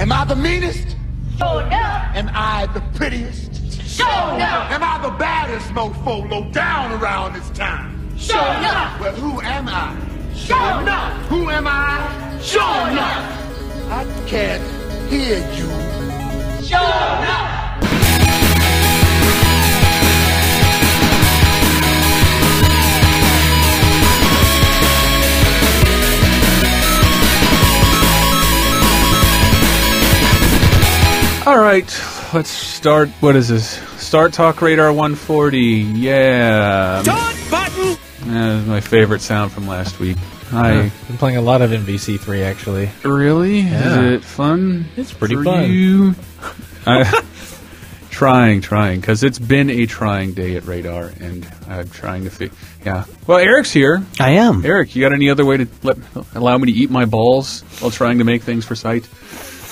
Am I the meanest? Sure enough. Am I the prettiest? Sure enough. Am I the baddest mofo low down around this town? Sure enough. Well, who am I? Sure enough. Who am I? Sure enough. I can't hear you. Sure enough. All right, let's start. What is this? Start TalkRadar 140. Yeah. Start button! That's my favorite sound from last week. I've been playing a lot of MVC3, actually. Really? Yeah. Is it fun? It's pretty for fun. You? Trying, because it's been a trying day at Radar, and I'm trying to figure. Yeah. Well, Eric's here. I am. Eric, you got any other way to allow me to eat my balls while trying to make things for sight?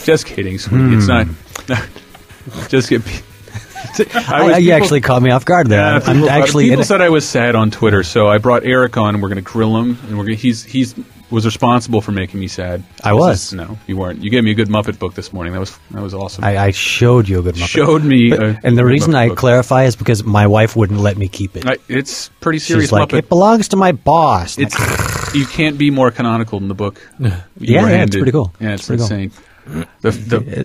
Just kidding, sweetie. It's not. Just get. You actually caught me off guard there. Yeah, people said I was sad on Twitter, so I brought Eric on, and we're going to grill him, and he's was responsible for making me sad. I was. No, you weren't. You gave me a good Muppet book this morning. That was awesome. I showed you a good Muppet. Showed me, and the reason I clarify is because my wife wouldn't let me keep it. It's pretty serious. She's like, Muppet. it belongs to my boss. You can't be more canonical than the book. Yeah, it's pretty cool. Yeah, it's insane. Cool.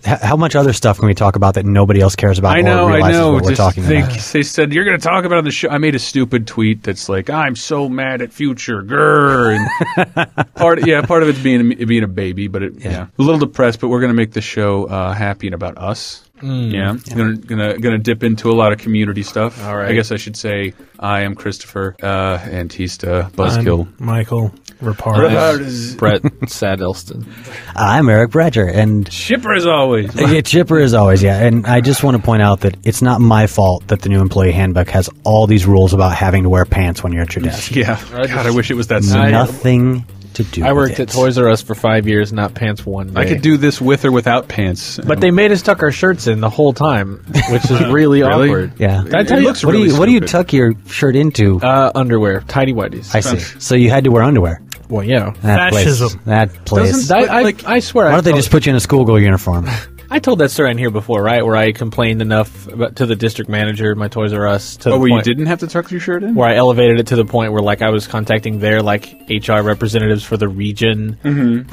How much other stuff can we talk about that nobody else cares about? I know. What we're talking about. They said you're going to talk about it on the show. I made a stupid tweet that's like, "I'm so mad at Future." Grr. And part of it's being a baby, but a little depressed. But we're going to make the show happy and about us. Yeah, gonna dip into a lot of community stuff. All right. I guess I should say I am Christopher Antista Buzzkill. I'm Michael Rapar. Brett Sadelston. I'm Eric Bradger, and chipper as always. Chipper as always, yeah. And I just want to point out that it's not my fault that the new employee handbook has all these rules about having to wear pants when you're at your desk. Yeah, God, I wish it was that simple. Nothing to do. I worked at Toys R Us for 5 years, not pants one day. I could do this with or without pants. But they made us tuck our shirts in the whole time, which is really awkward. Yeah. Did I tell you? What do you tuck your shirt into? Underwear, tidy whities. I see. So you had to wear underwear. Well, yeah. Fascism. That place. I swear. Why don't they just put you in a schoolgirl uniform? I told that story in here before, right? Where I complained enough to the district manager, my Toys R Us, to the where point you didn't have to tuck your shirt in? where I elevated it to the point where, like, I was contacting their HR representatives for the region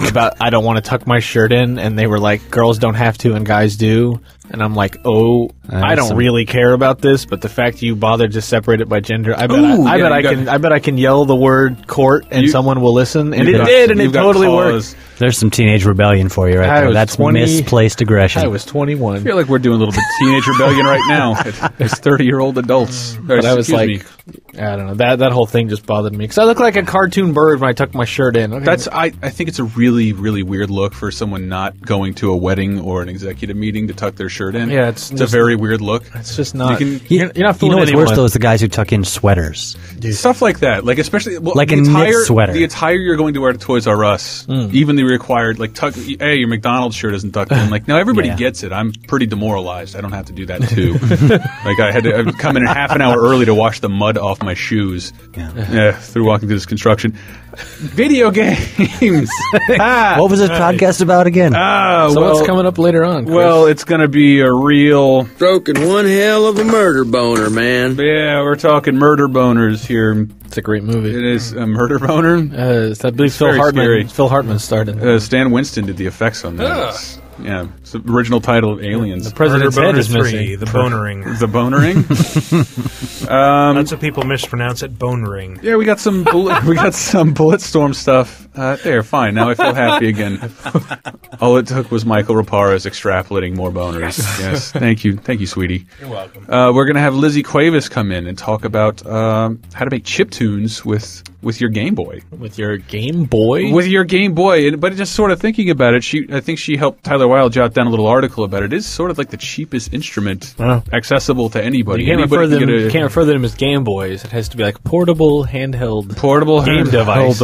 about I don't want to tuck my shirt in, and they were like, girls don't have to and guys do. And I'm like, I don't really care about this, but the fact you bothered to separate it by gender, I bet I can yell the word court and someone will listen, and it did, and it totally worked. There's some teenage rebellion for you right there. That's misplaced aggression. I was 21. I feel like we're doing a little bit teenage rebellion right now as 30-year-old adults. But I was like, I don't know. That whole thing just bothered me because I look like a cartoon bird when I tuck my shirt in. Okay. I think it's a really, really weird look for someone not going to a wedding or an executive meeting to tuck their shirt in. Yeah, it's a very weird look. It's just not. You're not fooling what's worse though is the guys who tuck in sweaters. Stuff like that, like especially like a knit sweater. The attire you're going to wear to Toys R Us, even the required tuck. Hey, your McDonald's shirt isn't tucked in. Like, no, everybody gets it. I'm pretty demoralized. I don't have to do that too. Like I had to come in half an hour early to wash the mud off my shoes. Through walking through this construction. Video games. What was this podcast about again? What's coming up later on, Chris? Well, it's going to be a real stroking one hell of a murder boner, man. Yeah, we're talking murder boners here. It's a great movie. It is a murder boner. I believe Phil Hartman started. Stan Winston did the effects on that. Yeah, it's the original title of Aliens. The president's head is missing. The bonering. The bonering. That's what people mispronounce it. Bonering. Yeah, we got some Bulletstorm stuff. There, fine. Now I feel happy again. All it took was Michael Rapara's extrapolating more boners. Yes, thank you, sweetie. You're welcome. We're gonna have Lizzie Cuevas come in and talk about how to make chiptunes with your Game Boy. With your Game Boy? With your Game Boy. But just sort of thinking about it, I think she helped Tyler Weil jot down a little article about it. It is sort of like the cheapest instrument accessible to anybody. You can't refer to them as Game Boys. It has to be like portable, handheld game device.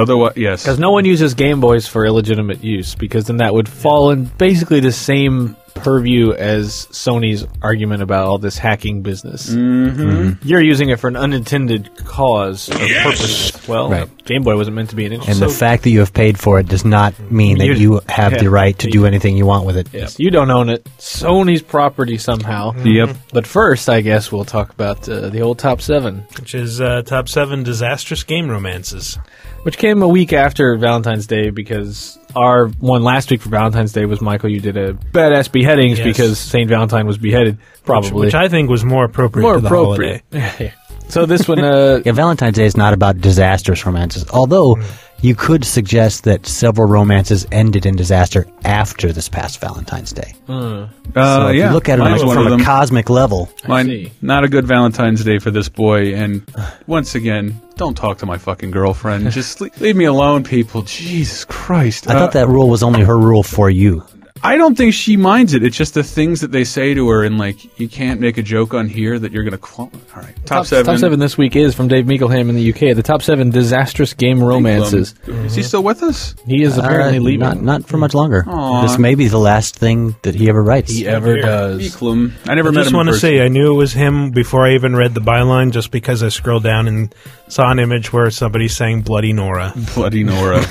Otherwise, yes. Because no one uses Game Boys for illegitimate use, because then that would fall in basically the same purview as Sony's argument about all this hacking business. You're using it for an unintended cause or purpose. Well, Game Boy wasn't meant to be an And the fact that you have paid for it does not mean that you have the right to do anything you want with it. Yeah. You don't own it. Sony's property somehow. Yep. But first, I guess we'll talk about the old top 7. Which is top 7 disastrous game romances. Which came a week after Valentine's Day because our one last week for Valentine's Day was, Michael, you did a badass beheadings because St. Valentine was beheaded, probably. Which I think was more appropriate to the holiday. So this one... Yeah, Valentine's Day is not about disastrous romances, although you could suggest that several romances ended in disaster after this past Valentine's Day. So if you look at it from a cosmic level... Mine, not a good Valentine's Day for this boy, and once again... Don't talk to my fucking girlfriend. Just leave me alone, people. Jesus Christ. I thought that rule was only her rule for you. I don't think she minds it. It's just the things that they say to her, and like, you can't make a joke on here that you're going to quote. All right, top 7. Top 7 this week is from Dave Meekleham in the UK. The top 7 disastrous game romances. Is he still with us? He is apparently leaving. Not for much longer. Aww. This may be the last thing that he ever writes. He ever does. Meekleham. I never met him. I just want to say, I knew it was him before I even read the byline, just because I scrolled down and saw an image where somebody's saying Bloody Nora. Bloody Nora.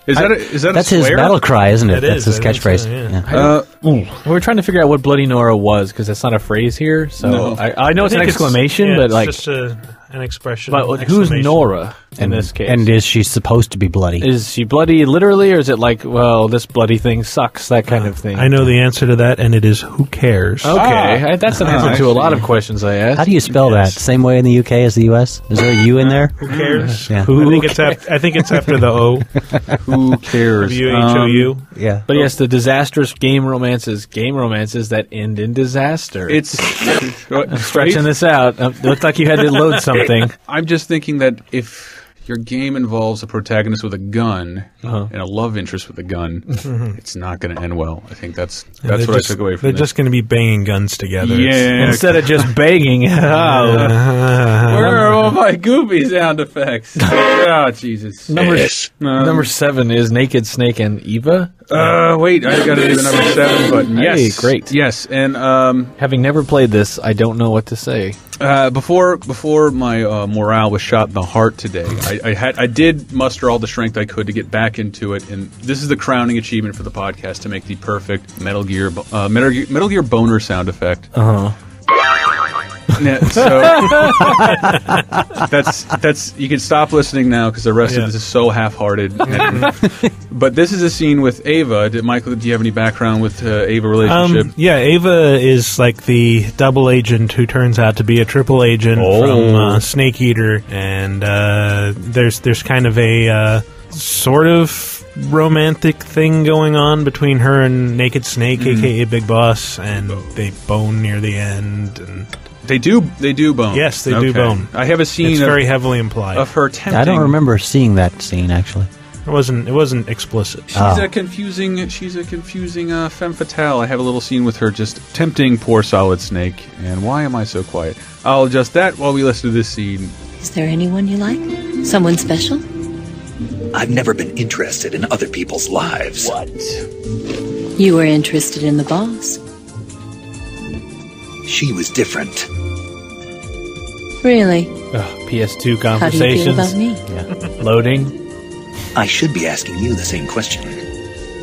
Is that that's a his swear? battle cry, isn't it? That's his catchphrase. We're trying to figure out what Bloody Nora was because that's not a phrase here. So No. I know it's an think exclamation, but it's like, just an expression. but who's exclamation. Nora in this case? And is she supposed to be bloody? Is she bloody literally, or is it like, well, this bloody thing sucks, that kind of thing? I know the answer to that, and it is who cares? Okay, that's an answer to a lot of questions I asked. How do you spell that? Same way in the UK as the US? Is there a U in there? Who cares? Yeah. I think it's after the O. Who cares? WHOU. Yeah. But yes, the disastrous game romances that end in disaster. It's stretching this out. It looked like you had to load something. I'm just thinking that if your game involves a protagonist with a gun and a love interest with a gun, it's not going to end well. I think that's what I took away from They're this. just going to be banging guns together. Yeah. Instead of just begging. Where are all my goopy sound effects? Oh, Jesus. Number 7 is Naked Snake and Eva. Wait, I got to do the number 7 button. Yes. Hey, great. Yes, and Having never played this, I don't know what to say. before my morale was shot in the heart today, I did muster all the strength I could to get back into it, and this is the crowning achievement for the podcast, to make the perfect Metal Gear boner sound effect. Yeah, so that's you can stop listening now because the rest of this is so half-hearted. But this is a scene with Ava. Michael, do you have any background with Ava relationship? Yeah, Ava is like the double agent who turns out to be a triple agent from Snake Eater, and there's kind of a sort of romantic thing going on between her and Naked Snake, aka Big Boss, and they bone near the end. And They do bone. yes, they do bone. I have a scene It's very heavily implied. of her tempting. I don't remember seeing that scene, actually. It wasn't explicit. She's a confusing femme fatale. I have a little scene with her just tempting poor Solid Snake. And why am I so quiet? I'll adjust that while we listen to this scene. Is there anyone you like? Someone special? I've never been interested in other people's lives. What? You were interested in the boss. She was different. Really? PS2 How do you feel conversations. about me? Yeah. Loading. I should be asking you the same question.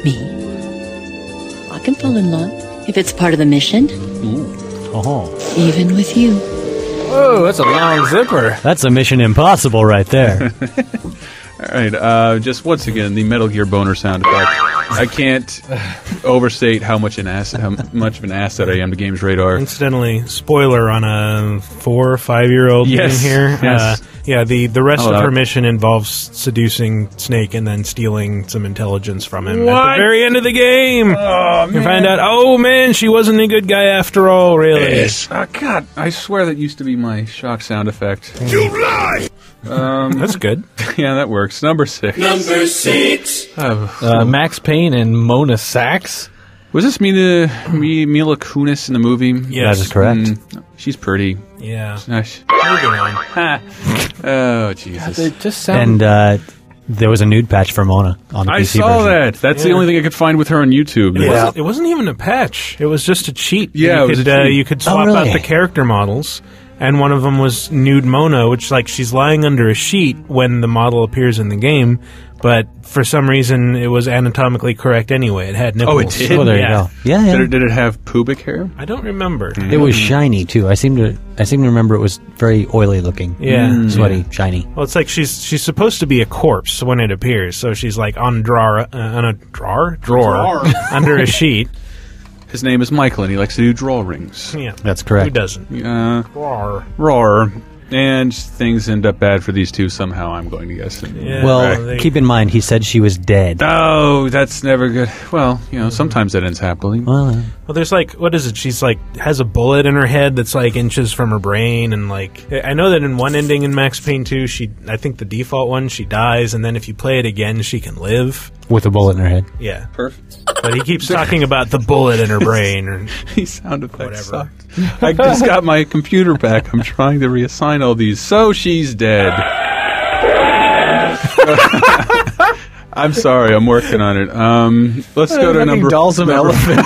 Me? I can fall in love if it's part of the mission. Even with you. Whoa, that's a long zipper. That's a Mission Impossible right there. All right, just once again, the Metal Gear boner sound effect. I can't overstate how much of an asset I am to Games Radar. Incidentally, spoiler on a 4 or 5 year old Yes, in here. yes. The rest Oh, of that- her mission involves seducing Snake and then stealing some intelligence from him at What? the very end of the game. Oh, You find out, oh man, she wasn't a good guy after all, really. God, I swear that used to be my shock sound effect. You lie! That's good. Yeah, that works. Number 6. Number 6. Max Payne and Mona Sachs. Was this Mila Kunis in the movie? Yes. That is correct. She's pretty. Yeah. Nice. Moving on. Oh, Jesus. They just sound. And there was a nude patch for Mona on the I PC saw version. that. That's the only thing I could find with her on YouTube. It wasn't even a patch. It was just a cheat. Yeah, it was a cheat. You could swap really? out the character models, and one of them was nude Mona, which like she's lying under a sheet when the model appears in the game, but for some reason it was anatomically correct anyway. It had nipples. Oh, it did? Oh, there you go. Yeah. Did it have pubic hair? I don't remember. It was shiny too. I seem to remember it was very oily looking. Yeah. Sweaty, shiny. Well, it's like she's supposed to be a corpse when it appears, so she's like on a drawer under a sheet. His name is Michael, and he likes to do drawings. Yeah, That's correct. Who doesn't? Roar. And things end up bad for these two somehow, I'm going to guess. Yeah, Well, keep in mind, he said she was dead. Oh, that's never good. Well, sometimes that ends happily. Well, there's like, what is it? She's like, has a bullet in her head that's like inches from her brain, and like, I know that in one ending in Max Payne 2, I think the default one, she dies, and then if you play it again, she can live. with a bullet in her head. Yeah. Perfect. But he keeps talking about the bullet in her brain. Or These sound effects whatever. sucked. I just got my computer back. I'm trying to reassign all these. So she's dead. I'm sorry. I'm working on it. Let's go to number... Dalsum elephant.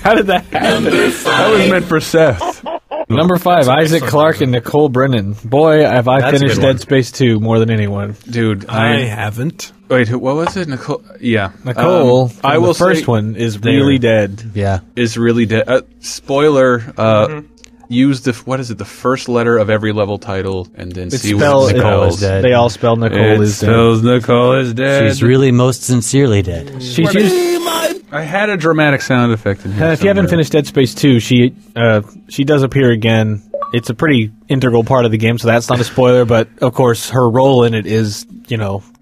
How did that happen? That was meant for Seth. Number 5, Isaac Clarke and Nicole Brennan. Boy, have I finished Dead Space 2 more than anyone. Dude, I haven't. Wait, what was it? Nicole? Yeah. Nicole, I will the first say, one, is really dead. Yeah. is really dead. Spoiler, use the first letter of every level title and then see what it Nicole is spells. dead. They all spell Nicole It is dead. spells Nicole is dead. She's really most sincerely dead. She's used, I had a dramatic sound effect in here. if you haven't finished Dead Space 2, she does appear again. It's a pretty integral part of the game, so that's not a spoiler, but of course her role in it is,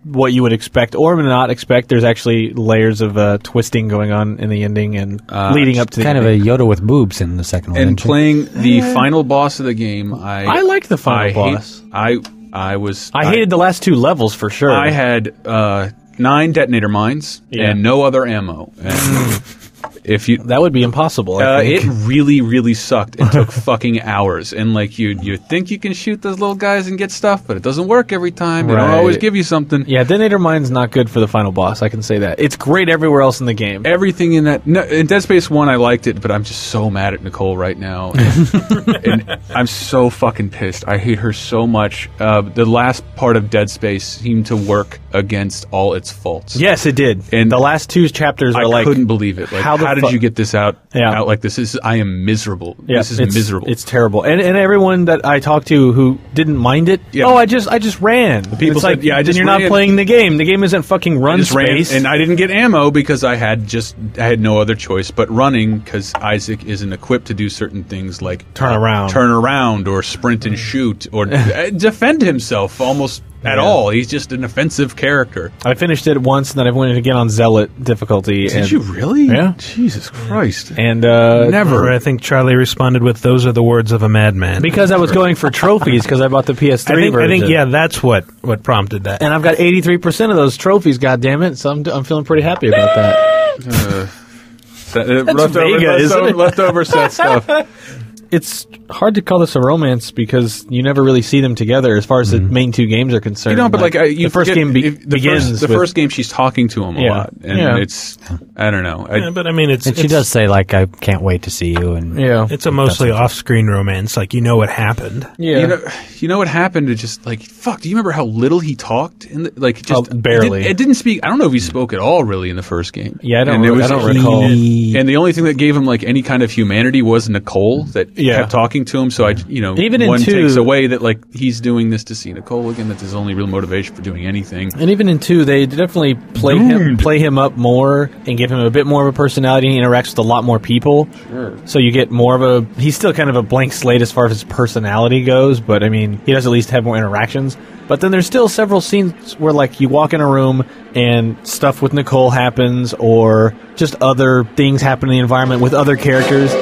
what you would expect or not expect. There's actually layers of twisting going on in the ending and leading up to the Kind of ending. a Yoda with boobs in the second one. And isn't she? playing the final boss of the game, I liked the final boss. I hated the last 2 levels for sure. I had 9 detonator mines and no other ammo. And if you that would be impossible. I think. it really, really sucked. It took fucking hours, and like you think you can shoot those little guys and get stuff, but it doesn't work every time. They don't always give you something. Yeah, Detonator Mine's not good for the final boss. I can say that. It's great everywhere else in the game. Everything in that in Dead Space 1, I liked it, but I'm just so mad at Nicole right now, and I'm so fucking pissed. I hate her so much. The last part of Dead Space seemed to work against all its faults. Yes, it did. And the last 2 chapters are I couldn't believe it. Like, how did you get this out like this? I am miserable. Yeah, this is miserable. It's terrible. And everyone that I talked to who didn't mind it, I just ran. The people said, like, I just you're ran. not playing the game. The game isn't fucking run space. And I didn't get ammo because I had no other choice but running, because Isaac isn't equipped to do certain things like turn around, or sprint and shoot, or defend himself almost at all. He's just an offensive character. I finished it once, and then I went again on Zealot difficulty. Did you really? Yeah. Jesus Christ. And never. I think Charlie responded with, "Those are the words of a madman." Because I was going for trophies because I bought the PS3 version. I think that's what prompted that. And I've got 83% of those trophies. God damn it! So I'm feeling pretty happy about that. Leftover set stuff. It's hard to call this a romance because you never really see them together as far as the main 2 games are concerned. The first game begins. The first game, she's talking to him a lot, and it's I don't know. But I mean, and she does say like, "I can't wait to see you," and it's a mostly off-screen romance. Like, what happened. Yeah, you know what happened. It just like fuck. Do you remember how little he talked? Barely. It didn't speak. I don't know if he spoke at all really in the first game. Yeah, I don't recall. And the only thing that gave him like any kind of humanity was Nicole that kept talking to him. So even in one 2, takes away that like he's doing this to see Nicole again. That's his only real motivation for doing anything. And even in 2, they definitely play him up more and give him a bit more of a personality. He interacts with a lot more people. Sure. So you get more of he's still kind of a blank slate as far as his personality goes, but I mean, he does at least have more interactions. But then there's still several scenes where like you walk in a room and stuff with Nicole happens, or just other things happen in the environment with other characters.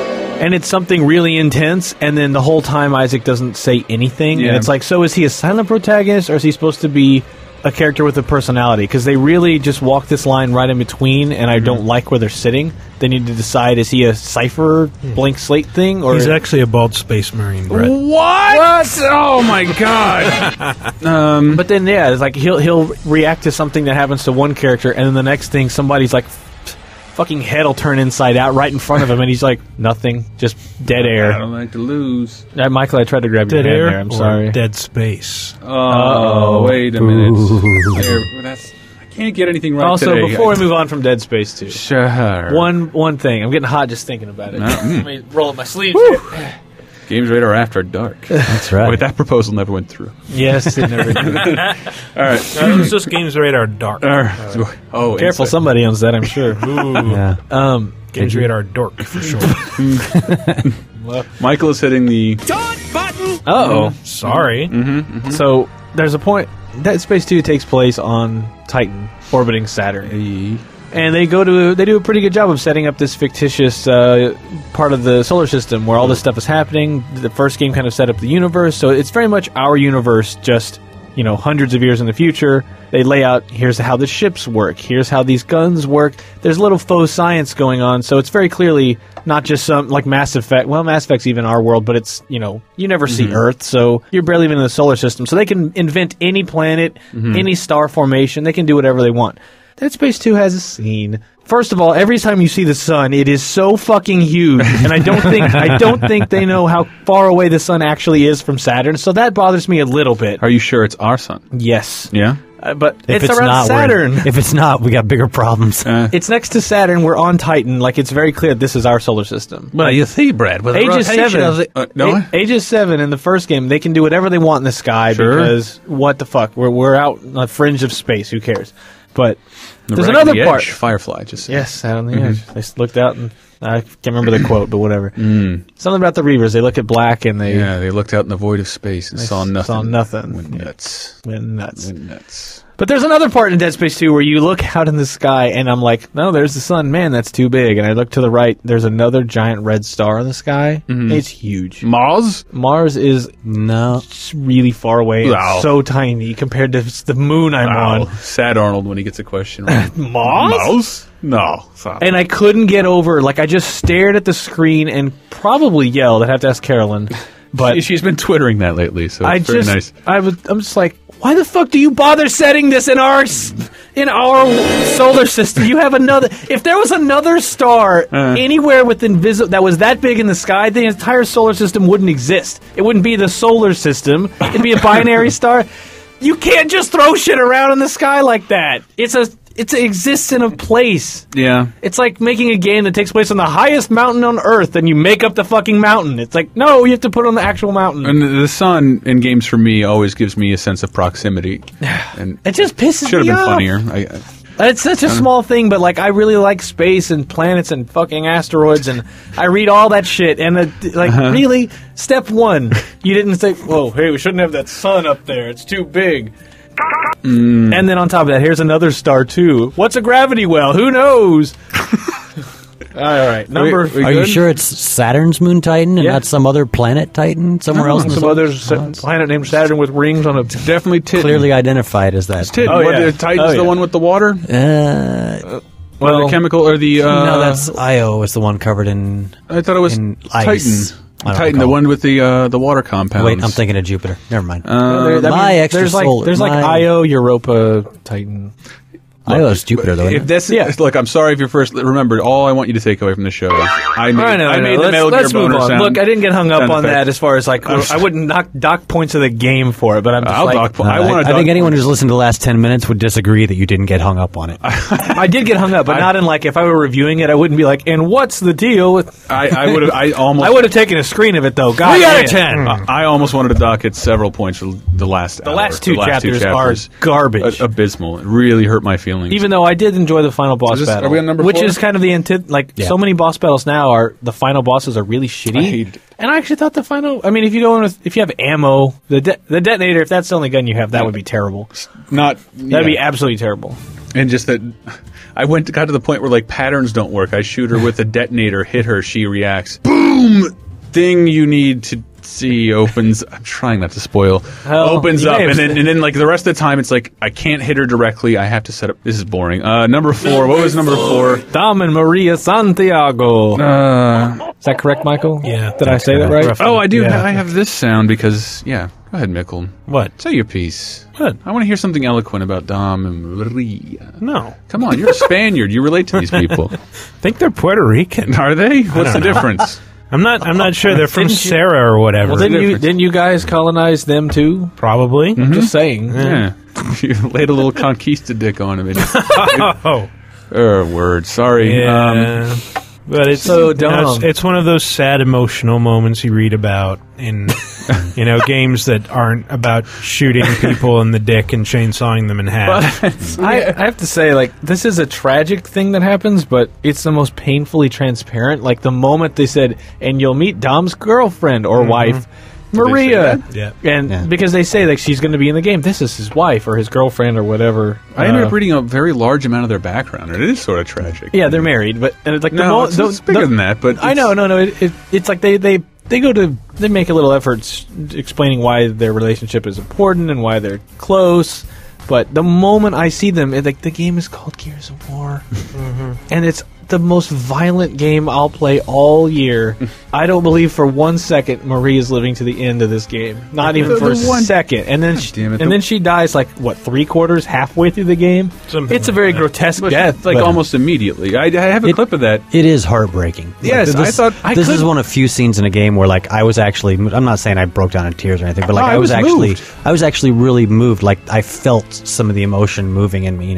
And it's something really intense, and then the whole time Isaac doesn't say anything. Yeah. And it's like, so is he a silent protagonist, or is he supposed to be a character with a personality? Because they really just walk this line right in between, and I don't like where they're sitting. They need to decide, is he a cipher blank slate thing? Or he's actually a bald space marine, Brett. What? Oh my god! But then, it's like he'll react to something that happens to one character, and then the next thing, somebody's like fucking head will turn inside out right in front of him, and he's like, nothing, just dead air. I don't like to lose. Michael, I tried to grab your Dead hand air there. I'm or sorry. Dead space. Oh, wait a minute. I can't get anything right also, today. before we move on from Dead Space 2, Sure. one thing. I'm getting hot just thinking about it. Let me roll up my sleeves. Games Radar After Dark. That's right. Wait, that proposal never went through. Yes, it never did. All right. It's just Games Radar Dark. Oh, Careful, inside. somebody owns that, I'm sure. Ooh. Yeah. Games Radar Dork for sure. Michael is hitting the... Uh-oh. Sorry. So, there's a point. Dead Space 2 takes place on Titan, orbiting Saturn. And they do a pretty good job of setting up this fictitious part of the solar system where all this stuff is happening. The first game kind of set up the universe, so it's very much our universe, just, hundreds of years in the future. They lay out, here's how the ships work, here's how these guns work. There's a little faux science going on, so it's very clearly not just some, like Mass Effect. Well, Mass Effect's even our world, but it's, you never see Earth, so you're barely even in the solar system. So they can invent any planet, any star formation, they can do whatever they want. Dead Space 2 has a scene. First of all, every time you see the sun, it is so fucking huge, and I don't think they know how far away the sun actually is from Saturn. So that bothers me a little bit. Are you sure it's our sun? Yes. Yeah? But If it's around not, Saturn. if it's not, we got bigger problems. It's next to Saturn. We're on Titan. Like, it's very clear this is our solar system. Well, you see, Brad, with Aegis 7. No? Aegis 7 in the first game, they can do whatever they want in the sky because what the fuck? We're out on the fringe of space. Who cares? But there's another part. Firefly, just Yes, out on the edge. They looked out and I can't remember the quote, but whatever. Something about the Reavers. They look at black and they looked out in the void of space and saw nothing. Went nuts. Went nuts. But there's another part in Dead Space 2 where you look out in the sky and I'm like, no, there's the sun. Man, that's too big. And I look to the right. There's another giant red star in the sky. It's huge. Mars? Mars is really far away. Wow. It's so tiny compared to the moon I'm on. Sad Arnold when he gets a question right. Mars? No. Stop. And I couldn't get over, I just stared at the screen and probably yelled. I'd have to ask Carolyn. But she's been twittering that lately, so it's very nice. I'm just like, why the fuck do you bother setting this in our solar system? You have another. If there was another star anywhere with that was that big in the sky, the entire solar system wouldn't exist. It wouldn't be the solar system. It'd be a binary star. You can't just throw shit around in the sky like that. It exists in a place. Yeah. It's like making a game that takes place on the highest mountain on Earth, and you make up the fucking mountain. It's like, no, you have to put it on the actual mountain. And the sun in games for me always gives me a sense of proximity. And it just pisses me off. Should have been funnier. It's such a small thing, but I really like space and planets and fucking asteroids, and I read all that shit. And really, step one, you didn't say, "Whoa, hey, we shouldn't have that sun up there. It's too big." And then on top of that, here's another star too. What's a gravity well? Who knows? All right, Are you sure it's Saturn's moon Titan and not some other planet Titan somewhere else? Some other planet named Saturn with rings on it. Definitely Titan. Clearly identified as that. Titan. Titan's the one with the water. Well, the chemical or the no, that's Io is the one covered in. I thought it was ice. Titan, the one with the water compounds. Wait, I'm thinking of Jupiter. Never mind. There's like Io, Europa, Titan. Io's Jupiter, though. If this, look, I'm sorry if you're first. Remember, all I want you to take away from the show is I made the Metal Gear boner sound. Look, I didn't get hung up on that as far as I wouldn't dock points of the game for it, but I'm just I think anyone who's listened to the last 10 minutes would disagree that you didn't get hung up on it. I did get hung up, but not in if I were reviewing it, I wouldn't be like, and what's the deal with... I would have taken a screen of it, though. 3 out of 10. I almost wanted to dock it several points for the last hour. The last two chapters are garbage. Abysmal. It really hurt my feelings. Even though I did enjoy the final boss battle. Are we on number 4? Which is kind of the so many boss battles now are the final bosses are really shitty. And I actually thought the final. I mean, if you have ammo, the detonator, if that's the only gun you have, that would be terrible. That'd be absolutely terrible. And just that, I got to the point where patterns don't work. I shoot her with a detonator, hit her, she reacts. Boom! Thing you need to see opens. I'm trying not to spoil. Opens up, and then the rest of the time it's I can't hit her directly. I have to set up. This is boring. Number 4. What was number 4? Dom and Maria Santiago. Is that correct, Michael? Yeah. Did I say that right? Oh, I do. Yeah. I have this sound because Go ahead, Mikkel. What? Say your piece. What? I want to hear something eloquent about Dom and Maria. No. Come on, you're a Spaniard. You relate to these people. I think they're Puerto Rican. Are they? What's the difference? I'm not sure. They're from Sarah or whatever. Well, didn't you guys colonize them too? Probably. I'm just saying. Yeah. You laid a little conquista dick on him. Oh. Word. Sorry. Yeah. But it's so dumb. It's one of those sad emotional moments you read about in games that aren't about shooting people in the dick and chainsawing them in half. I have to say, like, this is a tragic thing that happens, but it's the most painfully transparent. Like, the moment they said, and you'll meet Dom's girlfriend or wife, Maria. Yeah. And because they say, like, she's going to be in the game. This is his wife or his girlfriend or whatever. I ended up reading a very large amount of their background, and it is sort of tragic. Yeah, they're married, but it's like it's bigger than that. But I know, no. It's like they make a little effort explaining why their relationship is important and why they're close. But the moment I see them, the game is called Gears of War, and it's the most violent game I'll play all year. I don't believe for 1 second Marie is living to the end of this game. Not even for a second. And then she dies like what, 3/4, halfway through the game. It's a very grotesque death, like almost immediately. I have a clip of that. It is heartbreaking. Yes, I thought this is one of few scenes in a game where like I was actually. I'm not saying I broke down in tears or anything, but like I was actually really moved. Like I felt some of the emotion moving in me,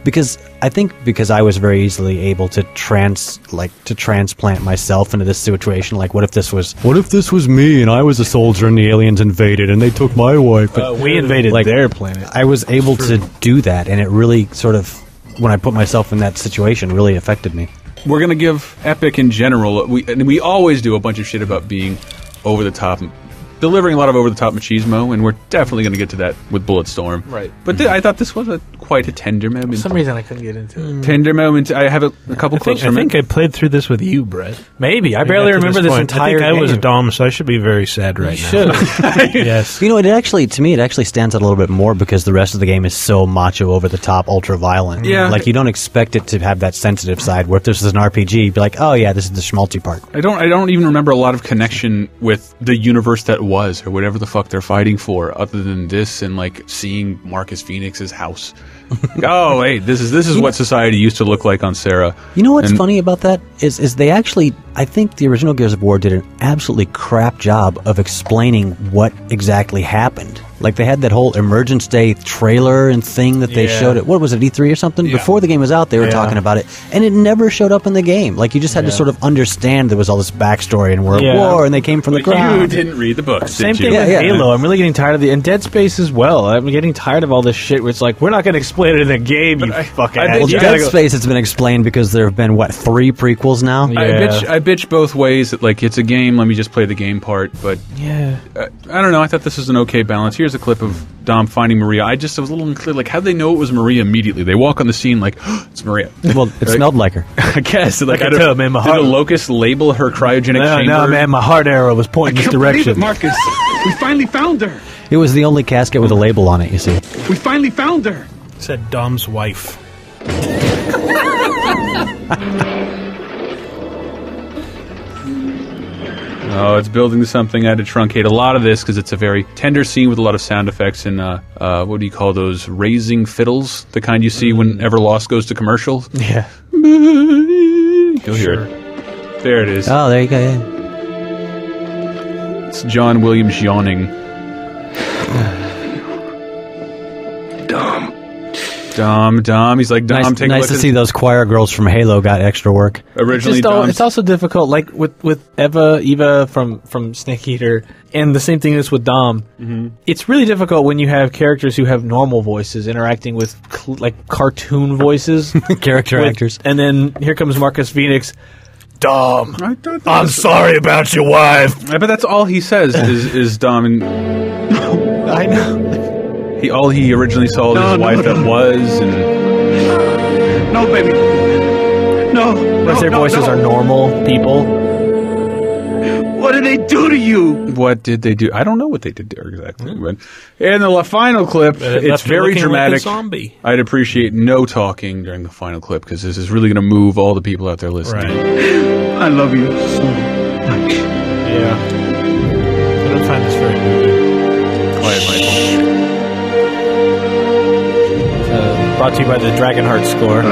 because I think because I was very easily able to transplant myself into this situation. Like, what if this was me and I was a soldier and the aliens invaded and they took my wife? We invaded their planet. I was able to do that, and it really sort of, when I put myself in that situation, really affected me. We're going to give Epic in general, we always do a bunch of shit about being over the top, delivering a lot of over-the-top machismo, and we're definitely going to get to that with Bulletstorm. Right. But I thought this was quite a tender moment. For some reason, I couldn't get into it. Tender moment. I have a couple clips from it. I think I played through this with you, Brett. Maybe. I barely remember this entire game. I was a Dom, so I should be very sad right now. Yes. It actually stands out a little bit more because the rest of the game is so macho, over-the-top, ultra-violent. Yeah. Like, you don't expect it to have that sensitive side, where if this is an RPG, you'd be like, oh yeah, this is the schmaltzy part. I don't even remember a lot of connection with the universe that was, or whatever the fuck they're fighting for, other than this and like seeing Marcus Phoenix's house. Oh, hey, this is what society used to look like on Sarah. You know what's funny about that is they actually, I think the original Gears of War did an absolutely crap job of explaining what exactly happened. Like, they had that whole Emergence Day trailer and thing that they showed at, what was it, E3 or something? Yeah. Before the game was out, they were talking about it, and it never showed up in the game. Like, you just had to sort of understand there was all this backstory in World War, and they came from the ground. You didn't read the books, Same thing with Halo. I'm really getting tired of and Dead Space as well. I'm getting tired of all this shit where it's like, we're not going to explain it in the game, you fucking Well, Dead Space, it's been explained because there have been, 3 prequels now? Yeah. I bitch both ways that, like, it's a game, let me just play the game part, but I don't know, I thought this was an okay balance. Here's a clip of Dom finding Maria. I was a little unclear, like, how'd they know it was Maria immediately? They walk on the scene like, oh, it's Maria. Well, it smelled like her. I guess. Like, I tell, man, my heart... Did a locust label her cryogenic chamber? No, man, my heart arrow was pointing this direction. Marcus, we finally found her. It was the only casket with a label on it, you see. We finally found her. It said Dom's wife. Oh, it's building to something. I had to truncate a lot of this because it's a very tender scene with a lot of sound effects and, what do you call those? Raising fiddles? The kind you see when Everlost goes to commercials? Yeah. You'll hear it. There it is. Oh, there you go, yeah. It's John Williams yawning. Dom. He's like, Dom, take a look. Nice to see those choir girls from Halo got extra work. Originally, it's also difficult, like with Eva from Snake Eater, and the same thing is with Dom. Mm-hmm. It's really difficult when you have characters who have normal voices interacting with like cartoon voices, actors, and then here comes Marcus Phoenix. Dom, I'm sorry about your wife. I bet that's all he says is Dom. And I know. All he originally saw was his wife that was, and no, baby, no. Unless their voices are normal people. What did they do to you? What did they do? I don't know what they did there exactly. But in the final clip, it's very dramatic. Like a zombie. I'd appreciate no talking during the final clip because this is really going to move all the people out there listening. Right. I love you so much. Yeah. I don't find this very moving. ahead, Michael. Brought to you by the Dragonheart score.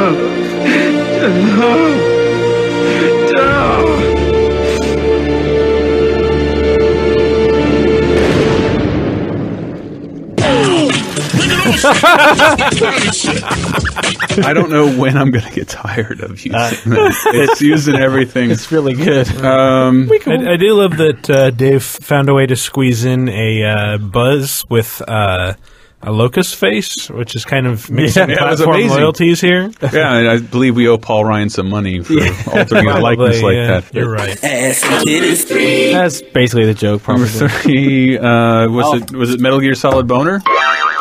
I don't know when I'm going to get tired of using that. It's using everything. It's really good. I do love that Dave found a way to squeeze in a Buzz with a locust face, which is kind of mixing platform loyalties here. Yeah, and I believe we owe Paul Ryan some money for altering a likeness like that. You're right. That's basically the joke, probably. Number 3, was it Metal Gear Solid Boner?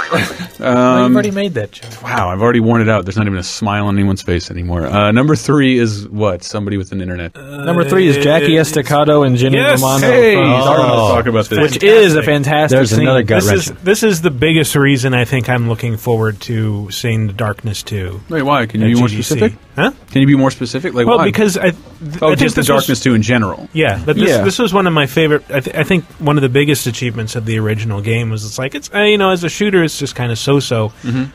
You've already made that joke. Wow, I've already worn it out. There's not even a smile on anyone's face anymore. Number 3 is what? Somebody with an internet. Number 3 is Jackie Estacado and Jenny Romano. Hey, talk about this. Which is a fantastic There's scene. another gut-wrencher. This is the biggest reason I think I'm looking forward to seeing The Darkness 2. Wait, why? Can you be more specific? Huh? Can you be more specific? Like, well, why? because I just think The Darkness 2 in general. Yeah, but this was one of my favorite. I think one of the biggest achievements of the original game was it's as a shooter, it's just kind of so-so.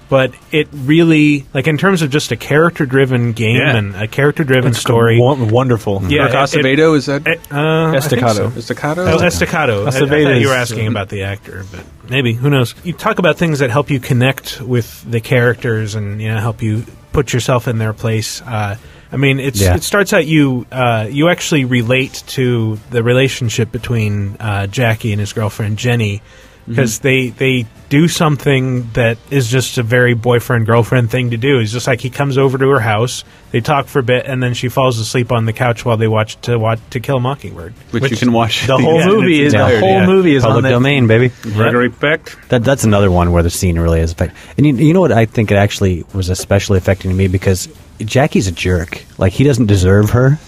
But it really, like, in terms of just a character-driven game and a character-driven story, wonderful. Yeah, Acevedo, is that Estacado? Estacado? Oh, Estacado. I thought you were asking about the actor, but maybe, who knows? You talk about things that help you connect with the characters and help you put yourself in their place. I mean, it starts out you actually relate to the relationship between Jackie and his girlfriend Jenny, because they do something that is just a very boyfriend-girlfriend thing to do. It's just like he comes over to her house, they talk for a bit, and then she falls asleep on the couch while they watch To Kill a Mockingbird. Which you can watch. The whole movie is public on that. domain, baby. Gregory Peck. That's another one where the scene really is effective. And you know what? I think it actually was especially affecting to me because Jackie's a jerk. Like, he doesn't deserve her.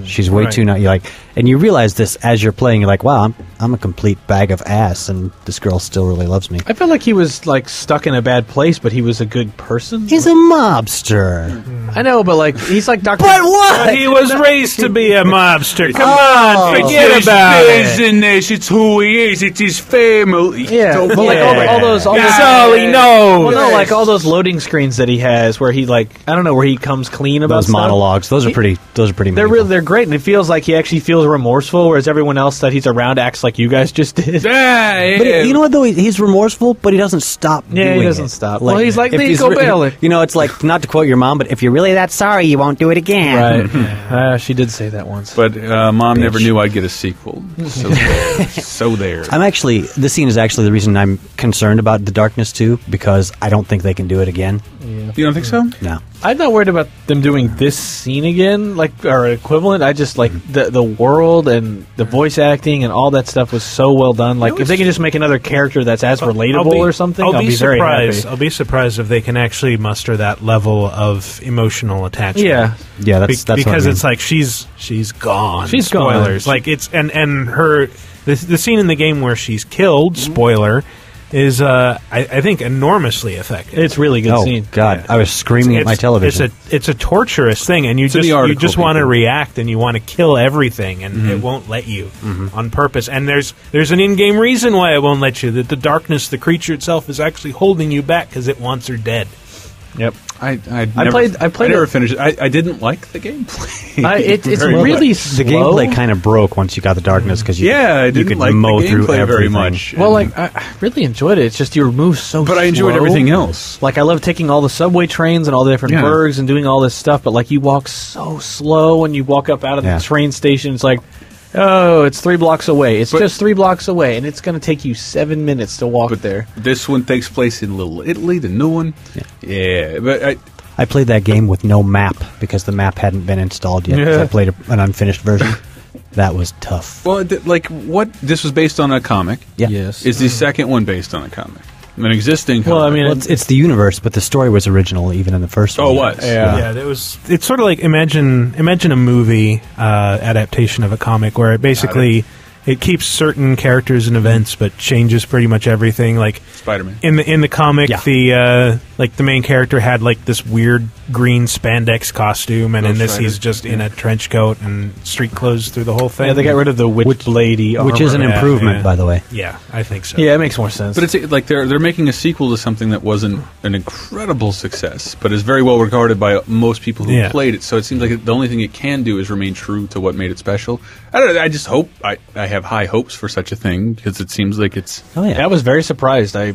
She's way too not. And you realize this as you're playing. You're like, wow, I'm a complete bag of ass, and this girl still really loves me. I felt like he was like stuck in a bad place, but he was a good person. He's a mobster. I know, but like he's like Dr. But what? He was raised to be a mobster. Come on, forget about it. Business. It's who he is. It's his family. Yeah, but like all those. That's all he knows. Well, no, like all those loading screens that he has, where he where he comes clean about those stuff. monologues. Those are pretty. They're great, and it feels like he actually feels remorseful, whereas everyone else that he's around acts like you guys just did. Yeah. But you know what though? He's remorseful, but he doesn't stop. He doesn't it. stop. Well, he's like Nico Bellic. It's like, not to quote your mom, but if you're really that sorry, you won't do it again. Right. She did say that once. But Mom never knew I'd get a sequel. So there. This scene is actually the reason I'm concerned about The Darkness 2, because I don't think they can do it again. Yeah. You don't think so? No. I'm not worried about them doing this scene again, or equivalent. I just like the world and the voice acting and all that stuff was so well done. Like, if they can just make another character that's as relatable or something, I'll be very happy. I'll be surprised if they can actually muster that level of emotional attachment. Yeah, that's because what I mean. it's like she's gone. She's spoilers. gone. Like it's and her the scene in the game where she's killed. Spoiler. Is I think enormously effective. It's really good scene. Oh God, I was screaming at my television. It's a torturous thing, and you just want to react and you want to kill everything, and it won't let you on purpose. And there's an in-game reason why it won't let you. That the darkness, the creature itself, is actually holding you back because it wants her dead. Yep. I never finished it. I didn't like the gameplay. It's really slow. The gameplay kind of broke once you got the darkness because I didn't could like mow the through gameplay everything very much. Well, I really enjoyed it. It's just your moves so But I enjoyed slow. everything else. Like, I love taking all the subway trains and all the different burgs and doing all this stuff, but like you walk so slow when you walk up out of the train station. It's like, oh, it's 3 blocks away. It's just 3 blocks away, and it's going to take you 7 minutes to walk there. This one takes place in Little Italy, the new one. Yeah, but I played that game with no map because the map hadn't been installed yet. I played an unfinished version. That was tough. Well, this was based on a comic. Yeah. Yes. Is the second one based on a comic? An existing comic? Well, I mean, it's the universe, but the story was original even in the first one. Oh, it was? Yeah, it's sort of like imagine a movie adaptation of a comic where it basically it keeps certain characters and events but changes pretty much everything. Like Spider-Man. In the comic, like the main character had like this weird green spandex costume, and in this he's just in a trench coat and street clothes through the whole thing. Yeah, they got rid of the witch-lady armor. Which is an improvement, by the way. Yeah, I think so. Yeah, it makes more sense. But it's like they're making a sequel to something that wasn't an incredible success, but is very well regarded by most people who played it. So it seems like the only thing it can do is remain true to what made it special. I don't know. I just hope I have high hopes for such a thing, because it seems like it's. Oh yeah, I was very surprised. I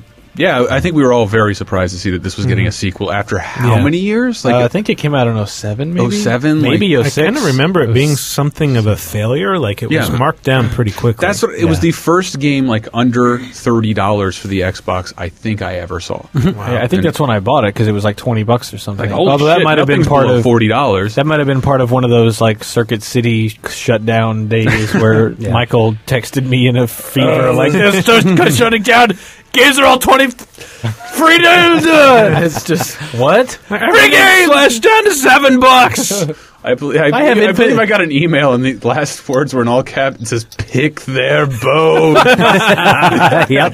think we were all very surprised to see that this was getting a sequel after how many years? Like I think it came out in 07, maybe. 07? Maybe like, 06. I kind of remember it being something of a failure. Like, it was marked down pretty quickly. That's what it was. The first game like under $30 for the Xbox I think I ever saw. Wow. Yeah, I think that's when I bought it, because it was like $20 or something. Like, although that might have been part of $40. That might have been part of one of those like Circuit City shutdown days where Michael texted me in a fever like, "This shutting down. Games are all 20 free to It's just what? Free game slash down to $7. I believe I got an email and the last words were in all caps. It says, "Pick their boat." Yep.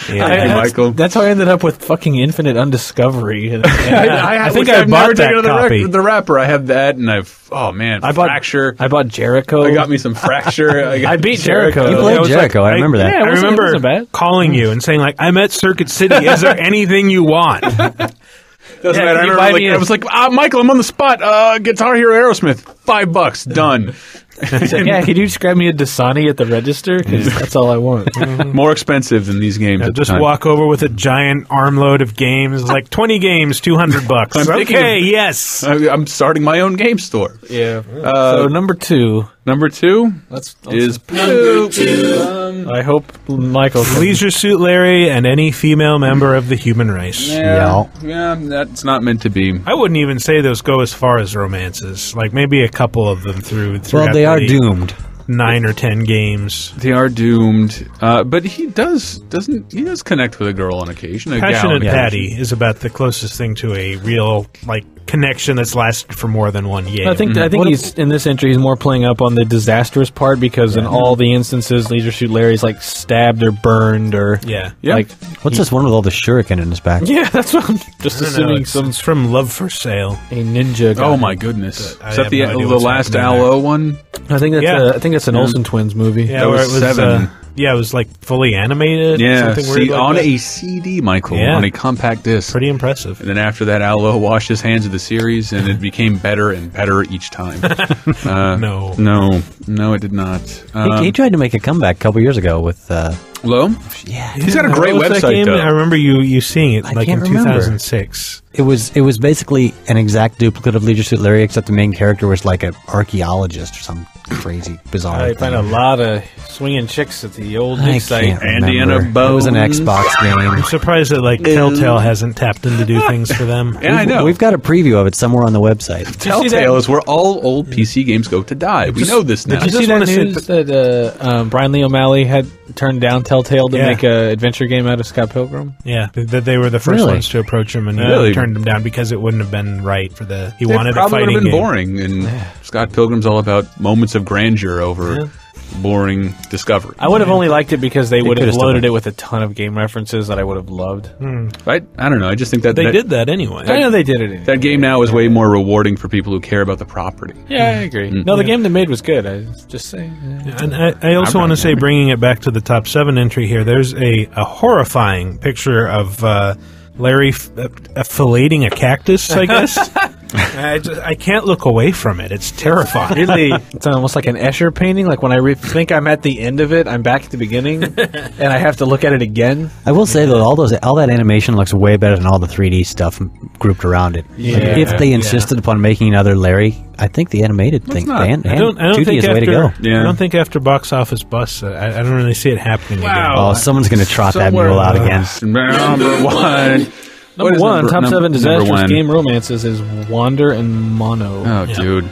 Michael. That's how I ended up with fucking Infinite Undiscovery. I think I bought that copy. The wrapper. I have that, and Fracture. I bought Jericho. I got me some Fracture. I beat Jericho. You played Jericho. I remember that. Yeah, I remember calling you and saying, like, "I'm at Circuit City. Is there anything you want?" Doesn't matter. I was like, Michael, I'm on the spot. Guitar Hero Aerosmith, $5, done. Yeah, could you just grab me a Dasani at the register? Because that's all I want. More expensive than these games. Yeah, just walk over with a giant armload of games, like 20 games, $200. Okay, yes. I'm starting my own game store. Yeah. So number two. Number two is Poop. I hope Michael Leisure Suit Larry and any female member of the human race. Yeah, that's not meant to be. I wouldn't even say those go as far as romances. Like maybe a couple of them through. Well, they are doomed. 9 or 10 games. They are doomed. But he does connect with a girl on occasion. Passionate Patty is about the closest thing to a real connection that's lasted for more than one game. I think he's in this entry. He's more playing up on the disastrous part, because in all the instances, Leisure Suit Larry's like stabbed or burned or like. What's this one with all the shuriken in his back? Yeah, that's what I'm just assuming. It's from Love for Sale, a ninja. Oh my goodness! Is that the last Aloe one? I think that's an Olsen Twins movie. Yeah, that was 7. Yeah, it was like fully animated. Yeah, something weird like on that. a CD, Michael, on a compact disc. Pretty impressive. And then after that, Aloe washed his hands of the series, and it became better and better each time. No, it did not. He tried to make a comeback a couple years ago with. Low? Yeah, he's got a great website. Though. I remember you seeing it in 2006. It was basically an exact duplicate of Leisure Suit Larry, except the main character was like an archaeologist or some crazy, bizarre I thing. find a lot of swinging chicks at the old dig site. Indiana Bones. It was an Xbox game. I'm surprised that Telltale hasn't tapped in to do things for them. Yeah, I know. We've got a preview of it somewhere on the website. Telltale is where all old PC games go to die. We know this now. Did you see that news that Brian Lee O'Malley had turned down Telltale to make an adventure game out of Scott Pilgrim? Yeah, that they were the first ones to approach him, and he turned him down because it wouldn't have been right for the. He wanted a fighting game. It probably would have been boring, and Scott Pilgrim's all about moments of grandeur over boring discovery. I would have only liked it because they would have loaded it with a ton of game references that I would have loved. I don't know. I just think that they did that anyway. I know they did it anyway. That game now is way more rewarding for people who care about the property. Yeah, I agree. No, the game they made was good. I was just saying. And I also want to say, bringing it back to the top 7 entry here, there's a horrifying picture of Larry filleting a cactus, I guess. I can't look away from it. It's terrifying. Really, it's almost like an Escher painting. Like when I think I'm at the end of it, I'm back at the beginning, and I have to look at it again. I will say though, all that animation looks way better than all the 3D stuff grouped around it. Yeah, if they insisted upon making another Larry, I think the animated thing, I don't 2D think is the way to go. I don't think after box office busts, I don't really see it happening again. Oh, someone's going to trot that mule out again. Number one. Number one, top 7 disastrous game romances is Wander and Mono. Oh, dude.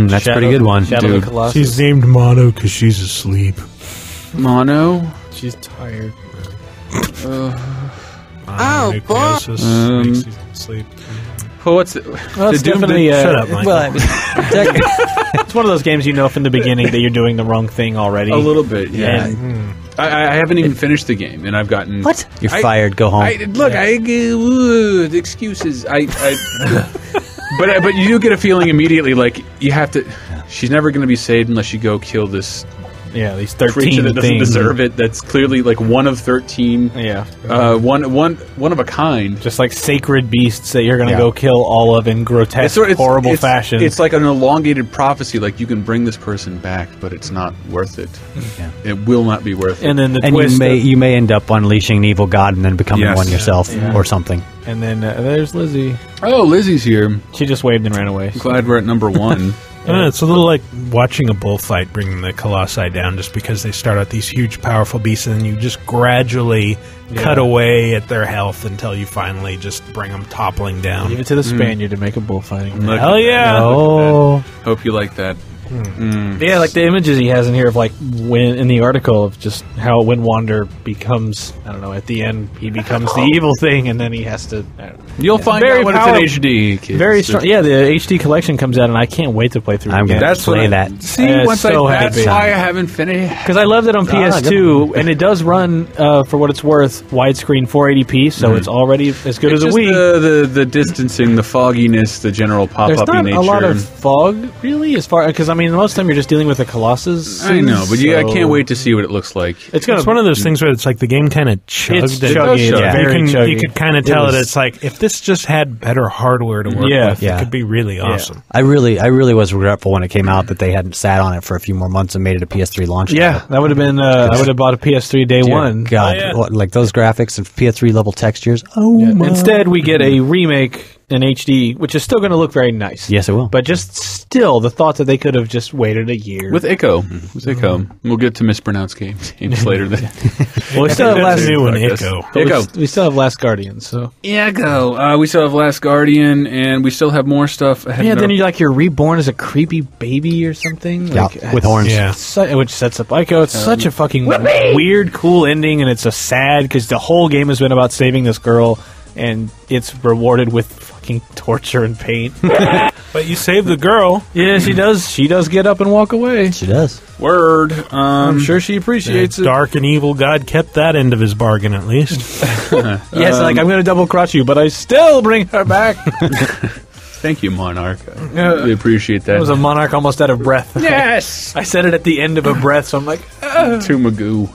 That's a pretty good one. Shadow of the Colossus. She's named Mono because she's asleep. Mono? She's tired. Makes you sleep. Well, what's the definitely, shut up, Michael. Well, it's one of those games you know from the beginning that you're doing the wrong thing already. A little bit, yeah. I haven't even finished the game, and I've gotten what? You're fired. Go home. The excuses. But you do get a feeling immediately like you have to. She's never going to be saved unless you go kill this. Yeah, these 13 creature that doesn't things. deserve it. That's clearly like one of 13. Yeah, one of a kind. Just like sacred beasts that you're going to go kill all of in grotesque, horrible fashion. It's like an elongated prophecy. Like you can bring this person back, but it's not worth it. Yeah. It will not be worth it. And then you may end up unleashing an evil god and then becoming one yourself or something. And then there's Lizzie. Oh, Lizzie's here. She just waved and ran away. Glad we're at number 1. It's a little like watching a bullfight bringing the colossi down just because they start out these huge, powerful beasts and then you just gradually cut away at their health until you finally just bring them toppling down. Give it to the Spaniard to make a bullfighting. Hell yeah! Oh. Hope you like that. Yeah, like the images he has in here of like when in the article of just how when Wander becomes, I don't know, at the end he becomes the evil thing and then he has to. You'll find out when it's in HD. Kids. Very strong. Yeah, the HD collection comes out and I can't wait to play through. I'm going to play that. See, that's why I haven't finished. Because I loved it on PS2 and it does run for what it's worth widescreen 480p, so it's already as good as a Wii. The distancing, the fogginess, the general pop-up nature. There's not a lot of fog really, as far because I mean most of the time you're just dealing with the Colossus. I know, but I can't wait to see what it looks like. It's one of those things where it's like the game kind of chugged. It's chuggy. You could kind of tell that it's like if this just had better hardware to work with, it could be really awesome. I really was regretful when it came out that they hadn't sat on it for a few more months and made it a PS3 launch. Yeah, that would have been. I would have bought a PS3 day one. God, like those graphics and PS3 level textures. Instead, we get a remake in HD, which is still going to look very nice. Yes, it will. But just still, the thought that they could have just waited a year with Ico. We'll get to mispronounced games later. Well, we still have Last new one. Ico. We still have Last Guardian. So Ico. We still have Last Guardian, and we still have more stuff ahead. Yeah, then you're reborn as a creepy baby or something. With horns. Yeah, which sets up Ico. It's such a fucking weird, cool ending, and it's a sad because the whole game has been about saving this girl. And it's rewarded with fucking torture and pain. But you save the girl. Yeah, she does. She does get up and walk away. She does. Word. I'm sure she appreciates it. Dark and evil god kept that end of his bargain at least. Yes, like I'm going to double cross you, but I still bring her back. Thank you, Monarch. We appreciate that. I was a Monarch almost out of breath. Yes! I said it at the end of a breath, so I'm like, to Magoo.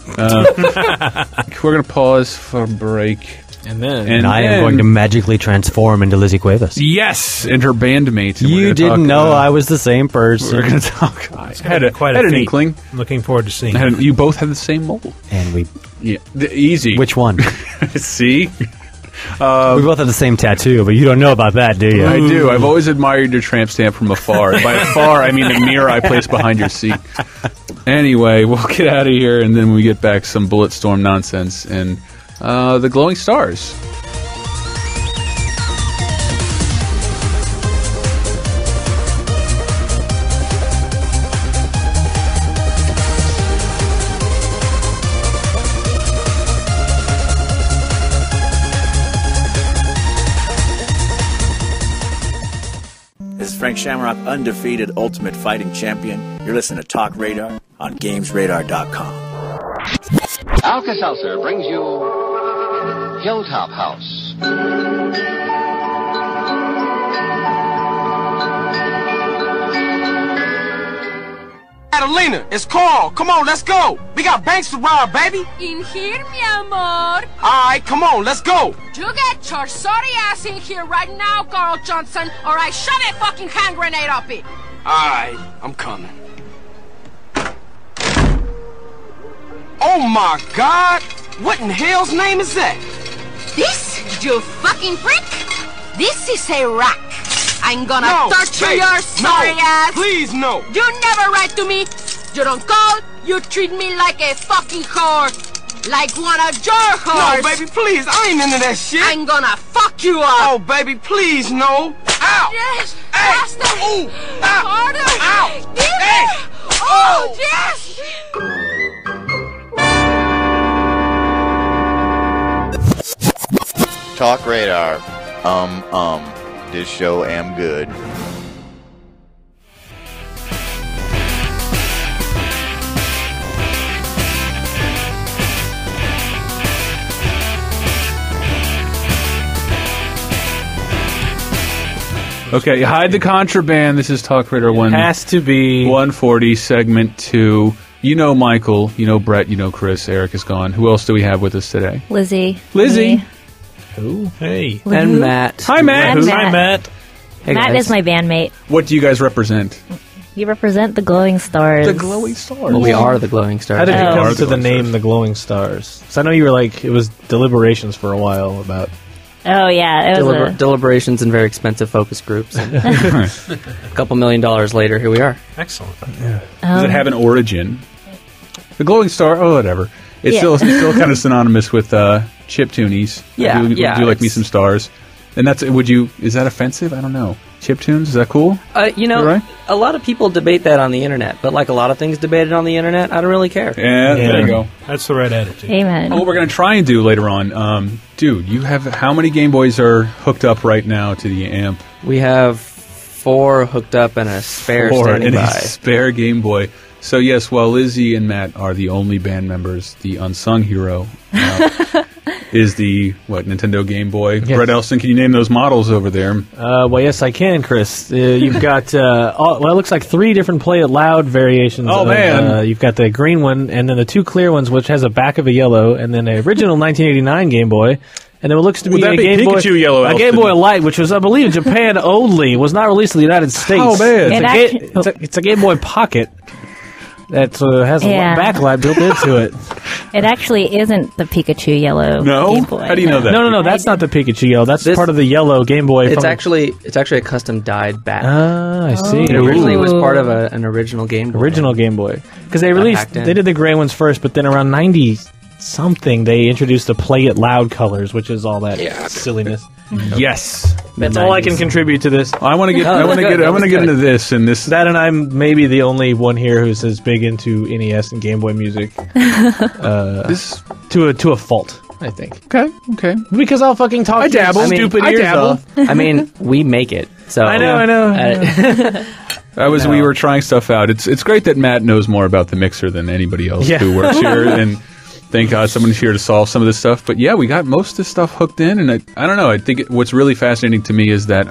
We're going to pause for a break. And I am going to magically transform into Lizzie Cuevas. Yes, and her bandmate. You didn't know I was the same person. We're going to talk. I had quite an inkling. Looking forward to seeing it. You both have the same mold. And we... Yeah, easy. Which one? See? We both have the same tattoo, but you don't know about that, do you? I do. I've always admired your tramp stamp from afar. By afar, I mean the mirror I placed behind your seat. Anyway, we'll get out of here, and then when we get back, some Bulletstorm nonsense and... the glowing stars. This is Frank Shamrock, undefeated Ultimate Fighting Champion. You're listening to TalkRadar on GamesRadar.com. Alka-Seltzer brings you Hilltop House. Catalina, it's Carl. Come on, let's go. We got banks to rob, baby. In here, mi amor. All right, come on, let's go. You get your sorry ass in here right now, Carl Johnson, or I shove a fucking hand grenade up it. All right, I'm coming. Oh my God! What in hell's name is that? This, you fucking prick? This is a rack. I'm gonna torture your sorry ass. Please, no. You never write to me. You don't call. You treat me like a fucking whore. Like one of your whores. No, baby, please. I ain't into that shit. I'm gonna fuck you up. Oh, baby, please, no. Ow! Yes! Hey! Faster! Ooh! Harder! Ow! Give Hey! me! Oh, yes! TalkRadar. This show am good. Okay, hide the contraband. This is Talk Radar 1. Has to be 140, segment 2. You know Michael, you know Brett, you know Chris. Eric is gone. Who else do we have with us today? Lizzie. Lizzie. Me. Who? Hey. And Matt. Hi, Matt. Hi, Matt. Hey, Matt is my bandmate. What do you guys represent? You represent the Glowing Stars. The Glowing Stars. Well, we are the Glowing Stars. How did you come to the name The Glowing Stars? Because I know you were like, it was deliberations for a while about... Oh, yeah. It was deliberations in very expensive focus groups. A couple $1 million later, here we are. Excellent. Yeah. Does it have an origin? The Glowing Star, whatever. It's still kind of synonymous with chiptunies. Yeah, do like me some stars. And that's, is that offensive? I don't know. Chiptunes, is that cool? Right? A lot of people debate that on the internet, but like a lot of things debated on the internet, I don't really care. Yeah, there you go. That's the right attitude. Amen. What we're going to try and do later on, dude, you have, how many Game Boys are hooked up right now to the amp? We have 4 hooked up and a spare standing by. A spare Game Boy. So yes, while Lizzie and Matt are the only band members, the unsung hero is the Nintendo Game Boy. Yes. Brett Elston, can you name those models over there? Well, yes, I can, Chris. You've got it looks like 3 different Play It Loud variations. Oh man! You've got the green one, and then the 2 clear ones, which has a back of a yellow, and then an original 1989 Game Boy. And then what looks to be a Game Boy, yellow, a Game Boy Light, which was, I believe, Japan only, was not released in the United States. Oh man! It's a Game Boy Pocket. That has a backlight built into it. It actually isn't the Pikachu yellow Game Boy. How do you know that? No, that's not the Pikachu yellow. That's part of the yellow Game Boy. It's actually a custom dyed back. Ah, I see. It originally was part of an original Game Boy. Original Game Boy. Because they did the gray ones first, but then around 90-something, they introduced the Play It Loud colors, which is all that silliness. Yes, that's all I can contribute to this. I want to get into this and this. That, and I'm maybe the only one here who's as big into NES and Game Boy music. This to a fault, I think. Okay. Because I'll fucking talk. I dabble. Stupid ears off. I mean, we make it. So I know. We were trying stuff out. It's great that Matt knows more about the mixer than anybody else who works here, and thank God someone's here to solve some of this stuff. But yeah, we got most of this stuff hooked in, and I don't know. I think what's really fascinating to me is that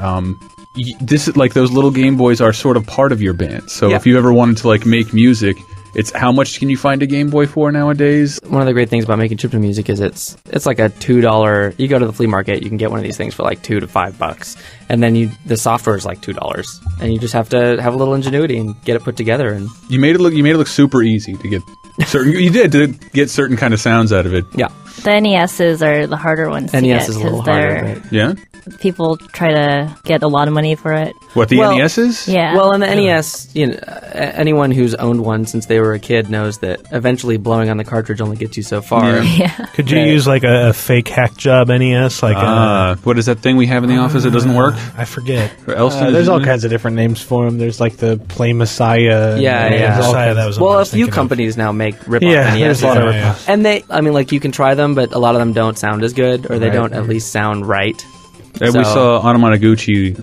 this is like those little Game Boys are sort of part of your band. So if you ever wanted to like make music, it's how much can you find a Game Boy for nowadays? One of the great things about making chiptune music is it's like a $2. You go to the flea market, you can get one of these things for like $2 to $5, and then the software is like $2, and you just have to have a little ingenuity and get it put together. And you made it look super easy to get certain. You did to get certain kind of sounds out of it. Yeah, the NESs are the harder ones. NES is a little harder. Yeah. People try to get a lot of money for it. What, the NES is? Yeah. Well, in the NES, anyone who's owned one since they were a kid knows that eventually blowing on the cartridge only gets you so far. Yeah. Could you use like a fake hack job NES? Like what is that thing we have in the office that doesn't work? I forget. There's all kinds of different names for them. There's like the Play Messiah. Messiah, that was a few companies now make rip-off NES. There's a lot of rip-offs. And you can try them, but a lot of them don't sound as good, or they don't at least sound right. We saw Anamanaguchi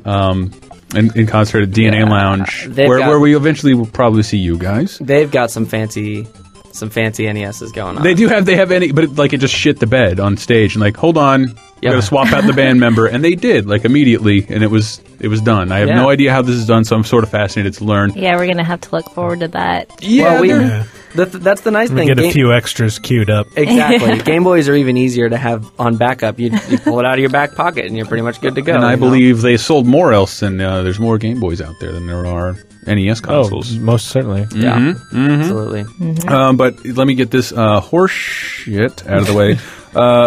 in concert at DNA Lounge, where we eventually will probably see you guys. They've got some fancy NESs going on. They have but it just shit the bed on stage and like, hold on, we gotta swap out the band member, and they did like immediately, and it was done. I have no idea how this is done, so I'm sort of fascinated to learn. Yeah, we're gonna have to look forward to that. Yeah, that's the nice thing. Get a few extras queued up. Exactly. Game Boys are even easier to have on backup. You pull it out of your back pocket, and you're pretty much good to go. And I believe they sold more else than there's more Game Boys out there than there are NES consoles. Oh, most certainly. Yeah, absolutely. But let me get this horse shit out of the way.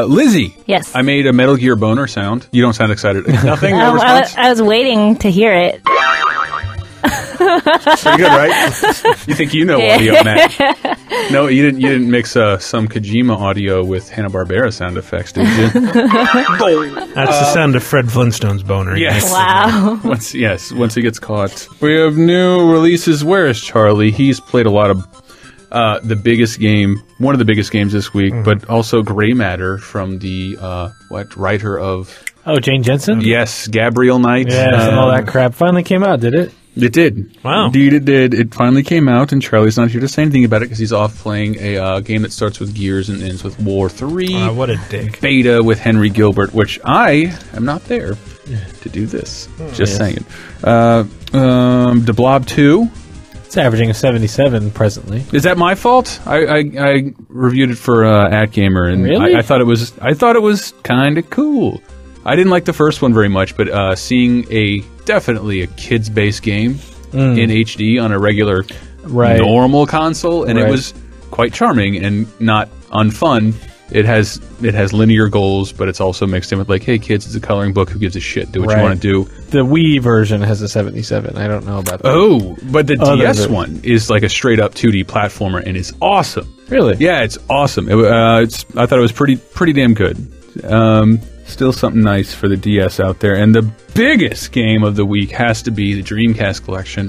Lizzie. Yes. I made a Metal Gear boner sound. You don't sound excited. Nothing? No response? I was waiting to hear it. Pretty good, right? You think you know audio, Matt? No, you didn't mix some Kojima audio with Hanna-Barbera sound effects, did you? That's the sound of Fred Flintstone's boner. Yes. Wow. Once he gets caught. We have new releases. Where is Charlie? He's played a lot of the biggest game, one of the biggest games this week, but also Gray Matter from the writer of Oh, Jane Jensen? Yes, Gabriel Knight. Yeah, and all that crap finally came out, did it? It did. Wow. Indeed, it did. It finally came out, and Charlie's not here to say anything about it because he's off playing a game that starts with Gears and ends with War 3. What a dick. Beta with Henry Gilbert, which I am not there to do this. Just saying. The Blob 2. It's averaging a 77 presently. Is that my fault? I reviewed it for AtGamer, and really? I thought it was kind of cool. I didn't like the first one very much, but seeing definitely a kids-based game in HD on a regular normal console, and it was quite charming and not unfun. It has linear goals, but it's also mixed in with like, hey kids, it's a coloring book. Who gives a shit? Do what you want to do. The Wii version has a 77. I don't know about that. Oh, but the DS one is like a straight up 2D platformer and is awesome. Really? Yeah, it's awesome. I thought it was pretty damn good. Still something nice for the DS out there. And the biggest game of the week has to be the Dreamcast collection.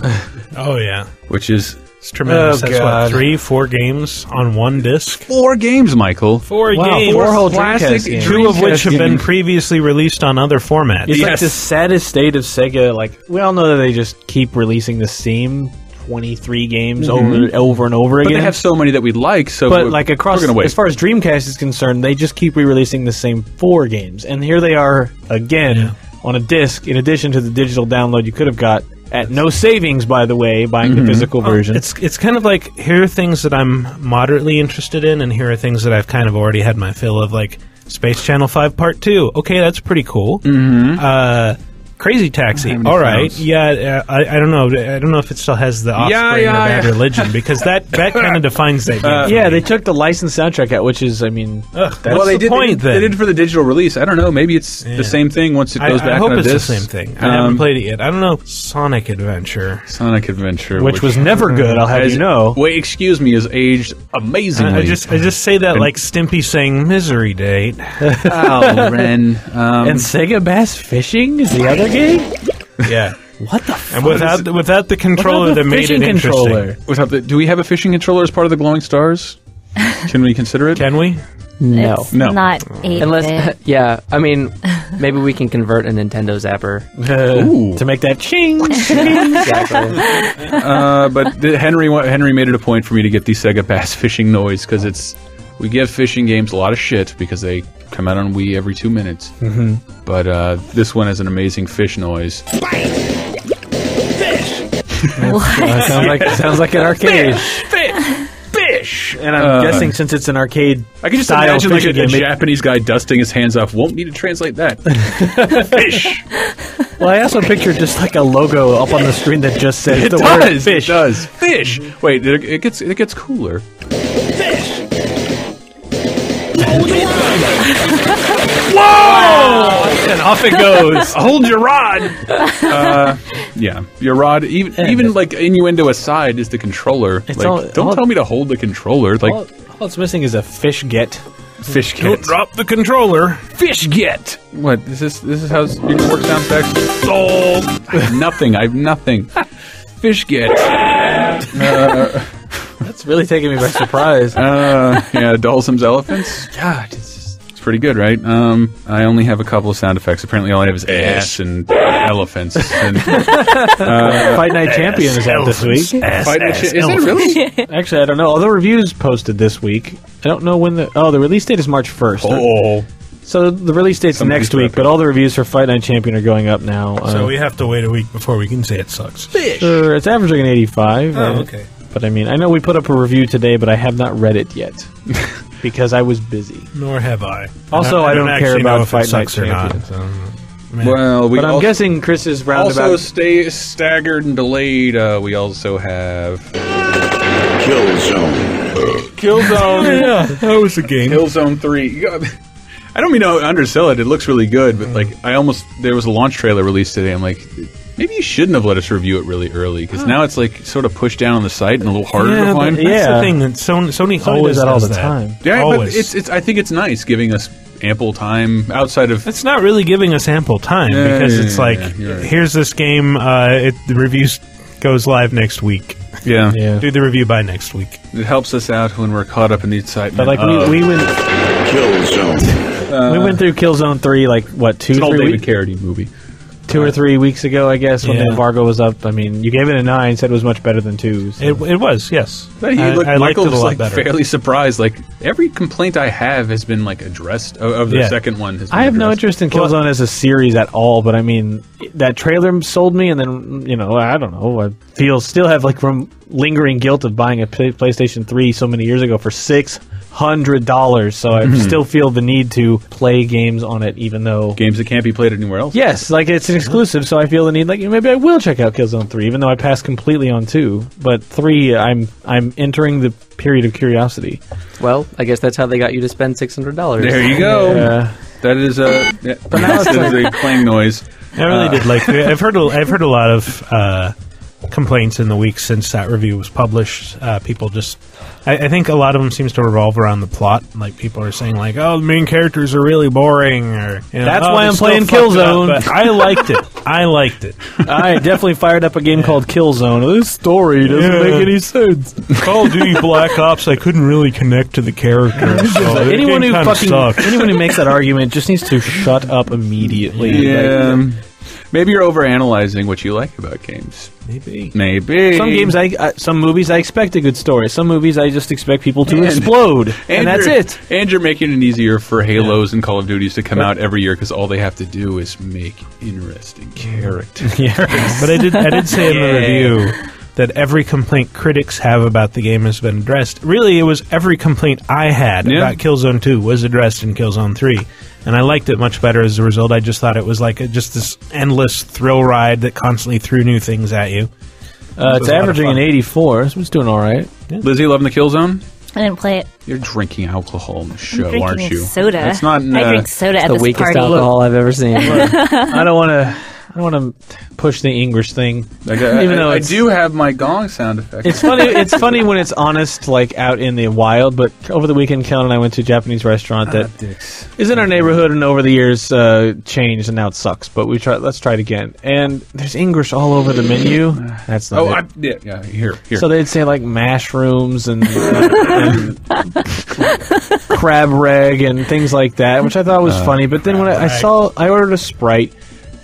Oh yeah, which is. It's tremendous. That's what, 3-4 games on one disc? 4 games, Michael. 4 games. 4 whole classic games. 2 of which have been previously released on other formats. It's like the saddest state of Sega. Like, we all know that they just keep releasing the same 23 games over and over again. But they have so many that we like, so but like across, we're gonna wait. As far as Dreamcast is concerned, they just keep re-releasing the same 4 games. And here they are again on a disc, in addition to the digital download you could have got. At no savings, by the way, buying the physical version. It's kind of like, here are things that I'm moderately interested in, and here are things that I've kind of already had my fill of, like Space Channel 5 Part 2. Okay, that's pretty cool. Crazy Taxi. All right. Yeah, I don't know. I don't know if it still has the Offspring or Bad Religion, because that kind of defines that game. Yeah, they took the licensed soundtrack out, which is, I mean, that's the point, then. They did it for the digital release. I don't know. Maybe it's the same thing once it goes back on a disc. I hope it's the same thing. I haven't played it yet. I don't know. Sonic Adventure. Which was never good, I'll have you know. Wait, excuse me, has aged amazingly. I just say that like Stimpy saying Misery Date. Oh, Ren. And Sega Bass Fishing is the other game? Yeah. What the fuck? And without the controller that made it interesting. Do we have a fishing controller as part of the Glowing Stars? Can we consider it? Can we? No. It's not 8-bit. Unless, yeah, I mean, maybe we can convert a Nintendo Zapper. To make that ching. Exactly. But Henry made it a point for me to get the Sega Bass Fishing noise, because we give fishing games a lot of shit because they come out on Wii every 2 minutes. But this one has an amazing fish noise. Sounds like an arcade. Fish! And I'm guessing since it's an arcade, I can just imagine like a Japanese guy dusting his hands off. Won't need to translate that. Fish! Well, I also pictured just like a logo up on the screen that just says the word fish. It does. Fish! Wait, it gets cooler. Whoa! And off it goes. Hold your rod. Yeah, your rod. Even like innuendo aside, is the controller. Don't tell me to hold the controller. Like all it's missing is a fish get. Fish get. Don't drop the controller. Fish get. What? This is how you can work sound effects. Sold. I have nothing. Fish get. That's really taking me by surprise. Yeah, Dulcim's elephants. God, it's pretty good, right? I only have a couple of sound effects. Apparently, all I have is ass and elephants. And, Fight Night Champion is out this week. Is it really? Actually, I don't know. All the reviews posted this week. I don't know when the release date is March 1st. Oh. So the release date's next week, but all the reviews for Fight Night Champion are going up now. So we have to wait a week before we can say it sucks. Fish. Sure, it's averaging an 85. Oh, okay. But I mean, I know we put up a review today, but I have not read it yet because I was busy. Nor have I. Also, I don't care about Fight Night Champion. Well, but I'm guessing Chris is roundabout. Also, stay staggered and delayed. We also have Killzone. Yeah, that was the game. Killzone 3. I don't mean to undersell it. It looks really good, but like there was a launch trailer released today. I'm like, maybe you shouldn't have let us review it really early, because now it's like sort of pushed down on the site and a little harder to find. That's the thing that Sony always does that all the time. Yeah, always. but it's. I think it's nice giving us ample time outside of. It's not really giving us ample time because it's like, here's this game. The reviews goes live next week. Yeah. Do the review by next week. It helps us out when we're caught up in the excitement. But like we went. Killzone. We went through Killzone 3 like, what, 2 it's or 3 David weeks? Carradine movie. 2 or 3 weeks ago, I guess, when the embargo was up. I mean, you gave it a 9, said it was much better than 2. So. It was, yes. But Michael was like fairly surprised. Like every complaint I have has been like addressed. Of the second one, has been I have no addressed. interest in Killzone as a series at all. But I mean, that trailer sold me, and then I don't know. I still have like lingering guilt of buying a PlayStation 3 so many years ago for $600. So I still feel the need to play games on it, even though games that can't be played anywhere else. Yes, like it's an exclusive, so I feel the need. Like maybe I will check out Killzone 3, even though I passed completely on 2. But 3, I'm entering the period of curiosity. Well, I guess that's how they got you to spend $600. There you go. That is but now it's a clang noise. I really did like. I've heard a lot of complaints in the weeks since that review was published. People just. I think a lot of them seems to revolve around the plot. Like people are saying, like, "Oh, the main characters are really boring," or that's why I'm playing Killzone. But I liked it. I definitely fired up a game called Killzone. This story doesn't make any sense. Call of Duty Black Ops, I couldn't really connect to the characters. So anyone who makes that argument just needs to shut up immediately. Yeah. Maybe you're overanalyzing what you like about games. Maybe. Some games, some movies, I expect a good story. Some movies, I just expect people to explode, and that's it. And you're making it easier for Halos and Call of Duties to come out every year because all they have to do is make interesting characters. But I did say in the review that every complaint critics have about the game has been addressed. Really, it was every complaint I had about Killzone 2 was addressed in Killzone 3. And I liked it much better as a result. I just thought it was like just this endless thrill ride that constantly threw new things at you. It's averaging an 84, so it's doing all right. Yeah. Lizzie, loving the Killzone? I didn't play it. You're drinking alcohol on the show, I'm aren't you? Soda. That's not. I drink soda at the this weakest party. alcohol I've ever seen. I don't want to push the English thing. Even though I do have my gong sound effect. It's funny. It's funny when it's honest, like out in the wild. But over the weekend, Kellen and I went to a Japanese restaurant that is in our neighborhood, and over the years changed, and now it sucks. But let's try it again. And there's English all over the menu. That's not it. Here. So they'd say like mushrooms and crab reg and things like that, which I thought was funny. But then when I ordered a Sprite.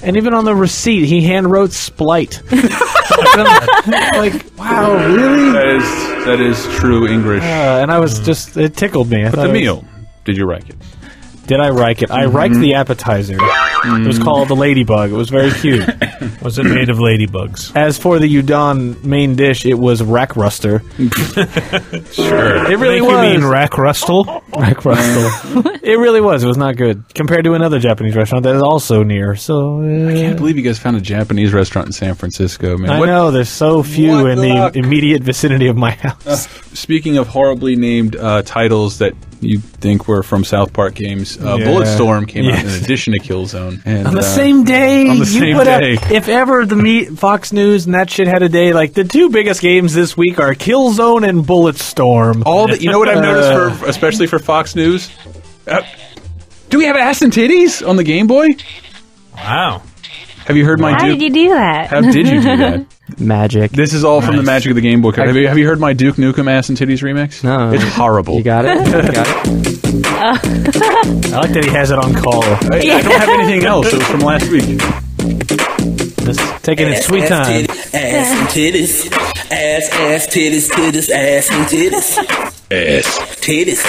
And even on the receipt, he hand wrote Splite. Like, wow, really? That is true English. And I was it tickled me. But the meal, did you like it? Did I like it? I liked the appetizer. It was called the Ladybug. It was very cute. Was it made of ladybugs? As for the udon main dish, it was rackruster. Sure. It really was. You mean rackrustle? Rackrustle. It really was. It was not good. Compared to another Japanese restaurant that is also near. So I can't believe you guys found a Japanese restaurant in San Francisco, man. I know. There's so few in the immediate vicinity of my house. Speaking of horribly named titles that you think were from South Park games, Bulletstorm came out in addition to Killzone. And, on the same day. On the same day. If ever Fox News and that shit had a day, like the two biggest games this week are Killzone and Bulletstorm. You know what I've noticed, especially for Fox News? Do we have ass and titties on the Game Boy? Wow. Have you heard my Duke? How did you do that? How did you do that? Magic. This is all from the magic of the Game Boy. Have you heard my Duke Nukem Ass and Titties remix? No. It's horrible. You got it? I like that he has it on call. I don't have anything else. It was from last week. Just taking its sweet time. Ass and titties. Ass, titties, ass and titties. Ass, titties,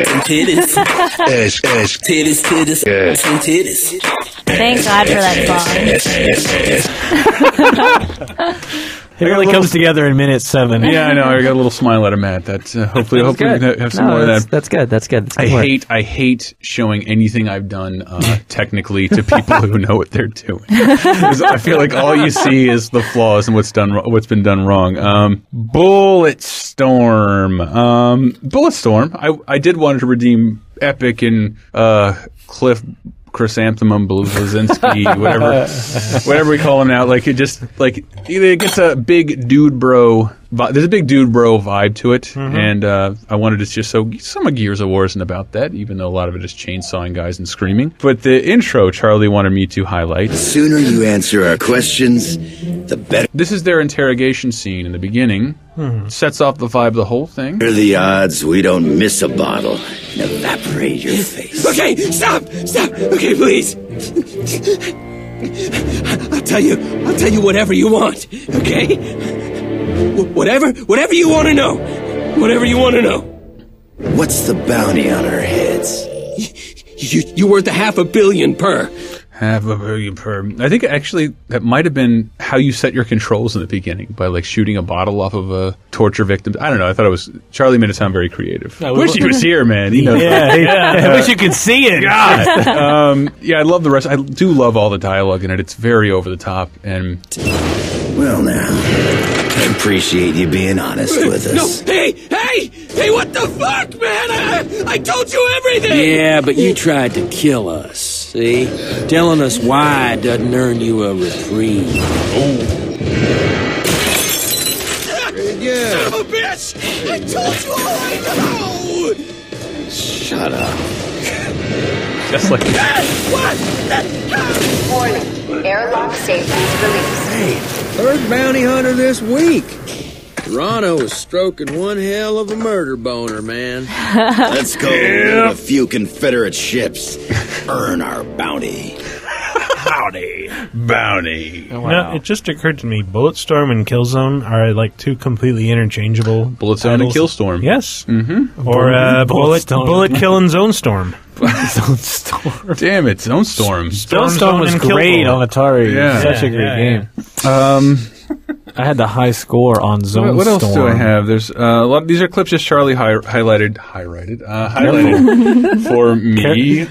and titties. Ass, titties, ass and titties. Thank God for that song. It really comes together in minute 7. Yeah, I know. I got a little smile out of Matt. That hopefully we can have some more of that. That's good. That's good. I hate showing anything I've done technically to people who know what they're doing. I feel like all you see is the flaws and what's been done wrong. Bulletstorm. I did want to redeem Epic and Cliff Chrysanthemum Blazinski, whatever we call him now. Like it gets a big dude bro. There's a big dude bro vibe to it, and I wanted to just some of Gears of War isn't about that, even though a lot of it is chainsawing guys and screaming. But the intro, Charlie wanted me to highlight. The sooner you answer our questions, the better. This is their interrogation scene in the beginning. Sets off the vibe of the whole thing. What are the odds we don't miss a bottle and evaporate your face. Okay, stop! Okay, please. I'll tell you whatever you want, okay? Whatever you want to know. Whatever you want to know. What's the bounty on our heads? You worth $500 million per. $500 million per. I think actually that might have been how you set your controls in the beginning, by like shooting a bottle off of a torture victim. I don't know. I thought it was Charlie made it sound very creative. I wish he was here, man. He knows. I wish you could see it. God. Yeah, I love the rest. I do love all the dialogue in it. It's very over the top. And well, now I appreciate you being honest with us. No, hey! What the fuck, man? I told you everything. Yeah, but you tried to kill us. See, telling us why doesn't earn you a reprieve. Oh. Yeah. Son of a bitch! I told you all I know! Shut up. Just like what? Warning. Airlock safety released. Hey, third bounty hunter this week. Toronto is stroking one hell of a murder boner, man. Let's go loot a few Confederate ships. Earn our bounty. Bounty. Oh, wow. No, it just occurred to me, Bulletstorm and Killzone are like two completely interchangeable Bulletstorm and Killstorm. Yes. Mm-hmm. Or Bullet Kill and Zone Storm. Zone Storm. Damn it, Zone Storm. Zone Storm was great on Atari. Yeah. Such a great game. I had the high score on Zone Storm. What else do I have? There's a lot. These are clips just Charlie highlighted for me.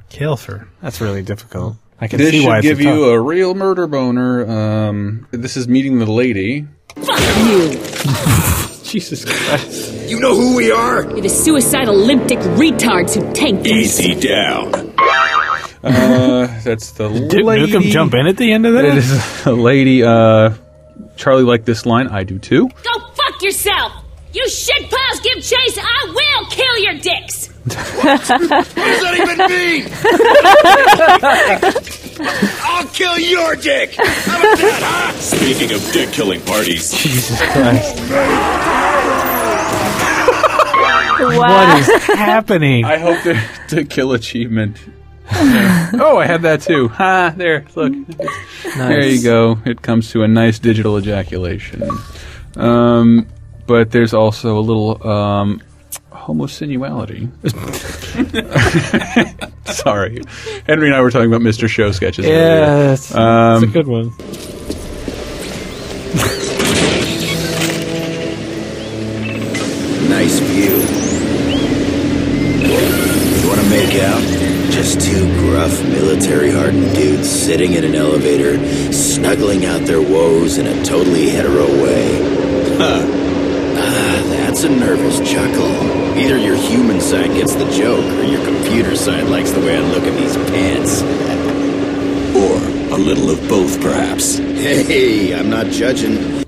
Kalefer. That's really difficult. I can this see why should it's give you a real murder boner. This is meeting the lady. Fuck you! Jesus Christ. You know who we are? You're the suicidal limp-dick retards who tanked us. Easy down. That's the lady. Did Nukem jump in at the end of that? It is a lady. Charlie liked this line. I do too. Go fuck yourself! You shitpiles give chase, I will kill your dicks! What does that even mean? I'll kill your dick! How about that, huh? Speaking of dick-killing parties. Jesus Christ. Wow. What is happening? I hope the kill achievement. Oh, I had that too. Ha! There, look. Nice. There you go. It comes to a nice digital ejaculation. But there's also a little homosensuality. Sorry. Henry and I were talking about Mr. Show sketches earlier. Yeah, that's a good one. Nice view. You want to make out? Just two gruff, military-hardened dudes sitting in an elevator, snuggling out their woes in a totally hetero way. Huh. That's a nervous chuckle. Either your human side gets the joke, or your computer side likes the way I look at these pants. Or a little of both, perhaps. Hey, I'm not judging.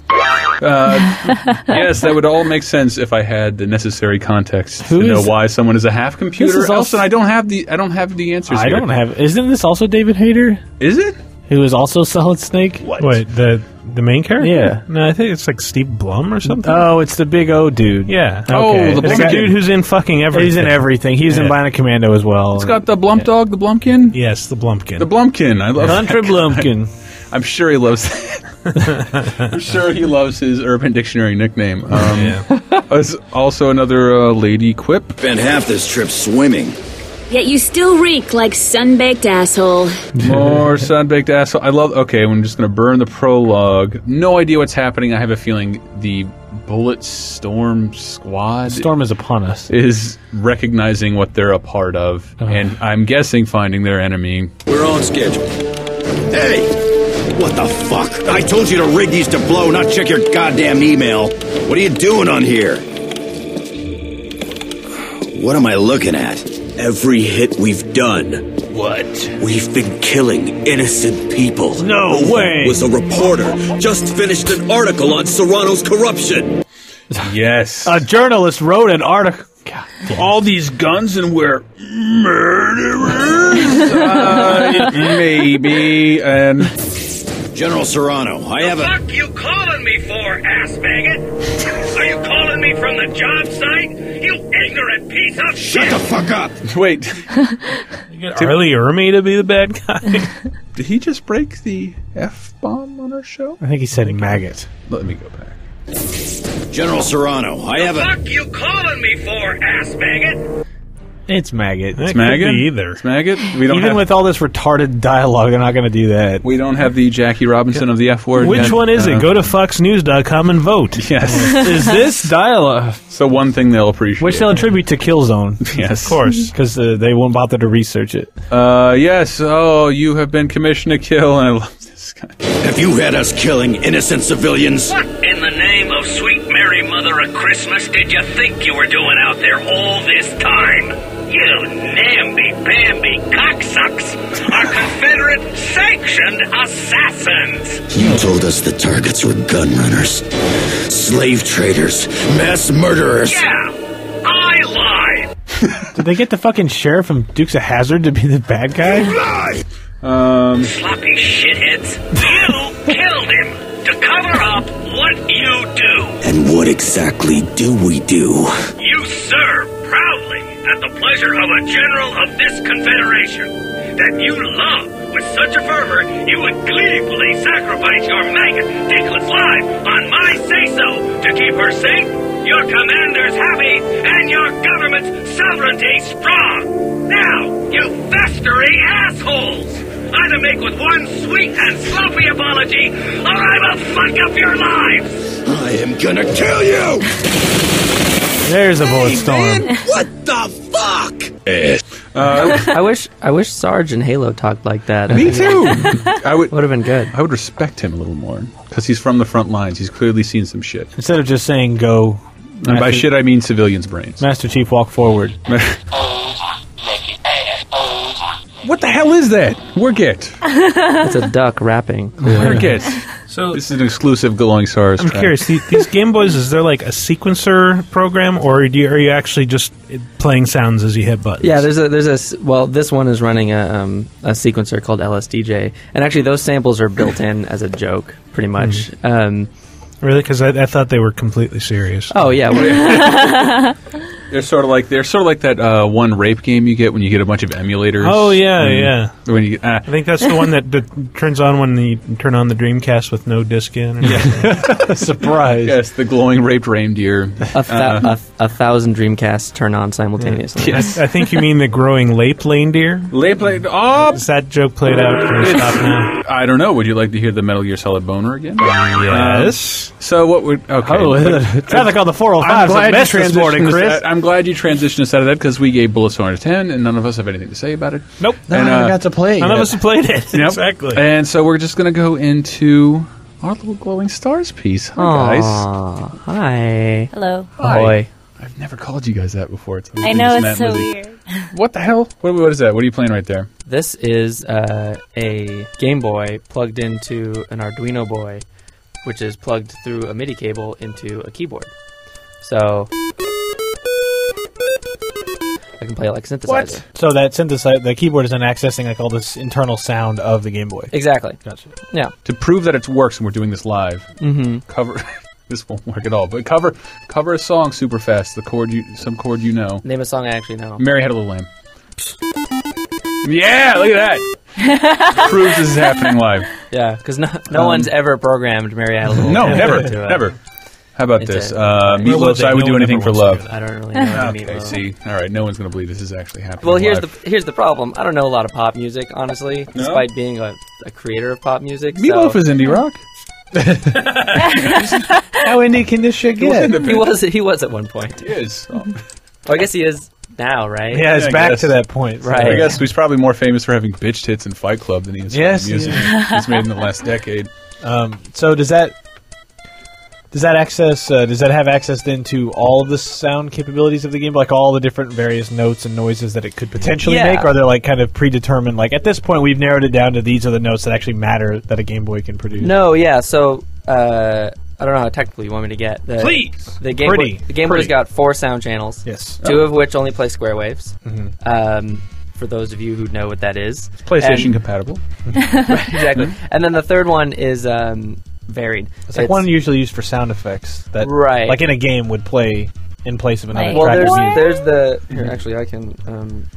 Yes, that would all make sense if I had the necessary context to know why someone is a half computer. Also, I don't have the answers. I don't have. Isn't this also David Hayter? Is it? Who is also Solid Snake? What? Wait, the main character? Yeah. No, I think it's like Steve Blum or something. Oh, it's the big O dude. Yeah. Okay. Oh, the Blum dude who's in fucking everything. He's in everything. He's in Bionic Commando as well. It's got the Blump dog, the Blumpkin? Yes, the Blumpkin. The Blumpkin. I love Country Blumpkin. I'm sure he loves that. I'm sure he loves his Urban Dictionary nickname. There's also another lady quip. Spent half this trip swimming. Yet you still reek like sun-baked asshole. More sun-baked asshole. I love... Okay, I'm just going to burn the prologue. No idea what's happening. I have a feeling the Bulletstorm squad... Storm is upon us. ...is recognizing what they're a part of. And I'm guessing finding their enemy. We're on schedule. Hey! What the fuck? I told you to rig these to blow, not check your goddamn email. What are you doing on here? What am I looking at? Every hit we've done. What? We've been killing innocent people. No way! Was a reporter. Just finished an article on Serrano's corruption. Yes. A journalist wrote an article. God damn. All these guns and we're murderers? Maybe. And General Serrano, I have a... What you calling me for, ass maggot? Are you calling me from the job site? You ignorant piece of shit! Shut the fuck up! Wait. You get Arlie Ermy to be the bad guy? Did he just break the F-bomb on our show? I think he said maggot. Let me go back. General Serrano, I have a... What you calling me for, ass maggot? It's maggot. It's maggot? Either. It's maggot? We don't Even with all this retarded dialogue, they're not going to do that. We don't have the Jackie Robinson of the F word. Which one is it? Go to foxnews.com and vote. Yes. Is this dialogue? So one thing they'll appreciate. Which they'll attribute to Killzone. Yes. Of course. Because they won't bother to research it. Yes. Oh, you have been commissioned to kill, and I love this guy. Have you had us killing innocent civilians? What in the name of sweet Mary Mother of Christmas did you think you were doing out there all this time? You namby-pamby cocksucks are Confederate-sanctioned assassins! You told us the targets were gun runners, slave traders, mass murderers. Yeah, I lied! Did they get the fucking sheriff from Dukes of Hazzard to be the bad guy? Sloppy shitheads, you killed him to cover up what you do! And what exactly do we do? You serve proudly at the pleasure of a general of this confederation that you love with such a fervor you would gleefully sacrifice your maggot dickless life on my say-so to keep her safe, your commanders happy, and your government's sovereignty strong. Now, you festering assholes, either make with one sweet and sloppy apology, or I will fuck up your lives. I am gonna kill you! There's a bullet storm. Man, what the fuck? I wish Sarge and Halo talked like that. Me too. Would have been good. I would respect him a little more because he's from the front lines. He's clearly seen some shit. Instead of just saying go. And by shit, I mean civilians' brains. Master Chief, walk forward. What the hell is that? Work it. It's a duck rapping. Work it. So this is an exclusive Glowing Stars I'm track. curious, these Game Boys, is there like a sequencer program, or are you actually just playing sounds as you hit buttons? Yeah, well, this one is running a sequencer called LSDJ, and actually those samples are built in as a joke, pretty much. Really? Because I thought they were completely serious. Oh yeah. They're sort of like that one rape game you get when you get a bunch of emulators. Oh yeah. When you I think that's the one that turns on when you turn on the Dreamcast with no disc in. Surprise! Yes, the glowing raped reindeer. A thousand Dreamcasts turn on simultaneously. Yes. I think you mean the growing lape reindeer. Oh, is that joke played out? Can we stop now? I don't know. Would you like to hear the Metal Gear Solid boner again? Yes. So what would? Okay. Traffic on the 405. Transporting, Chris. I'm glad you transitioned us out of that because we gave Bullets 1 out of 10, and none of us have anything to say about it. Nope. And, I got to play. None of us have played it. Yep. Exactly. And so we're just going to go into our little Glowing Stars piece. Hi, guys. Hi. Hello. Hi. I've never called you guys that before. I know, it's so weird. What the hell? What is that? What are you playing right there? This is a Game Boy plugged into an Arduino boy, which is plugged through a MIDI cable into a keyboard. So I can play it like a synthesizer. What? So that the keyboard is then accessing like all this internal sound of the Game Boy. Exactly. Gotcha. Yeah. To prove that it works, and we're doing this live. Cover. This won't work at all. But cover a song super fast. Some chord you know. Name a song I actually know. Mary Had a Little Lamb. Yeah, look at that. Proves this is happening live. Yeah, because no one's ever programmed Mary Had a Little Lamb. Never. How about this? Meatloaf's I Would Do Anything for Love. I don't really know Meatloaf. Okay, see. All right, no one's going to believe this is actually happening. Well, here's the problem. I don't know a lot of pop music, honestly, despite being a creator of pop music. Meatloaf is indie rock. How indie can this shit get? He was at one point. He is. Well, I guess he is now, right? Yeah, it's back to that point. Right. I guess he's probably more famous for having bitch tits and Fight Club than he is for music he's made in the last decade. So does that have access then to all of the sound capabilities of the game, like all the different various notes and noises that it could potentially make? Or are they like kind of predetermined? Like at this point, we've narrowed it down to these are the notes that actually matter that a Game Boy can produce. No, yeah. So I don't know how technical you want me to get. Please. The Game Boy's got 4 sound channels. Yes. 2 of which only play square waves. for those of you who know what that is. It's PlayStation compatible. Right, exactly. And then the third one is varied. It's like one usually used for sound effects that, right, like in a game, would play in place of another well, track. There's the... Here, actually, I can...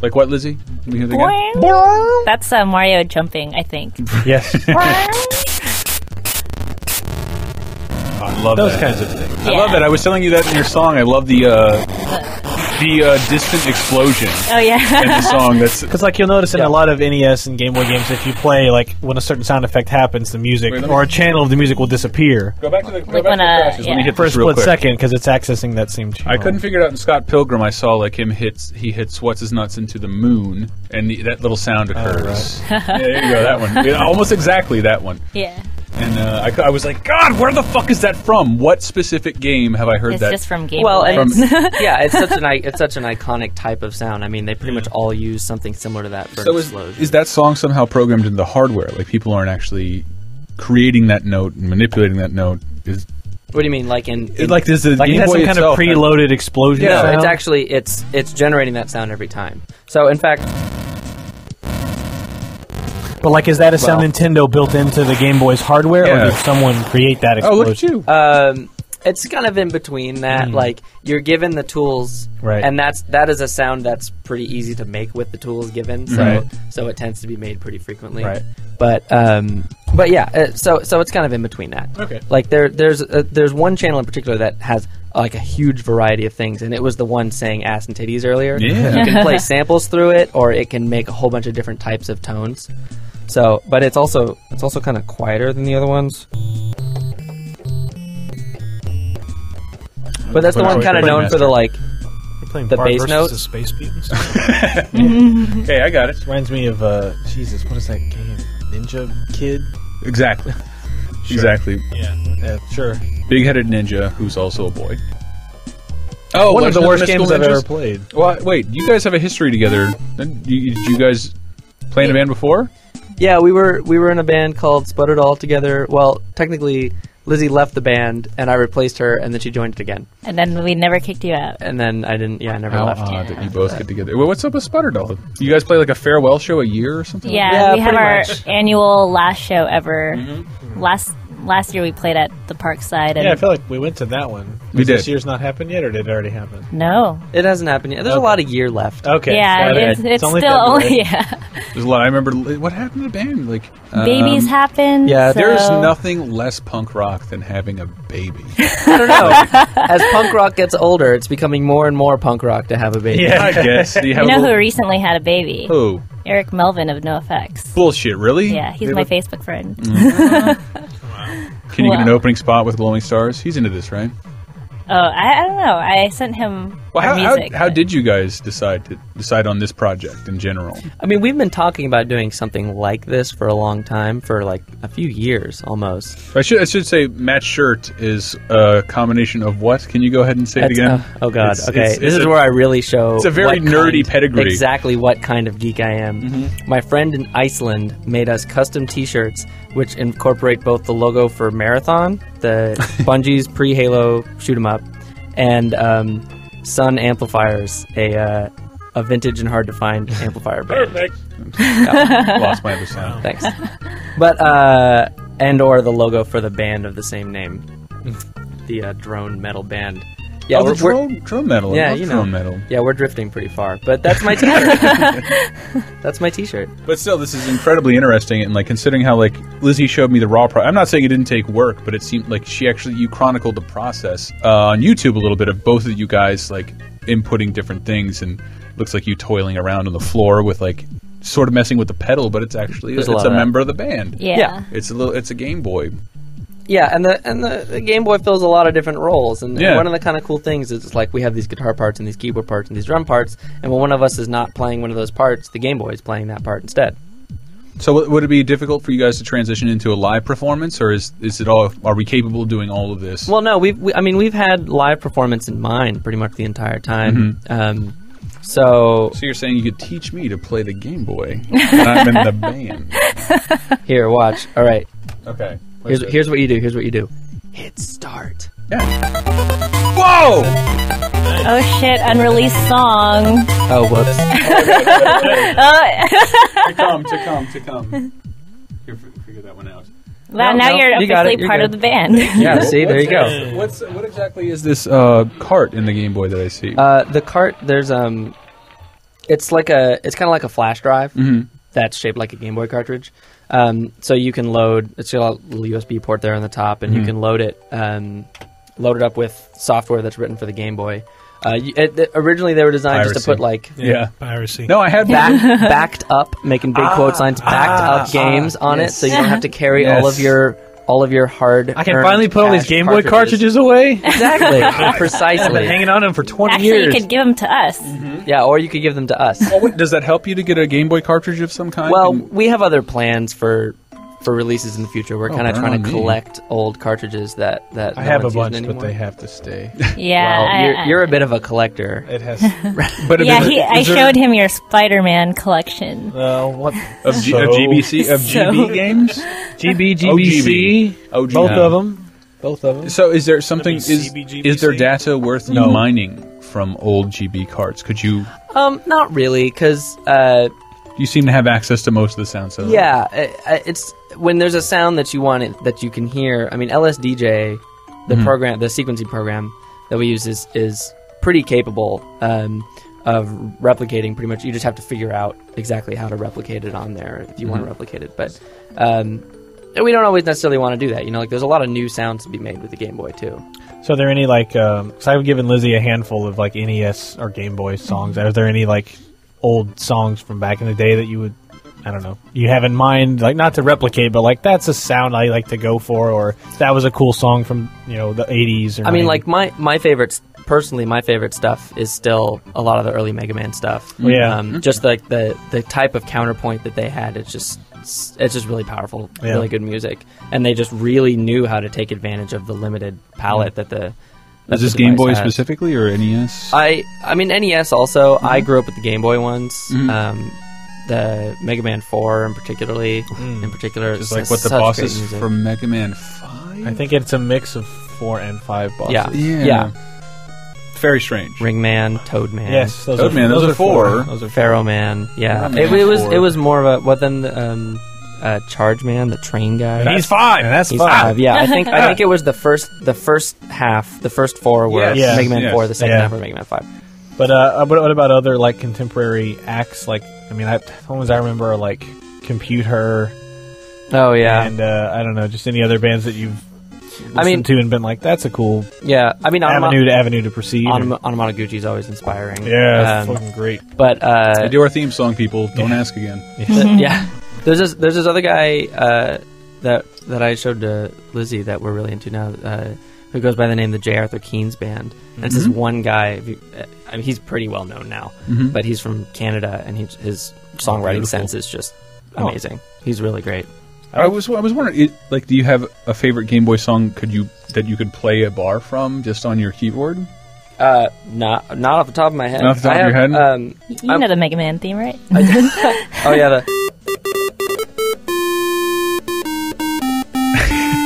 Like what, Lizzie? Can we hear the Boing. That's Mario jumping, I think. Yes. I love those that. kinds of things. I love that. I was telling you that in your song. I love the distant explosion. Oh yeah. In the song. That's because like you'll notice in a lot of NES and Game Boy games, if you play like when a certain sound effect happens, the music or a channel of the music will disappear. Go back to the crashes. Let me hit for a split second because it's accessing that same channel. I couldn't figure it out in Scott Pilgrim. I saw like he hits what's his nuts into the moon, and that little sound occurs. Right. Yeah, there you go. That one. Yeah, almost exactly that one. Yeah. And I was like, God, where the fuck is that from? What specific game have I heard that? It's just from Game Boy. Boy. Yeah, it's such an iconic type of sound. I mean, they pretty much all use something similar to that for an explosion. Is that song somehow programmed into the hardware? Like people aren't actually creating that note and manipulating that note? What do you mean, like in like does the Game Boy some kind of preloaded explosion? Yeah, sound? it's actually it's generating that sound every time. So in fact. But like, is that a sound Nintendo built into the Game Boy's hardware, or did someone create that explosion? Oh, look at you! It's kind of in between that. Like you're given the tools, right? And that is a sound that's pretty easy to make with the tools given. So so it tends to be made pretty frequently, right? But yeah, so it's kind of in between that. Okay. Like there's one channel in particular that has like a huge variety of things, and it was the one saying ass and titties earlier. Yeah. You can play samples through it, or it can make a whole bunch of different types of tones. So, but it's also kind of quieter than the other ones. But that's the one kind of known for the like the bass notes. Space Mutants. Okay, I got it. Reminds me of Jesus. What is that game? Ninja Kid. Exactly. Sure. Exactly. Yeah, sure. Big-headed ninja who's also a boy. Oh, one of the worst Mystical games I've Ninjas? ever played. Well, wait, you guys have a history together. Did you guys play in a band before? Yeah, we were in a band called Sputtered All together. Well, technically, Lizzie left the band, and I replaced her, and then she joined it again. And then we never kicked you out. And then I didn't. Yeah, I never How left. odd that you both get together. Well, what's up with Sputterdoll? You guys play like a farewell show a year or something? Yeah, we have pretty our much. annual last show ever. Last year we played at the Parkside. And Yeah, I feel like we went to that one. We did. This year's not happened yet, or did it already happen? No. It hasn't happened yet. There's a lot of year left. Okay. Yeah, it's only still February. only, yeah. There's a lot. I remember what happened to the band. Like Babies happen. yeah, so. There's nothing less punk rock than having a baby. I don't know. As punk rock gets older, it's becoming more and more punk rock to have a baby. Yeah, I guess. You know who recently had a baby? Who? Eric Melvin of NoFX. Bullshit, really? Yeah, he's my Facebook friend. Can you get an opening spot with Glowing Stars? He's into this, right? Oh, I don't know. I sent him Well, music. how did you guys decide on this project in general? I mean, we've been talking about doing something like this for a long time, for like a few years almost. I should say Matt's shirt is a combination of what? Can you go ahead and say it again? Oh God. It's This is where I really show. It's a very nerdy pedigree. Exactly what kind of geek I am. My friend in Iceland made us custom T-shirts, which incorporate both the logo for Marathon, the Bungie's pre-Halo shoot 'em up, and Sun Amplifiers, a vintage and hard to find amplifier band. Perfect. Lost my other sound. Thanks. But and or the logo for the band of the same name, the drone metal band. Yeah, we're drone metal. Yeah, I love you know. drone metal. Yeah, we're drifting pretty far, but that's my T-shirt. That's my T-shirt. But still, this is incredibly interesting, and like considering how like Lizzie showed me the raw. I'm not saying it didn't take work, but it seemed like you chronicled the process on YouTube a little bit of both of you guys like inputting different things, and looks like you toiling around on the floor with like sort of messing with the pedal, but it's actually it's a member of the band. Yeah. It's a Game Boy. Yeah, and the Game Boy fills a lot of different roles, and Yeah. one of the kind of cool things is it's like we have these guitar parts and these keyboard parts and these drum parts, and when one of us is not playing one of those parts, the Game Boy is playing that part instead. So would it be difficult for you guys to transition into a live performance, or is it all? Are we capable of doing all of this? Well, no, we've had live performance in mind pretty much the entire time. So you're saying you could teach me to play the Game Boy, and I'm in the band. Here, watch. All right. Okay. Here's what you do. Here's what you do. Hit start. Yeah. Whoa! Oh shit! Unreleased song. Oh, whoops. To come. Here, figure that one out. Well, now you're officially part of the band. Yeah, see, there you go. What exactly is this cart in the Game Boy that I see? The cart, there's it's kind of like a flash drive that's shaped like a Game Boy cartridge. So you can load. It's got a little USB port there on the top, and you can load it up with software that's written for the Game Boy. Originally, they were designed just to put piracy. No, I had backed up, making big quote signs, backed up games on it, so you don't have to carry all of your hard. I can finally put all these Game Boy cartridges away. Exactly, precisely. I've been hanging on them for 20 years. years. You could give them to us. Yeah, or you could give them to us. Well, does that help you to get a Game Boy cartridge of some kind? Well, we have other plans for releases in the future. We're kind of trying to collect old cartridges that I have a bunch, but they have to stay. Yeah, well, you're a bit of a collector. It has, but yeah, I showed him your Spider-Man collection. What of GB games? GBC, both of them. So, is there something? Is there data worth you mining from old GB carts? Could you? Not really, because you seem to have access to most of the sound. So yeah, it's when there's a sound that you want that you can hear. I mean, LSDJ, the program, the sequencing program that we use is pretty capable of replicating pretty much. You just have to figure out exactly how to replicate it on there if you want to replicate it. But we don't always necessarily want to do that. You know, like there's a lot of new sounds to be made with the Game Boy too. So are there any like? Because I've given Lizzie a handful of like NES or Game Boy songs. Are there any like old songs from back in the day that you would, I don't know, you have in mind, like not to replicate, but like that's a sound I like to go for, or that was a cool song from, you know, the 80s or I mean, like my favorite, personally, my favorite stuff is still a lot of the early Mega Man stuff. Yeah. Just like the type of counterpoint that they had, it's just really powerful, really good music. And they just really knew how to take advantage of the limited palette that the Is this Game Boy specifically or NES? I mean NES also. I grew up with the Game Boy ones. The Mega Man 4 in particular. Just like what the bosses from Mega Man 5? I think it's a mix of 4 and 5 bosses. Yeah. Very strange. Ringman, Toadman. Yes, those are 4. Those are Pharaoh Man. Yeah. It was more of a Charge Man, the train guy. He's 5. That's 5. Yeah, I think it was the first half. The first 4 were Mega Man 4. The second half were Mega Man 5. But what about other like contemporary acts? Like, I mean, ones I remember are like Compute Her. Oh yeah, and I don't know, just any other bands that you've listened to and been like, that's a cool. Yeah, I mean, avenue to proceed. Onomatoguchi is always inspiring. Yeah, it's fucking great. But they do our theme song, people. Don't ask again. Yeah. There's this other guy that I showed to Lizzie that we're really into now, who goes by the name of the J. Arthur Keen's Band. And it's this one guy. I mean, he's pretty well known now, but he's from Canada, and his songwriting sense is just amazing. He's really great. I was wondering, like, do you have a favorite Game Boy song that you could play a bar from just on your keyboard? Not off the top of my head. Not off the top of your head? You know the Mega Man theme, right? Oh yeah,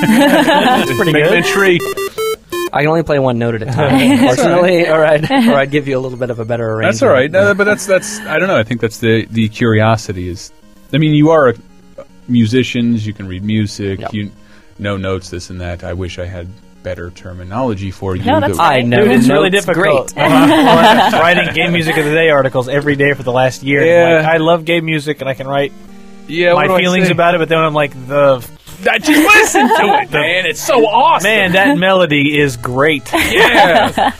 That's pretty good. Mega Man Tree. I can only play one note at a time, unfortunately. Or I'd give you a little bit of a better arrangement. That's all right. No, but that's I don't know. I think that's the curiosity is. I mean, you are musicians. You can read music. Yep. You know notes, this and that. I wish I had better terminology for you. No, that's I know. It's really difficult. Great. Writing Game Music of the Day articles every day for the last year. Yeah. Like, I love game music, and I can write my feelings about it, but then I'm like, just listen to it, man. It's so awesome. Man, that melody is great. Yeah.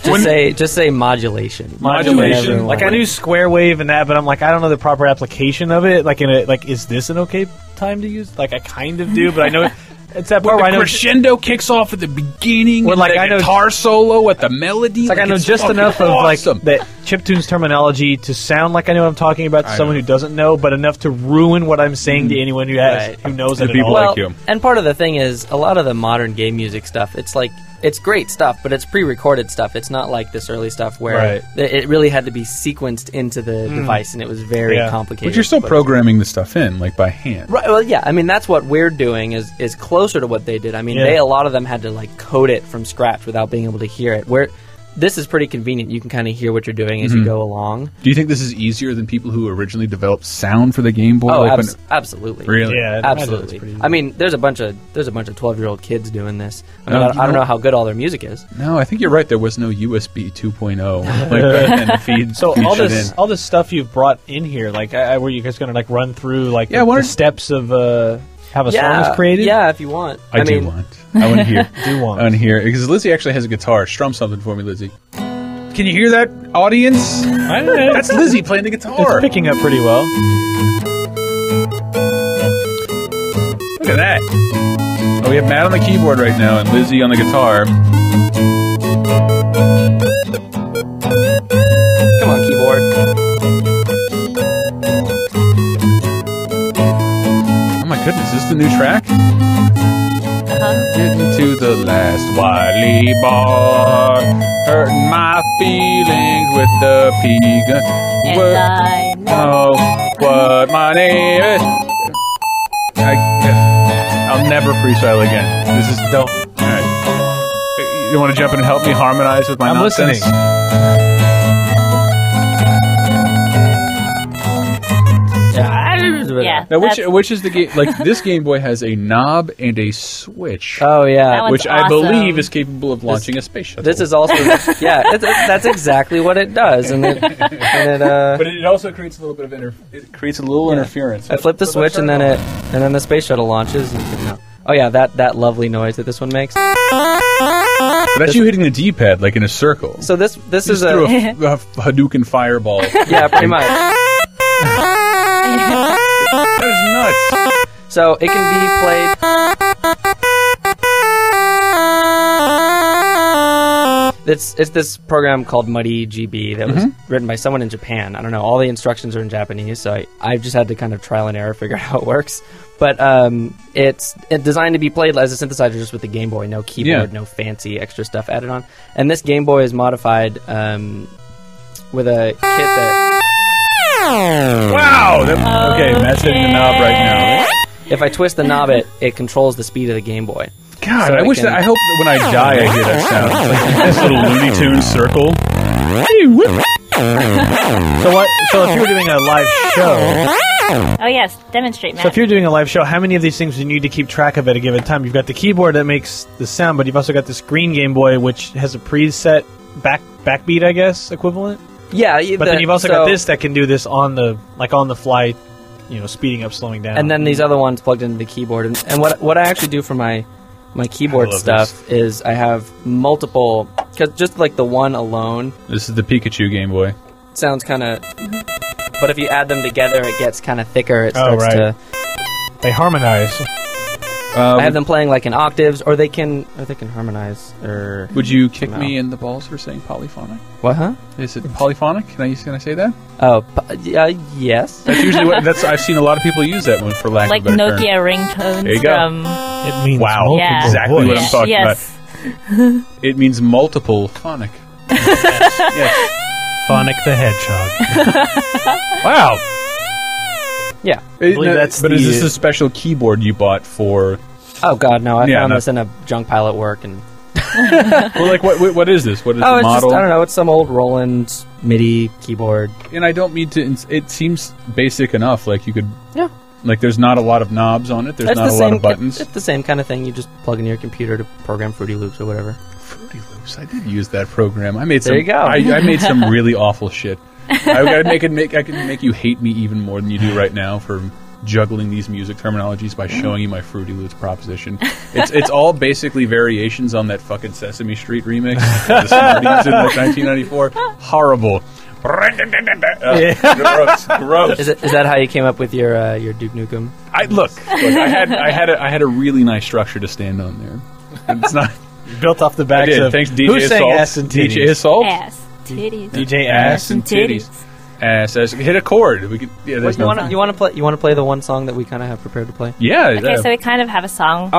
Just say modulation. Modulation. Like, I knew square wave and that, but I'm like, I don't know the proper application of it. Like, is this an okay time to use? Like, I kind of do, but I know it's that part where I know crescendo kicks off at the beginning. Well, like, I know guitar solo at the melody. It's like I know just enough of like that chiptunes terminology to sound like I know what I'm talking about to someone who doesn't know, but enough to ruin what I'm saying to anyone who knows it at all. Like you. And part of the thing is, a lot of the modern game music stuff, it's like it's great stuff, but it's pre-recorded stuff. It's not like this early stuff where it really had to be sequenced into the device, and it was very complicated. But you're still programming the stuff in, like by hand. Right. Well, yeah. I mean, that's what we're doing is closer to what they did. I mean, a lot of them had to like code it from scratch without being able to hear it. This is pretty convenient. You can kind of hear what you're doing as you go along. Do you think this is easier than people who originally developed sound for the Game Boy? Oh, absolutely. Really? Yeah, absolutely. I mean, there's a bunch of 12-year-old kids doing this. I mean, I don't know how good all their music is. No, I think you're right. There was no USB 2.0 like and feed. So all this stuff you've brought in here, like, were you guys going to like run through like the steps of how a song is created? Yeah, if you want. I want to hear. I want to hear because Lizzie actually has a guitar. Strum something for me, Lizzie. Can you hear that, audience? That's Lizzie playing the guitar. It's picking up pretty well. Look at that. Oh, we have Matt on the keyboard right now and Lizzie on the guitar. Come on, keyboard. Oh my goodness, is this the new track? Getting to the last Wiley bar, hurting my feelings with the pig. And I know what my name is. I'll never freestyle again. This is dope. All right. You want to jump in and help me harmonize with my nonsense? Listening. Yeah. Now, which is the game? Like this Game Boy has a knob and a switch. Oh yeah, which I believe is capable of launching a space shuttle. This is also that's exactly what it does, but it also creates a little bit of interference. I flip the switch and then the space shuttle launches. Oh yeah, that lovely noise that this one makes. But that's you hitting the D-pad like in a circle. So this is a Hadouken fireball. Yeah, pretty much. That is nuts. So it can be played. It's this program called Muddy GB that was written by someone in Japan. I don't know. All the instructions are in Japanese, so I've just had to kind of trial and error figure out how it works. But it's designed to be played as a synthesizer just with the Game Boy. No keyboard, no fancy extra stuff added on. And this Game Boy is modified with a kit that... Wow! Okay, Matt's hitting the knob right now. If I twist the knob, it controls the speed of the Game Boy. God, so I hope that when I die I hear that sound. Like this little Looney Tunes circle. So if you were doing a live show... Oh yes, demonstrate, Matt. So if you're doing a live show, how many of these things do you need to keep track of at a given time? You've got the keyboard that makes the sound, but you've also got this green Game Boy which has a preset backbeat, I guess, equivalent? Yeah, but then you've also got this that can do this on the fly, speeding up, slowing down. And then these other ones plugged into the keyboard. And what I actually do for my keyboard stuff is I have multiple, because just like the one alone. This is the Pikachu Game Boy. Sounds kind of, but if you add them together, it gets kind of thicker. It starts to. They harmonize. I have them playing like in octaves, or they can harmonize. Or would you kick me in the balls for saying polyphonic? What? Huh? Is it polyphonic? Can I say that? Oh, yes. That's usually what. I've seen a lot of people use that one for lack of a better Nokia term. ringtones. There you go. It means exactly what I'm talking about. It means multiple phonic. Yes. Phonic the Hedgehog. Wow. Yeah. Is this a special keyboard you bought for... Oh, God, no. I found this in a junk pile at work. And well, like, what is this? What is the model? I don't know. It's some old Roland MIDI keyboard. And I don't mean to... It seems basic enough. Like, you could... Yeah. Like, there's not a lot of knobs on it. There's not a lot of buttons. It's the same kind of thing. You just plug into your computer to program Fruity Loops or whatever. Fruity Loops. I did use that program. I made some... There you go. I made some really awful shit. I can make you hate me even more than you do right now for juggling these music terminologies by showing you my Fruity Loops proposition. It's all basically variations on that fucking Sesame Street remix of the Smarties in like 1994. Horrible. Gross. Is that how you came up with your Duke Nukem? I had a really nice structure to stand on there. And it's not built off the backs of thanks DJ who sang Assault. Ass and Titties? DJ Assault. Ass. Titties. DJ Ass and Titties. says, hit a chord. We could. Yeah, there's you want to play the one song that we kind of have prepared to play? Yeah. Okay, so we kind of have a song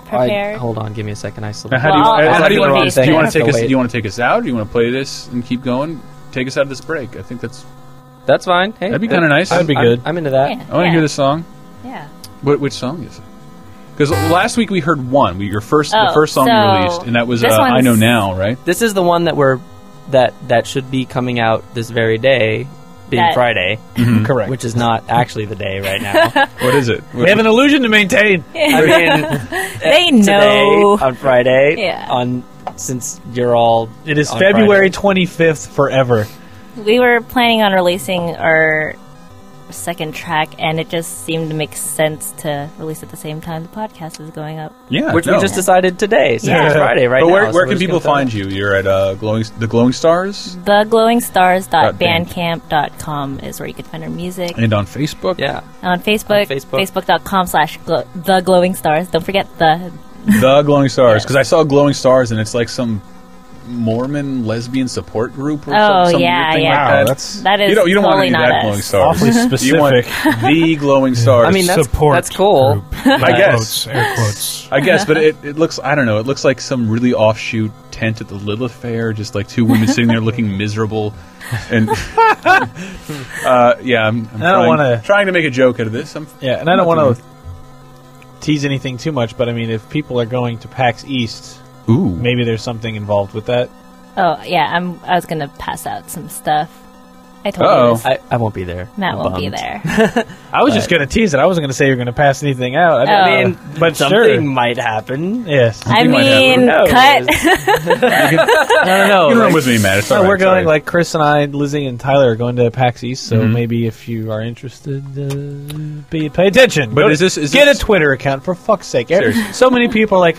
prepared. Hold on, give me a second. I still. How do you want to take us? Do you want to take us out? Or do you want to play this and keep going? Take us out of this break. I think that's fine. Hey, that'd be kind of nice. That'd be good. I'm into that. Yeah. I want to hear the song. Yeah. Which song is it? Because last week we heard one. The first song you released, and that was "I Know Now," right? This is the one that should be coming out this very day, being Friday. Mm-hmm. Correct. Which is not actually the day right now. What is it? We have an illusion to maintain. I mean, they know today, on Friday. Yeah. Since you're all. It is February 25th forever. We were planning on releasing our second track, and it just seemed to make sense to release at the same time the podcast is going up. Yeah, which we just decided today. So it's Friday right now. But where can people find you? You're at the Glowing Stars? TheGlowingStars.bandcamp.com is where you can find our music. And on Facebook? Yeah. On Facebook. Facebook.com/The Glowing Stars. Don't forget The Glowing Stars. Because I saw Glowing Stars, and it's like some Mormon lesbian support group or some weird thing like that. That is you don't want to totally do not that Glowing Stars. Awfully specific. You want The Glowing Stars. I mean, that's cool. I guess. Air quotes. I guess, but it looks, I don't know, it looks like some really offshoot tent at the Lilith Fair, just like two women sitting there looking miserable. And I'm trying to make a joke out of this. And I don't want to tease anything too much, but I mean, if people are going to PAX East, maybe there's something involved with that. Oh, yeah, I was going to pass out some stuff. I told you. I won't be there. Matt won't be there. I was just going to tease it. I wasn't going to say you're going to pass anything out. I mean, but something might happen. Yes. I mean, cut. No. You can run with me, Matt. It's all right. We're going, like Chris and I, Lizzie and Tyler are going to PAX East, so maybe if you are interested, pay attention. But get a Twitter account, for fuck's sake. So many people are like,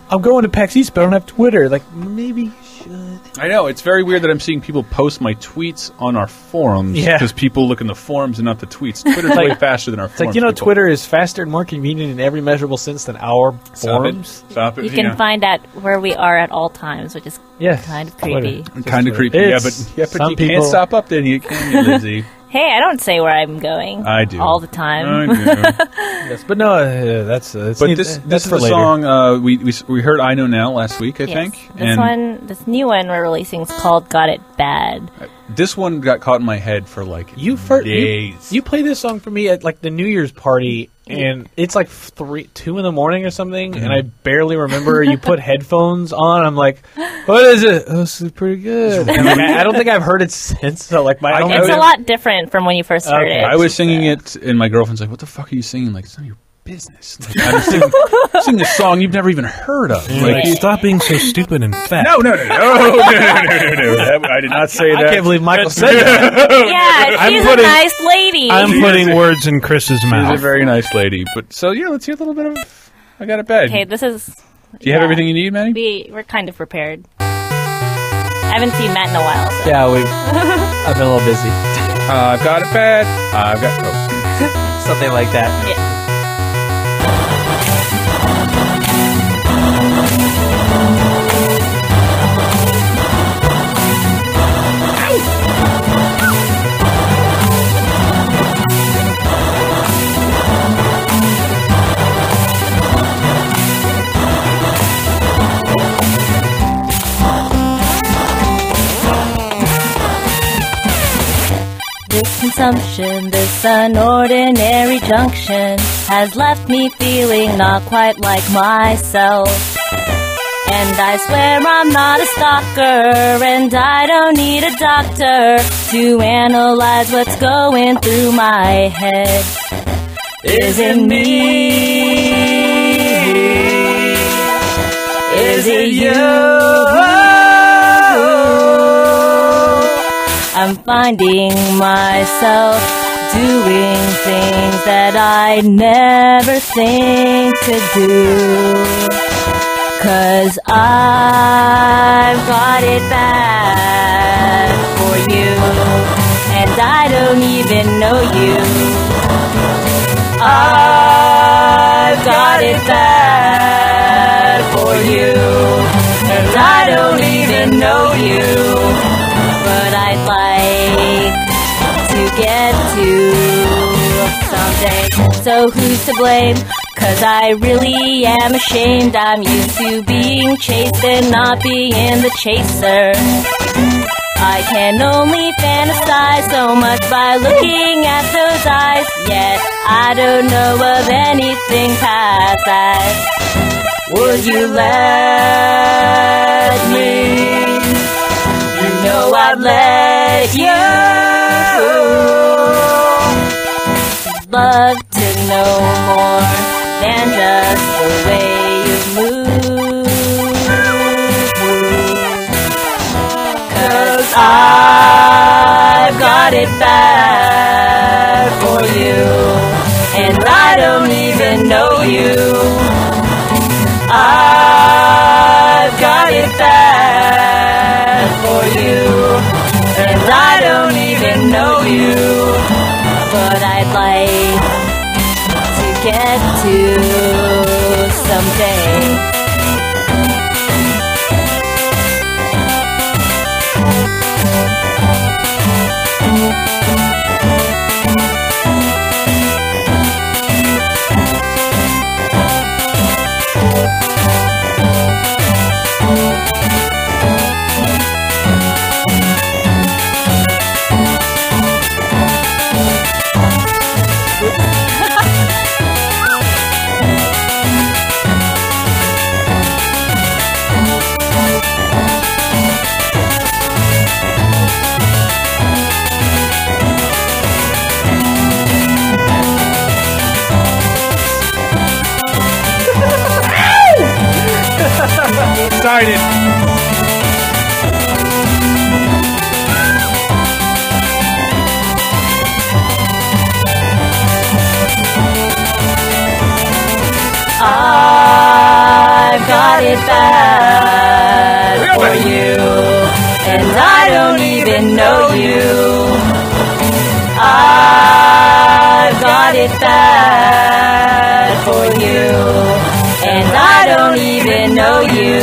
I'm going to PAX East, but I don't have Twitter. Like, maybe you should. I know. It's very weird that I'm seeing people post my tweets on our forums because people look in the forums and not the tweets. Twitter's way faster than our forums. It's like, Twitter is faster and more convenient in every measurable sense than our forums. Stop it. You can find out where we are at all times, which is kind of creepy. Kind of creepy. Yeah, but you can't stop updating it, can you, Lizzie? Hey, I don't say where I'm going. I do. All the time. I do. Yes, but no, that's this is the song we heard I Know Now last week, I think. This new one we're releasing is called Got It Bad. This one got caught in my head for like days. You play this song for me at like the New Year's party, and it's like 2 in the morning or something, and I barely remember. You put headphones on. I'm like, what is it? Oh, this is pretty good. And I don't think I've heard it since. So like it's a lot different from when you first heard it. I was singing it, and my girlfriend's like, "What the fuck are you singing?" Like, it's none of your business. Like, I'm singing this song you've never even heard of. Like, stop being so stupid and fat. No. I did not say that. I can't believe Michael said that. Yeah, she's a nice lady. I'm putting words in Chris's mouth. She's a very nice lady. But so let's hear a little bit of I Got It Bad. Okay, this is. Do you have everything you need, Maddie? We're kind of prepared. I haven't seen Matt in a while. So. Yeah, I've been a little busy. I've got it bad. I've got something like that. Yeah. This consumption, this unordinary junction has left me feeling not quite like myself. And I swear I'm not a stalker, and I don't need a doctor to analyze what's going through my head. Is it me? Is it you? I'm finding myself doing things that I never think to do. 'Cause I've got it bad for you, and I don't even know you. I've got it bad for you, and I don't even know you. But I'd like know who's to blame. 'Cause I really am ashamed. I'm used to being chased and not being the chaser. I can only fantasize so much by looking at those eyes. Yet I don't know of anything past that. Would you let me? You know I'd let you. Love to know more than just the way you move. 'Cause I've got it bad for you, and I don't even know you. I've got it bad for you, and I don't even know you. But I'd like to get to someday. Excited. I've got it bad for you, and I don't even know you. I've got it bad for you, and I don't even know you.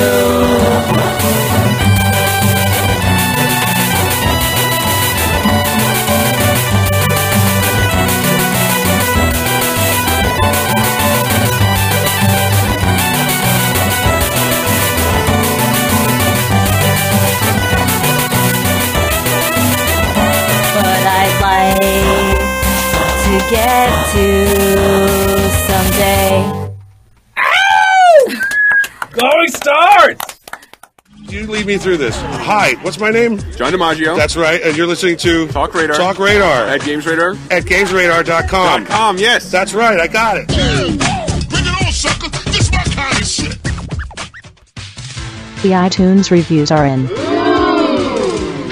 To get to someday. Glowing stars! You lead me through this. Hi, what's my name? John DiMaggio. That's right, and you're listening to TalkRadar. TalkRadar. At GamesRadar. At GamesRadar.com. .com, yes. That's right, I got it. Bring it on, sucker. This is my kind of shit. The iTunes reviews are in.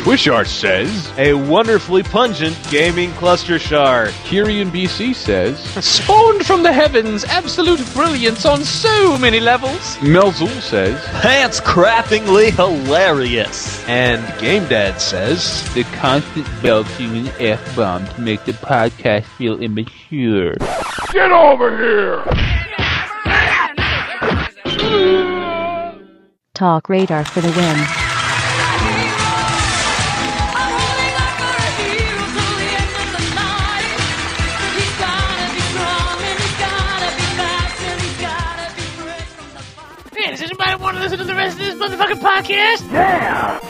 Twishart says, a wonderfully pungent gaming cluster shard. Kyrian BC says, spawned from the heavens, absolute brilliance on so many levels. Melzul says, pants-crappingly hilarious. And Game Dad says, the constant belching and F-bombs make the podcast feel immature. Get over here! Talk Radar for the win. Does anybody want to listen to the rest of this motherfucking podcast? Yeah!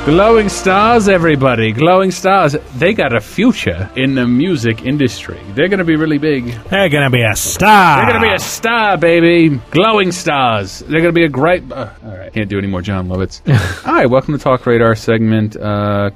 Glowing stars, everybody. Glowing stars. They got a future in the music industry. They're going to be really big. They're going to be a star. They're going to be a star, baby. Glowing stars. They're going to be a great... all right. Can't do any more John Lovitz. Hi, welcome to Talk Radar segment.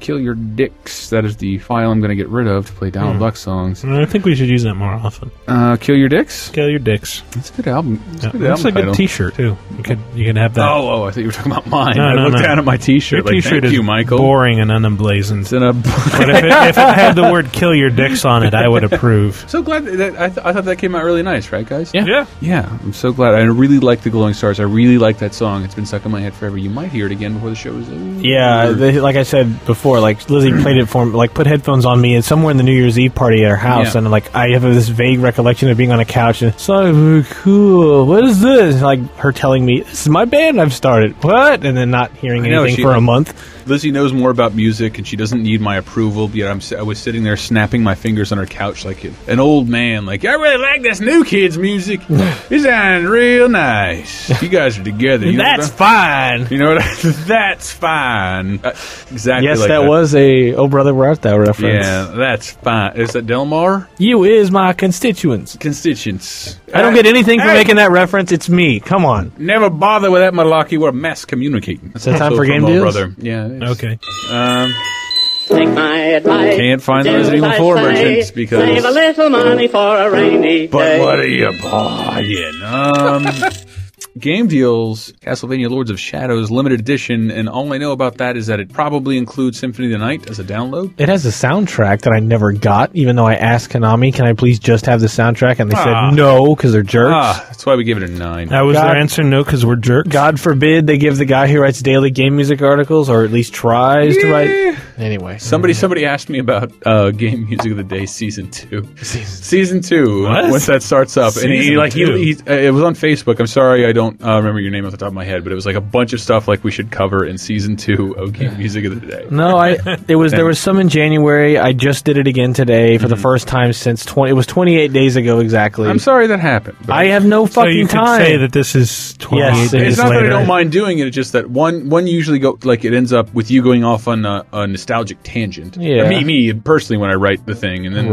Kill Your Dicks. That is the file I'm going to get rid of to play Donald Duck songs. I think we should use that more often. Kill Your Dicks? Kill Your Dicks. That's a good album. That's a good t-shirt, too. You could have that. Oh, I thought you were talking about mine. No, I looked down at my t-shirt. Your t-shirt is you, Michael. Boring and unemblazoned. It's in a but if it had the word "kill your dicks" on it, I would approve. So glad that I thought that came out really nice, right, guys? Yeah. I'm so glad. I really like the Glowing Stars. I really like that song. It's been stuck in my head forever. You might hear it again before the show is over. Yeah, like I said before, like Lizzie played it for me, like put headphones on me, and somewhere in the New Year's Eve party at our house, and like I have this vague recollection of being on a couch and it's like, cool. What is this? Like her telling me, "This is my band I've started." What? And then not hearing anything for a month. Lizzie knows more about music, and she doesn't need my approval. Yet I was sitting there snapping my fingers on her couch like an old man. Like, I really like this new kids' music. It sounds real nice. You guys are together. That's fine. You know what? That's fine. Exactly. Yes, like that was a "Oh Brother, Where Art Thou" reference. Yeah, that's fine. Is that Delmar? You is my constituents. I don't get anything for making that reference. It's me. Come on. Never bother with that malarkey. We're mass communicating. Is that time for game deals? Brother. Yeah. Okay. Take my advice. Can't find the Resident Evil 4 merchants because save a little money for a rainy day. But what are you buying? Game deals, Castlevania Lords of Shadows limited edition, and all I know about that is that it probably includes Symphony of the Night as a download. It has a soundtrack that I never got, even though I asked Konami, can I please just have the soundtrack? And they said no, because they're jerks. That's why we give it a 9. That was their answer, no, because we're jerks. God forbid they give the guy who writes daily game music articles, or at least tries to write. Anyway. Somebody asked me about Game Music of the Day Season 2. Season 2. What? Once that starts up. Season and it was on Facebook. I'm sorry I don't remember your name off the top of my head, but it was like a bunch of stuff like we should cover in Season 2 of Game Music of the Day. No, there was some in January. I just did it again today for the first time since it was 28 days ago exactly. I'm sorry that happened. I have no fucking so you time. Could say that this is 28 days later. It's not that I don't mind doing it, it's just that one usually it ends up with you going off on a nostalgic tangent. Yeah. Me personally when I write the thing, and then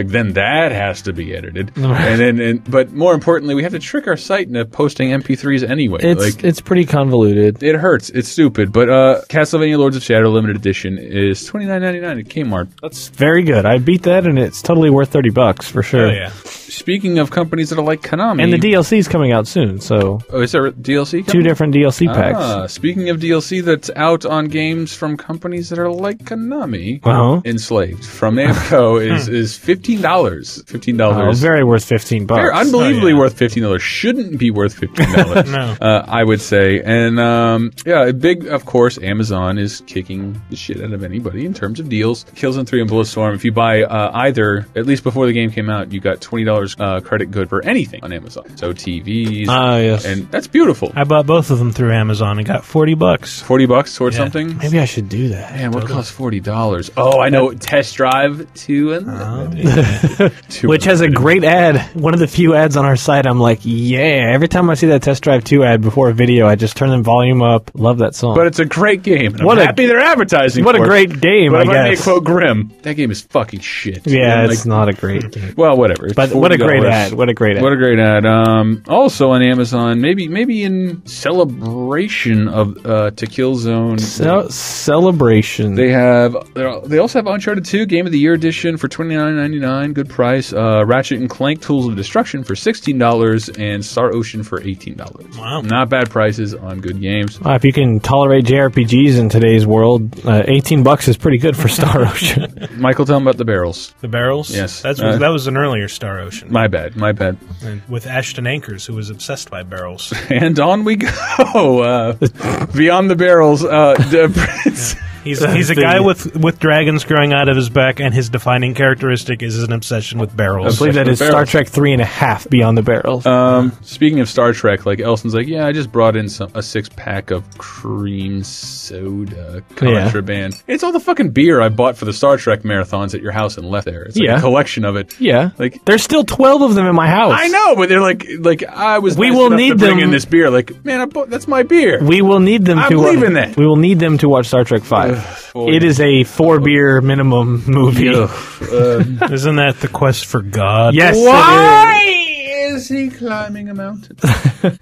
then that has to be edited. But more importantly, we have to trick our site into posting MP3s anyway. It's pretty convoluted. It hurts. It's stupid. But Castlevania Lords of Shadow Limited Edition is $29.99 at Kmart. That's very good. I beat that, and it's totally worth $30 for sure. Oh, yeah. Speaking of companies that are like Konami, and the DLC is coming out soon. So, is there DLC coming? 2 different DLC packs. Speaking of DLC that's out on games from companies that are like Konami, Enslaved from Namco is $15. $15. Oh, very worth $15. Very unbelievably worth $15. Shouldn't be worth $15. No. I would say. And of course, Amazon is kicking the shit out of anybody in terms of deals. Killzone 3 and Bulletstorm. If you buy either, at least before the game came out, you got $20 credit good for anything on Amazon. So TVs. Yes. And that's beautiful. I bought both of them through Amazon and got $40. $40 towards something? Maybe I should do that. Man, what costs $40? Oh, I know. Test Drive 2 Unlimited. Which has a great ad. One of the few ads on our site, I'm like, yeah. Every time I see that Test Drive 2 ad before a video, I just turn the volume up. Love that song. But it's a great game. I'm happy they're advertising What for a great game, but I guess. But if I may quote Grim, that game is fucking shit. Yeah, it's not a great game. Well, whatever. But what a great ad. What a great ad. What a great ad. Also on Amazon, maybe in celebration of to Killzone. Celebration. They also have Uncharted 2 Game of the Year Edition for $29.99. Good price. Ratchet and Clank Tools of Destruction for $16 and Star Ocean for $18. Wow. Not bad prices on good games. If you can tolerate JRPGs in today's world, $18 is pretty good for Star Ocean. Michael, tell them about the barrels. The barrels? Yes. That was an earlier Star Ocean. My bad. And with Ashton Ankers, who was obsessed by barrels. And on we go. Beyond the barrels. Prince. He's a guy with dragons growing out of his back, and his defining characteristic is an obsession with barrels. I believe that is Star Trek 3.5 Beyond the Barrels. Speaking of Star Trek, like Elson's like, yeah, I just brought in a 6-pack of cream soda contraband. Yeah. It's all the fucking beer I bought for the Star Trek marathons at your house and left there. It's like a collection of it. Yeah, like there's still 12 of them in my house. I know, but they're like I was. We will need to bring in this beer. Like, man, that's my beer. We will need them. I'm leaving that. We will need them to watch Star Trek 5. It is a 4-beer minimum movie. Isn't that the quest for God? Yes. Why is he climbing a mountain?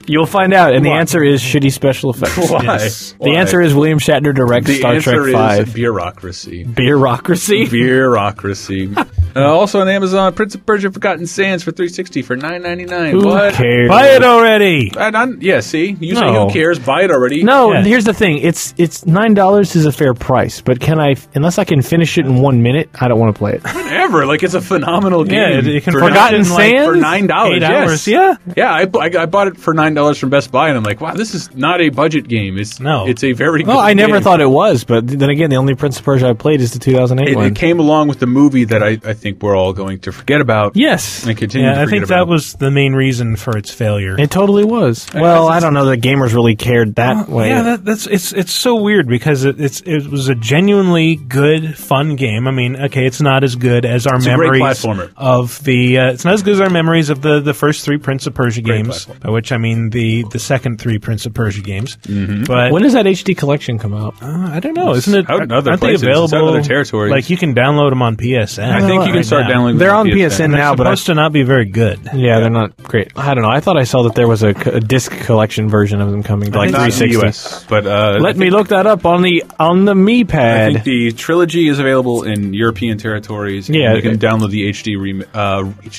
You'll find out, and the answer is shitty special effects. Why? Yes. The answer is William Shatner directs Star Trek The 5. answer is bureaucracy. Bureaucracy? Bureaucracy. Also on Amazon, Prince of Persia: Forgotten Sands for $360 for $9.99. Who What? cares? Buy it already. Yeah, see, you say who cares? Buy it already. No, here's the thing. It's $9 is a fair price, but unless I can finish it in 1 minute, I don't want to play it. Whatever. Like, it's a phenomenal game. Yeah, it can Forgotten Sands for $9. 8 hours. Yes. Yeah. I bought it for $9 from Best Buy, and I'm like, wow, this is not a budget game. It's a very good Well, I never game. thought it was, but then again, the only Prince of Persia I played is the 2008 one. It came along with the movie that I think we're all going to forget about. Yes. And continue to Yeah, I forget think about. that was the main reason for its failure. It totally was. Well, I don't know that gamers really cared that way. Yeah, it's so weird because it was a genuinely good, fun game. I mean, okay, it's not as good as our memories a great platformer. of the. It's not as good as our memories of the first 3 Prince of Persia games, by which I mean the second 3 Prince of Persia games. Mm-hmm. But when does that HD collection come out? I don't know. Isn't it? Out in other aren't they places. available? It's out in other territories. Like you can download them on PSN. I think you can start downloading. They're on PSN PSN now, but They're supposed to not be very good. Yeah, they're not great. I don't know. I thought I saw that there was a disc collection version of them coming to like Not in 360. the US, but Let me look that up on the Me I Pad. think the trilogy is available in European territories. And Yeah, you can download the HD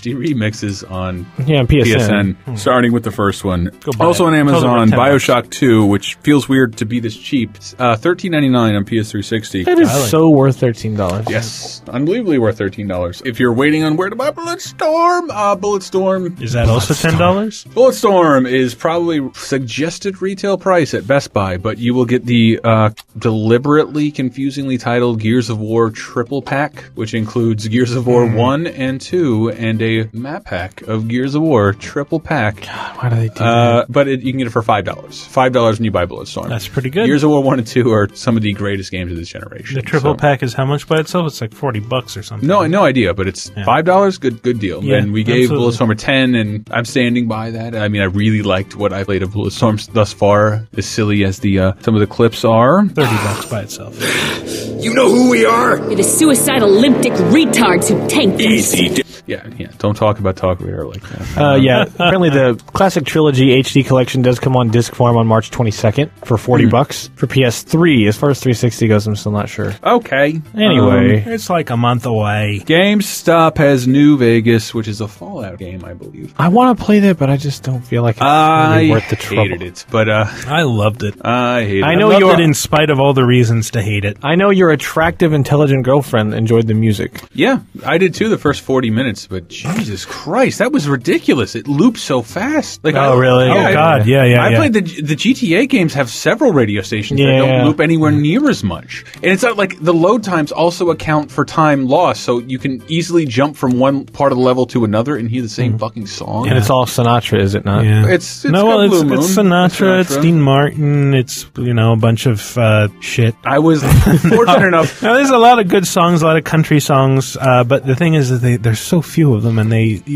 remixes on PSN. starting with the first one. buy Also it. on Amazon, Totally worth $10. BioShock 2, which feels weird to be this cheap. $13.99 on PS360. That is so worth $13. Yes, unbelievably worth $13. If you're waiting on where to buy Bulletstorm, Bulletstorm Is that also $10? Bulletstorm is probably suggested retail price at Best Buy, but you will get the deliberately confusingly titled Gears of War triple pack, which includes Gears of War 1 and 2 and a map pack of Gears of War triple pack. God, why do they do that? But you can get it for $5. $5 when you buy Bulletstorm. That's pretty good. Gears of War 1 and 2 are some of the greatest games of this generation. The triple pack is how much by itself? It's like $40 or something. No idea, but it's $5. Good deal. Yeah, and we gave absolutely. Bulletstorm a 10, and I'm standing by that. I mean, I really liked what I played of Bulletstorm thus far. As silly as the some of the clips are, $30 by itself. You know who we are? You're the suicidal limpdick retards who tanked us. Easy. yeah. Don't talk about TalkRadar like that. Yeah, apparently the Classic Trilogy HD collection does come on disc form on March 22nd for $40 for PS3. As far as 360 goes, I'm still not sure. Okay. Anyway, It's like a month away. GameStop has New Vegas, which is a Fallout game, I believe. I want to play that, but I just don't feel like it's really worth the trouble. hated it, but I loved it. I hated I it. know loved you're it in spite of all the reasons to hate it. I know your attractive, intelligent girlfriend enjoyed the music. Yeah, I did too the first 40 minutes, but Jesus Christ, that was ridiculous. It loops so fast. Like, Oh, really? Yeah, Oh, God. Yeah. I played the GTA games have several radio stations that don't loop anywhere near as much. And it's not like the load times also account for time lost, so you can easily jump from one part of the level to another and hear the same fucking song. And it's all Sinatra, is it not? Yeah. It's no, got well, Blue Moon. it's Sinatra, it's Dean Martin, it's, a bunch of shit. I was fortunate enough. Now, there's a lot of good songs, a lot of country songs, but the thing is that there's so few of them, and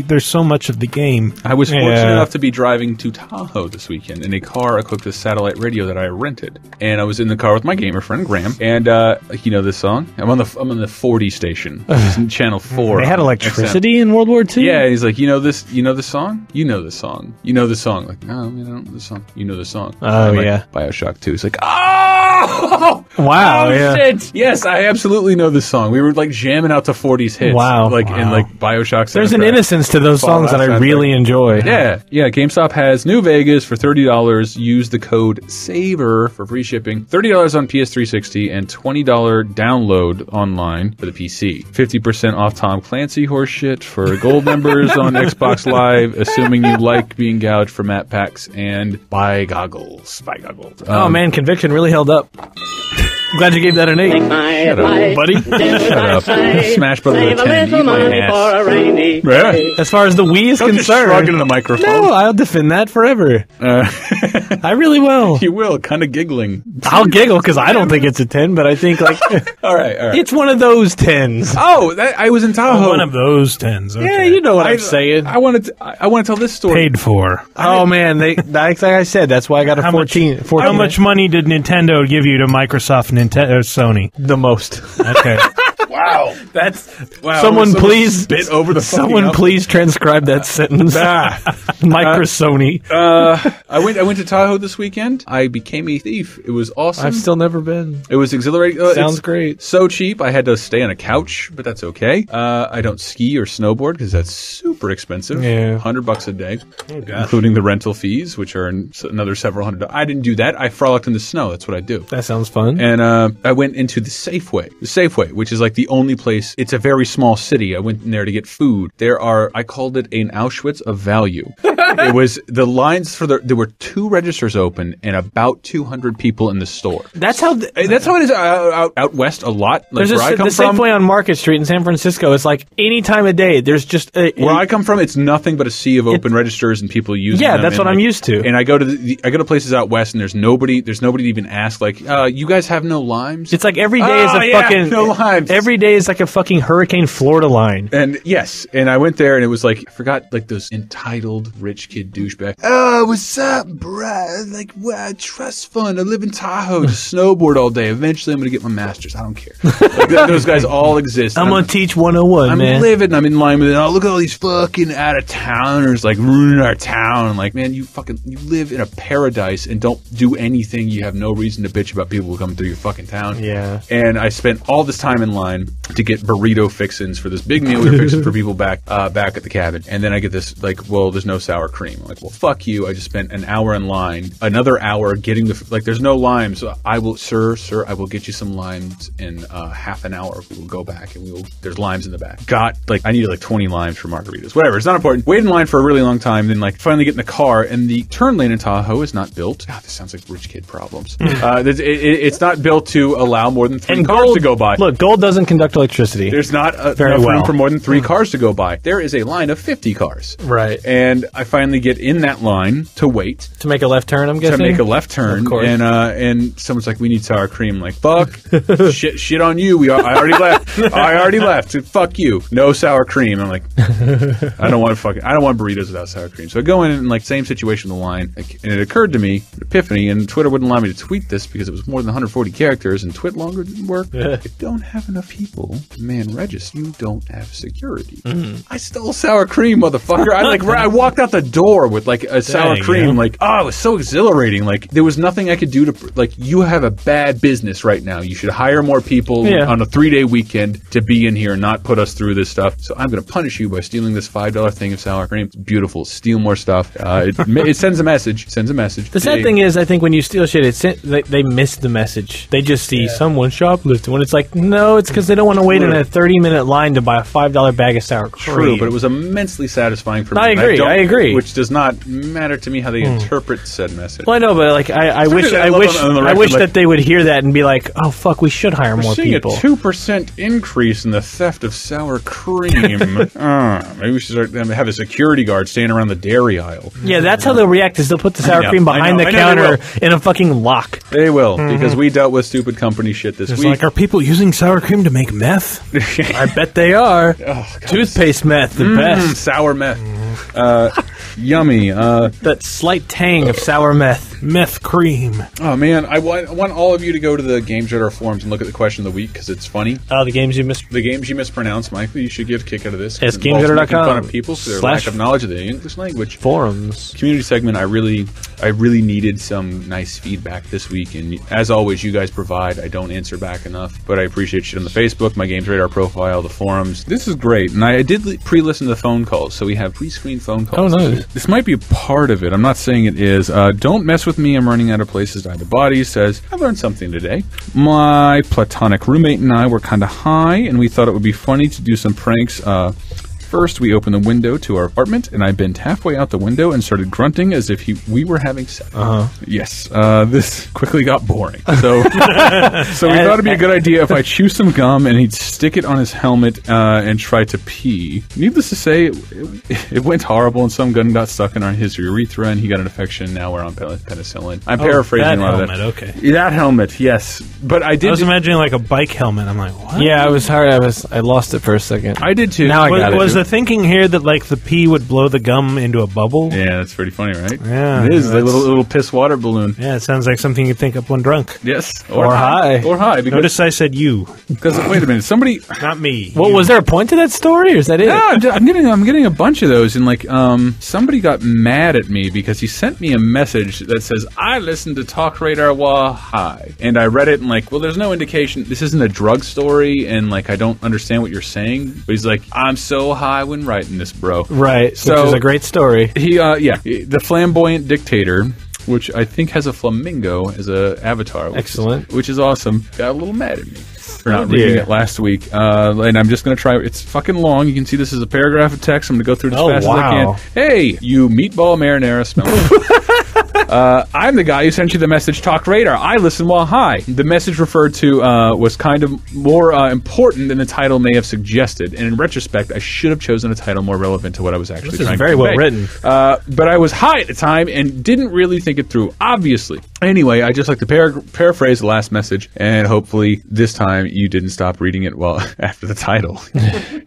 there's so much of the game. I was fortunate enough to be driving to Tahoe this weekend in a car equipped with satellite radio that I rented, and I was in the car with my gamer friend Graham. And you know this song? I'm on the 40 station, channel 4. They had electricity in World War II. Yeah, he's like, you know this song? You know this song? You know this song? Like, no, I don't know this song. You know this song? Oh, like, yeah. BioShock 2. He's like, oh, wow, yeah. shit. Yes, I absolutely know this song. We were like jamming out to 40s hits. Wow. In like BioShock. There's an innocence to those songs that I really enjoy. Yeah. GameStop has New Vegas for $30. Use the code SAVER for free shipping. $30 on PS360 and $20 download online for the PC. 50% off Tom Clancy horseshit for gold members on Xbox Live, assuming you like being gouged for map packs and buy goggles. Oh man, Conviction really held up. I'm glad you gave that an 8. Shut up, buddy. Shut up. Smash Brothers with a 10. Eat my ass. Yeah. As far as the Wii is Don't just concerned, shrug into the microphone. No, I'll defend that forever. I really will. You will, kind of giggling. I'll giggle because I don't think it's a 10, but I think like all right. It's one of those 10s. Oh, I was in Tahoe. One of those 10s. Okay. Yeah, you know what I'm saying. I want to tell this story. Paid for. Oh man, like I said, that's why I got a 14. How much money did Nintendo give you to Microsoft, Nintendo, or Sony? The most. Okay. Wow. Someone please spit over the Someone please transcribe that sentence. Microsony. I went to Tahoe this weekend. I became a thief. It was awesome. I've still never been. It was exhilarating. Sounds great. So cheap. I had to stay on a couch, but that's okay. I don't ski or snowboard because that's super expensive. Yeah. $100 a day, including the rental fees, which are another several hundred. I didn't do that. I frolicked in the snow. That's what I do. That sounds fun. And I went into the Safeway, which is like the only place. It's a very small city. I went in there to get food. I called it an Auschwitz of value. It was the lines there were 2 registers open and about 200 people in the store. That's how it is out west a lot. Like there's where I come the from, Safeway on Market Street in San Francisco. It's like any time of day. There's just where I come from. It's nothing but a sea of open registers and people using them. Yeah, that's what I'm used to. And I go to places out west and there's nobody to even ask like, you guys have no limes? It's like every day is a fucking no limes. Every day is like a fucking Hurricane Florida line. And yes, and I went there and it was like I forgot like those entitled rich kid douchebag. Oh, what's up, bruh? Like, wow, trust fund. I live in Tahoe, just snowboard all day. Eventually, I'm gonna get my master's. I don't care. Like, those guys all exist. I'm gonna teach 101, man. I'm living. I'm in line with it. Oh, look at all these fucking out of towners like ruining our town. Like, man, you live in a paradise and don't do anything. You have no reason to bitch about people who come through your fucking town. Yeah. And I spent all this time in line to get burrito fixins for this big meal we were fixing for people back at the cabin. And then I get this like, well, there's no sour cream. I'm like, well, fuck you. I just spent an hour in line, another hour getting there's no limes. So I will, sir, I will get you some limes in half an hour. We will go back and there's limes in the back. I needed like 20 limes for margaritas. Whatever. It's not important. Wait in line for a really long time. Then like finally get in the car and the turn lane in Tahoe is not built. God, this sounds like rich kid problems. It's not built to allow more than 3 cars to go by. Look, gold doesn't conduct electricity. There's not enough room for more than 3 cars to go by. There is a line of 50 cars. Right. And I finally get in that line to wait. To make a left turn, I'm guessing? To make a left turn. Of course. And someone's like, we need sour cream. I'm like, fuck. shit on you. I already left. I already left. Fuck you. No sour cream. I'm like, I don't want burritos without sour cream. So I go in and like same situation in the line. And it occurred to me, an epiphany, and Twitter wouldn't allow me to tweet this because it was more than 140 characters and Twit longer didn't work. If you don't have enough people to man register, you don't have security. Mm-hmm. I stole sour cream, motherfucker. I walked out the door with like a sour cream. Like, oh, it was so exhilarating. Like there was nothing I could do to like. You have a bad business right now. You should hire more people on a 3-day weekend to be in here and not put us through this stuff. So I'm going to punish you by stealing this $5 thing of sour cream. It's beautiful. Steal more stuff. It sends a message. The sad thing is, I think when you steal shit, they miss the message. They just see someone shoplifting. When it's like, no, it's because they don't want to wait in a 30-minute line to buy a $5 bag of sour cream. True, but it was immensely satisfying for me. I agree. Which does not matter to me how they interpret said message. Well, I know, but like, I wish that they would hear that and be like, oh fuck, we should hire more people. We're seeing a 2% increase in the theft of sour cream. Maybe we should have a security guard standing around the dairy aisle. Yeah, that's how they'll react. Is they'll put the sour cream behind the counter in a fucking lock. They will, because we dealt with stupid company shit this week. Like, are people using sour cream to make meth? I bet they are. Toothpaste meth, the best. Sour meth. Yummy. That slight tang of sour meth. Meth cream. Oh, man. I want all of you to go to the Games Radar forums and look at the question of the week, because it's funny. The games you mispronounced, Michael. You should give a kick out of this. It's GamesRadar.com. Fun of people for their lack of knowledge of the English language. Forums. Community segment, I really needed some nice feedback this week, and as always, you guys provide. I don't answer back enough, but I appreciate shit on the Facebook, my Games Radar profile, the forums. This is great, and I did pre-listen to the phone calls, so we have pre-screened phone calls. Oh, nice. This might be a part of it. I'm not saying it is. Don't mess with me. I'm running out of places to hide the body. Says, I learned something today. My platonic roommate and I were kind of high, and we thought it would be funny to do some pranks. First, we opened the window to our apartment, and I bent halfway out the window and started grunting as if we were having sex. Yes, this quickly got boring. So, we thought it'd be a good idea if I chew some gum and he'd stick it on his helmet and try to pee. Needless to say, it went horrible, and some gun got stuck in his urethra, and he got an infection. Now we're on penicillin. I'm paraphrasing a lot of that. Okay. That helmet, yes. But I was imagining like a bike helmet. I'm like, what? Yeah, I was hard. I lost it for a second. I did too. Now I got it. a thinking here that like the pee would blow the gum into a bubble. Yeah, that's pretty funny, right? Yeah, it is like a little piss water balloon. Yeah, it sounds like something you'd think up when drunk. Yes, or high. Or high. Notice I said you. Because wait a minute, somebody, not me. Well, was there a point to that story, or is that it? No, I'm getting a bunch of those, and like somebody got mad at me because he sent me a message that says I listened to TalkRadar while high, and I read it and like, well, there's no indication this isn't a drug story, and like I don't understand what you're saying. But he's like, I'm so high when writing this, bro. Right, so, which is a great story. He, the flamboyant dictator, which I think has a flamingo as a avatar. Excellent. Which is awesome. Got a little mad at me for not reading it last week. And I'm just going to try. It's fucking long. You can see this is a paragraph of text. I'm going to go through it as fast as I can. Hey, you meatball marinara smelling. I'm the guy who sent you the message TalkRadar. I listen while high. The message referred to was kind of more important than the title may have suggested. And in retrospect, I should have chosen a title more relevant to what I was actually trying to convey. This is very well written. But I was high at the time and didn't really think it through, obviously. Anyway, I just like to paraphrase the last message, and hopefully this time you didn't stop reading it after the title.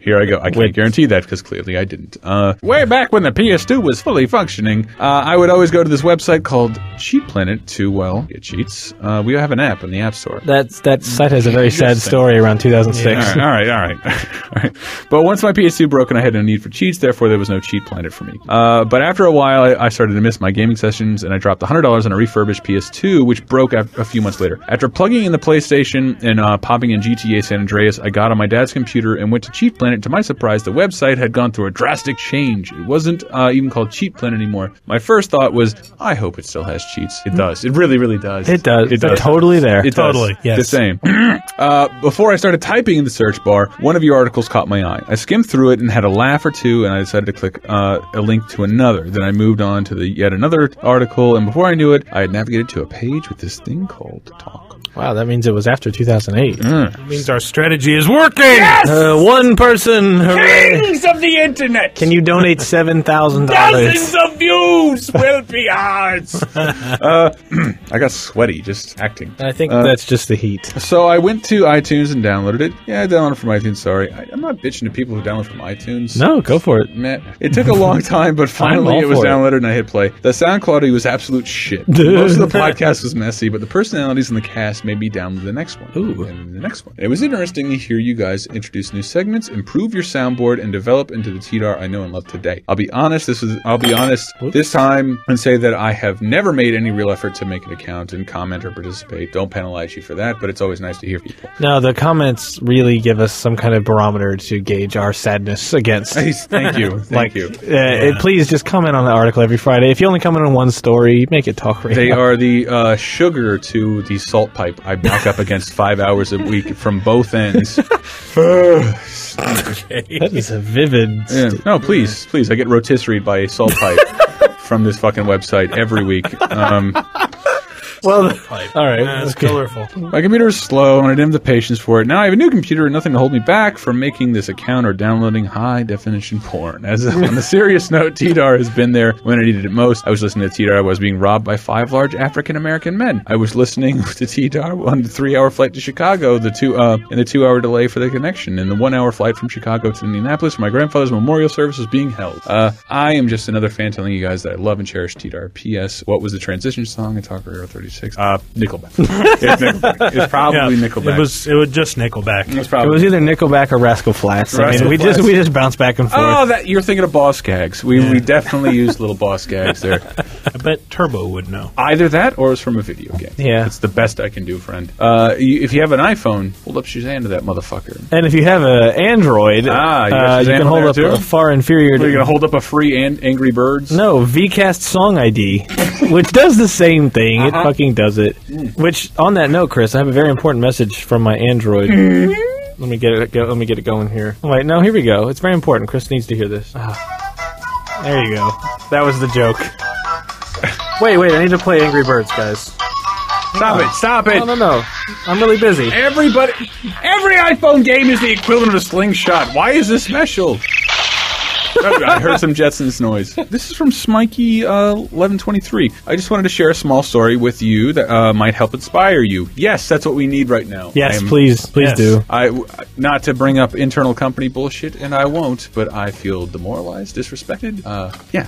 Here I go. I can't guarantee that because clearly I didn't. Way back when the PS2 was fully functioning, I would always go to this website called Cheat Planet to, get cheats. We have an app in the App Store. That site has a very sad story around 2006. Yeah, all right. But once my PS2 broke and I had no need for cheats, therefore there was no Cheat Planet for me. But after a while, I started to miss my gaming sessions, and I dropped $100 on a refurbished PS2, which broke a few months later. After plugging in the PlayStation and popping in GTA San Andreas, I got on my dad's computer and went to Cheat Planet. To my surprise, the website had gone through a drastic change. It wasn't even called Cheat Planet anymore. My first thought was, I hope it still has cheats. It does. It really, really does. It does. It They're does. totally there. It totally. Does. Yes. The same. Before I started typing in the search bar, one of your articles caught my eye. I skimmed through it and had a laugh or two, and I decided to click a link to another. Then I moved on to yet another article, and before I knew it, I had navigated to a page with this thing called Talk. Wow, that means it was after 2008. That means our strategy is working! Yes! One person, hooray! Kings of the internet! Can you donate $7,000? Dozens of views will be ours! I got sweaty just acting. I think that's just the heat. So I went to iTunes and downloaded it. Yeah, I downloaded it from iTunes, sorry. I'm not bitching to people who download from iTunes. No, go for it. Man, it took a long time, but finally it was downloaded and I hit play. The sound quality was absolute shit. Most of the podcast was messy, but the personalities in the cast made me download the next one. Ooh. And the next one. It was interesting to hear you guys introduce new segments, improve your soundboard, and develop into the TDar I know and love today. I'll be honest this time and say that I have never made any real effort to make an account and comment or participate. Don't penalize you for that, but it's always nice to hear people. No, the comments really give us some kind of barometer to gauge our sadness against. Thank you. Thank you. Please just comment on the article every Friday. If you only comment on one story, make it TalkRadar. They are the sugar to the salt pipe I back up against 5 hours a week from both ends. That is a vivid... Yeah. No, please. I get rotisseried by a salt pipe from this fucking website every week. Well, all right. That's colorful. My computer is slow, and I didn't have the patience for it. Now I have a new computer and nothing to hold me back from making this account or downloading high-definition porn. As on a serious note, TDar has been there when I needed it most. I was listening to TDar. I was being robbed by 5 large African-American men. I was listening to TDar on the 3-hour flight to Chicago, and the 2-hour delay for the connection, and the 1-hour flight from Chicago to Indianapolis where my grandfather's memorial service was being held. I am just another fan telling you guys that I love and cherish TDar. P.S. What was the transition song in TalkRadar 36? Nickelback. It's Nickelback. It's probably Nickelback. It was just Nickelback. It was either Nickelback or Rascal Flatts. I mean, we just bounce back and forth. Oh, you're thinking of Boss Gags. We definitely used little Boss Gags there. I bet Turbo would know. Either that or it's from a video game. Yeah. It's the best I can do, friend. If you have an iPhone, hold up Shazam to that motherfucker. And if you have an Android, you can hold up a far inferior... Are you going to hold up a free Angry Birds? No, Vcast Song ID, which does the same thing. It fucking does it. Which, on that note, Chris, I have a very important message from my Android. Let me get it going here. Wait, no, here we go. It's very important. Chris needs to hear this. There you go. That was the joke. Wait, I need to play Angry Birds, guys. Stop it! No. I'm really busy. Every iPhone game is the equivalent of a slingshot. Why is this special? I heard some Jetsons noise. This is from Smikey 1123. I just wanted to share a small story with you that might help inspire you. Yes, that's what we need right now. Yes, please do. Not to bring up internal company bullshit, and I won't, but I feel demoralized, disrespected.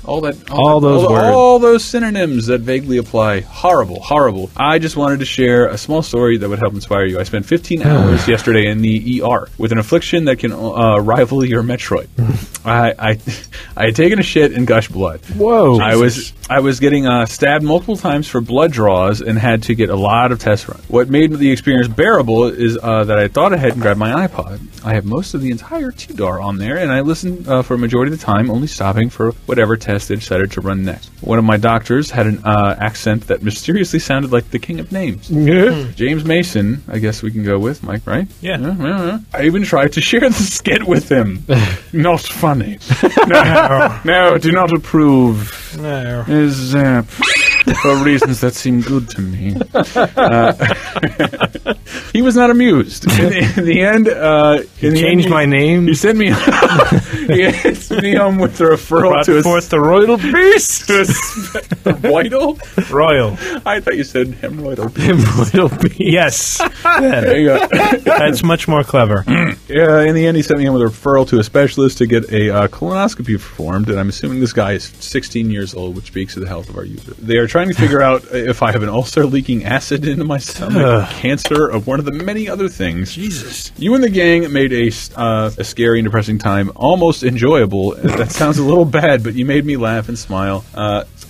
All those synonyms that vaguely apply. Horrible, horrible. I just wanted to share a small story that would help inspire you. I spent 15 hours yesterday in the ER with an affliction that can rival your Metroid. I had taken a shit and gushed blood. Whoa! I was getting stabbed multiple times for blood draws and had to get a lot of tests run. What made the experience bearable is that I thought ahead and grabbed my iPod. I have most of the entire TDar on there, and I listened for a majority of the time, only stopping for whatever test they decided to run next. One of my doctors had an accent that mysteriously sounded like the king of names. James Mason, I guess we can go with, Mike, right? Yeah. I even tried to share the skit with him. Not funny. No, do not approve. No. Is for reasons that seem good to me. He was not amused. In the end, he changed my name. He sent me. He sent me home with a referral to forth the royal beast. Royal. I thought you said hemorrhoidal beast. Hemorrhoidal beast. Yes. There you go. That's much more clever. In the end, he sent me home with a referral to a specialist to get a colonoscopy performed, and I'm assuming this guy is 16 years old, which speaks to the health of our user. They are trying to figure out if I have an ulcer leaking acid into my stomach, cancer, or one of the many other things. Jesus. You and the gang made a scary and depressing time almost enjoyable. That sounds a little bad, but you made me laugh and smile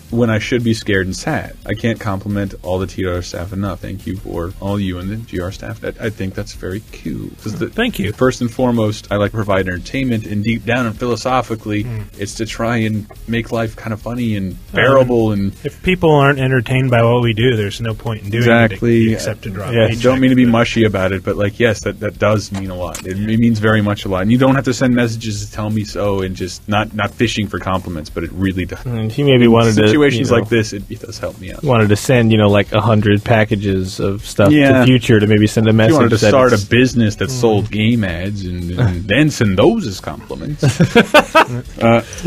when I should be scared and sad. I can't compliment all the TDar staff enough. Thank you for all you and the GR staff. I think that's very cool. Thank you. First and foremost, I like to provide entertainment, and deep down and philosophically, it's to try and make life kind of funny and bearable. And if people aren't entertained by what we do, there's no point in doing it except to drop. Yeah, don't mean to be mushy about it, but yes, that does mean a lot. It means very much a lot, and you don't have to send messages to tell me so, and just not fishing for compliments, but it really does. And he maybe wanted situations like this, it does help me out. Wanted to send like 100 packages of stuff to Future to maybe send a message. You wanted to start a business that sold game ads and then send those as compliments.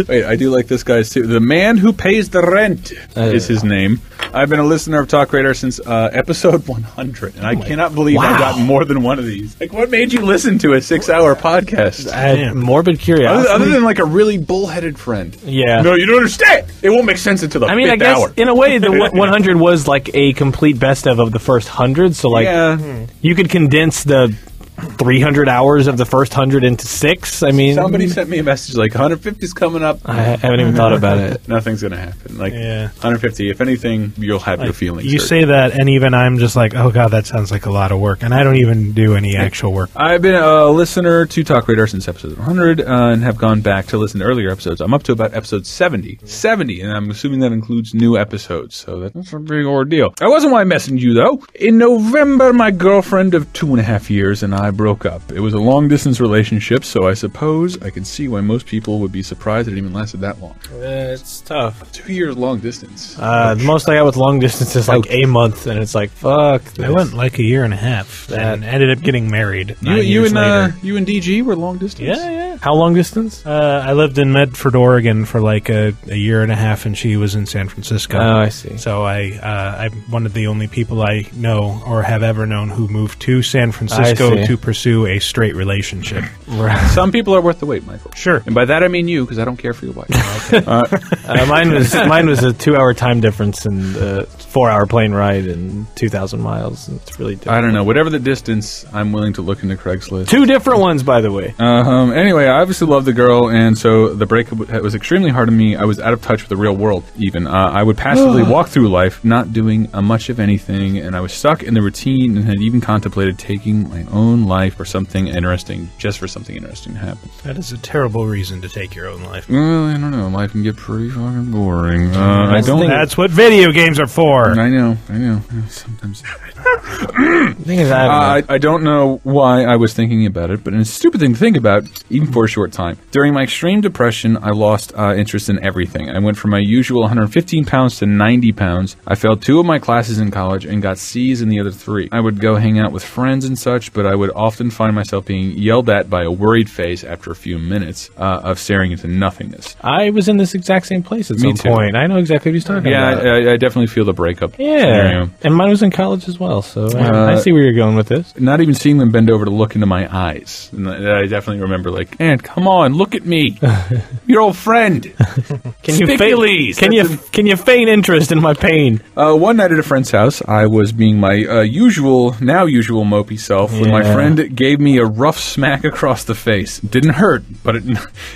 Wait, I do like this guy's too. The Man Who Pays the Rent is his name. I've been a listener of TalkRadar since episode 100, and I cannot believe I've gotten more than one of these. Like, what made you listen to a 6-hour podcast? Morbid curiosity. Other than like a really bullheaded friend. Yeah. No, you don't understand. It won't make sense until the fifth I guess hour. In a way, the 100 was like a complete best of the first 100. So like, you could condense the 300 hours of the first 100 into 6. I mean, somebody sent me a message like 150's coming up. I haven't even thought about it. Nothing's gonna happen. Like 150. If anything, you'll have your feelings. You say that, and even I'm just like, oh god, that sounds like a lot of work, and I don't even do any actual work. I've been a listener to TalkRadar since episode 100 and have gone back to listen to earlier episodes. I'm up to about episode 70, and I'm assuming that includes new episodes. So that's a big ordeal. That wasn't why I messaged you though. In November, my girlfriend of 2.5 years and I broke up. It was a long-distance relationship, so I suppose I can see why most people would be surprised it even lasted that long. It's tough. 2 years long distance. The most I got with long distance is like a month, and it's like, fuck this. I went like a year and a half, and ended up getting married. You and DG were long distance? Yeah. How long distance? I lived in Medford, Oregon for like a year and a half, and she was in San Francisco. Oh, I see. So I'm one of the only people I know or have ever known who moved to San Francisco to pursue a straight relationship. Some people are worth the wait, Michael. Sure. And by that I mean you, because I don't care for your wife. Mine was a 2-hour time difference and a 4-hour plane ride and 2,000 miles. It's really different. I don't know. Whatever the distance, I'm willing to look into Craigslist. 2 different ones, by the way. Anyway, I obviously love the girl, and so the breakup was extremely hard on me. I was out of touch with the real world, even. I would passively walk through life, not doing much of anything, and I was stuck in the routine and had even contemplated taking my own life for something interesting, just for something interesting to happen. That is a terrible reason to take your own life. Well, I don't know. Life can get pretty fucking boring. That's what video games are for. I know. Sometimes. Thing is, I don't know why I was thinking about it, but it's a stupid thing to think about, even for a short time. During my extreme depression, I lost interest in everything. I went from my usual 115 pounds to 90 pounds. I failed 2 of my classes in college and got C's in the other 3. I would go hang out with friends and such, but I would often find myself being yelled at by a worried face after a few minutes of staring into nothingness. I was in this exact same place at some point. I know exactly what he's talking about. Yeah, I definitely feel the breakup scenario. And mine was in college as well, so I see where you're going with this. Not even seeing them bend over to look into my eyes. And I definitely remember, like, Aunt, come on, look at me. Your old friend. Can you feign interest in my pain? One night at a friend's house, I was being my usual mopey self when my friend gave me a rough smack across the face. It didn't hurt, but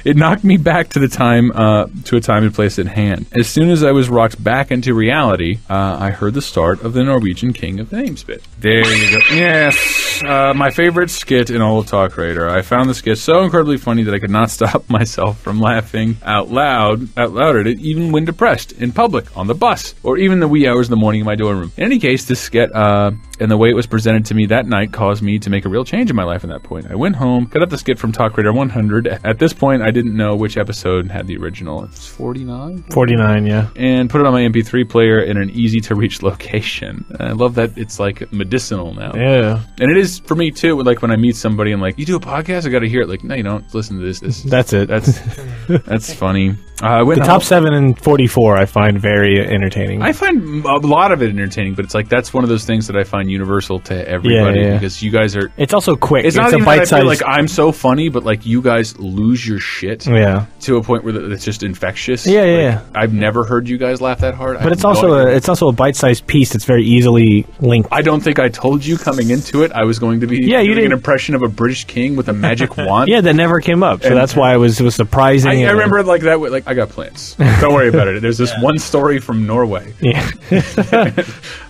it knocked me back to a time and place at hand. As soon as I was rocked back into reality, I heard the start of the Norwegian King of Names bit. There you go. Yes, my favorite skit in all of TalkRadar. I found the skit so incredibly funny that I could not stop myself from laughing out loud at it, even when depressed, in public, on the bus, or even the wee hours in the morning in my dorm room. In any case, this skit and the way it was presented to me that night caused me to make a real change in my life at that point. I went home, cut up the skit from TalkRadar 100. At this point, I didn't know which episode had the original. It's 49? 49, yeah. And put it on my MP3 player in an easy-to-reach location. I love that it's, like, medicinal now. Yeah. And it is for me, too, like, when I meet somebody, I'm like, you do a podcast? I gotta hear it. Like, no, you don't. Listen to this. That's it. That's funny. The top 7 and 44 I find very entertaining. I find a lot of it entertaining, but it's like that's one of those things that I find universal to everybody because you guys are... It's also quick. It's not even that I feel like I'm so funny, but like you guys lose your shit to a point where it's just infectious. Yeah. I've never heard you guys laugh that hard. But it's also a bite-sized piece that's very easily linked. I don't think I told you coming into it I was going to be doing an impression of a British king with a magic wand. Yeah, that never came up, so that's why it was surprising. I remember like that. Like I got plans. Don't worry about it. There's this one story from Norway. Yeah.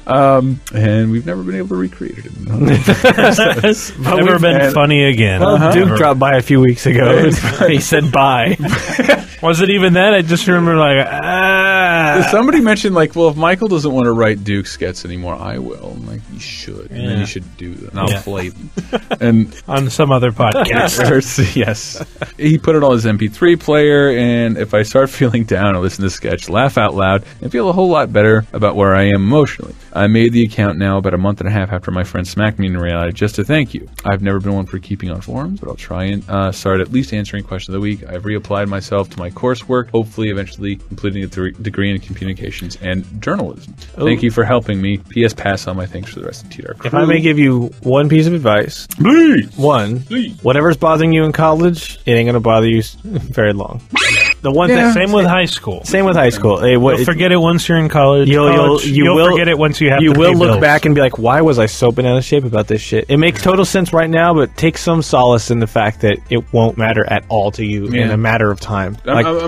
And we've never been able to recreate it. Never been funny again. Well, Duke dropped by a few weeks ago. He said bye. Was it even that? I just remember like, Somebody mentioned like, well, if Michael doesn't want to write Duke skits anymore, I will. I'm like, you should. And then you should do that. And I'll play them. And on some other podcast. Yes. He put it on his MP3 player, and if I start feeling down, I listen to the sketch, laugh out loud, and feel a whole lot better about where I am emotionally. I made the account now about a month and a half after my friend smacked me in reality just to thank you. I've never been one for keeping on forums, but I'll try and start at least answering questions of the week. I've reapplied myself to my coursework, hopefully eventually completing a degree in communications and journalism. Ooh. Thank you for helping me. P.S. Pass on my thanks for the rest of TDar crew. If I may give you one piece of advice. Please! Whatever's bothering you in college, it ain't going to bother you very long. The one thing. Same with high school. You'll forget it once you're in college. You'll forget it once you have to pay bills. You will look back and be like, why was I so banana shape about this shit? It makes total sense right now, but take some solace in the fact that it won't matter at all to you in a matter of time. Like, it's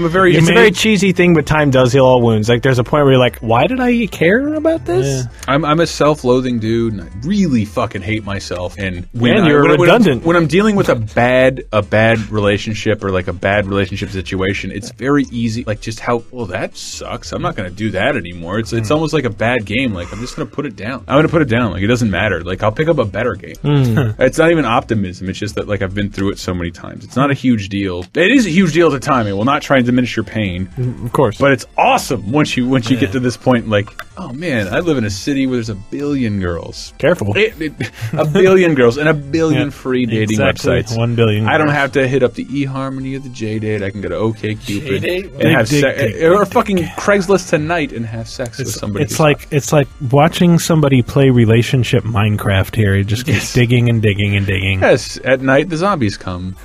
a very cheesy thing, but time does heal all wounds. Like, there's a point where you're like, why did I care about this? Yeah. I'm a self-loathing dude, and I really fucking hate myself. And you're redundant. When I'm dealing with a bad relationship or like a bad relationship situation, it's very easy. Like just that sucks. I'm not going to do that anymore. It's almost like a bad game. Like I'm just going to put it down. I'm going to put it down. Like it doesn't matter. Like I'll pick up a better game. It's not even optimism. It's just that like I've been through it so many times. It's not a huge deal. It is a huge deal at the time. It will not try and diminish your pain, of course. But it's awesome once you get to this point. Like, oh man, I live in a city where there's a billion girls. Careful. A billion girls and a billion free dating websites. 1 billion. I don't have to hit up the eHarmony or the JDate. I can go to OkCupid and have sex, or fucking Craigslist tonight and have sex with somebody. It's like watching somebody play relationship Minecraft here. It just keeps digging and digging and digging. Yes, at night the zombies come,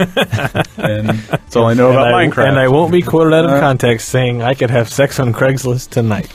and that's all I know about Minecraft. And I won't be quoted out of context saying I could have sex on Craigslist tonight.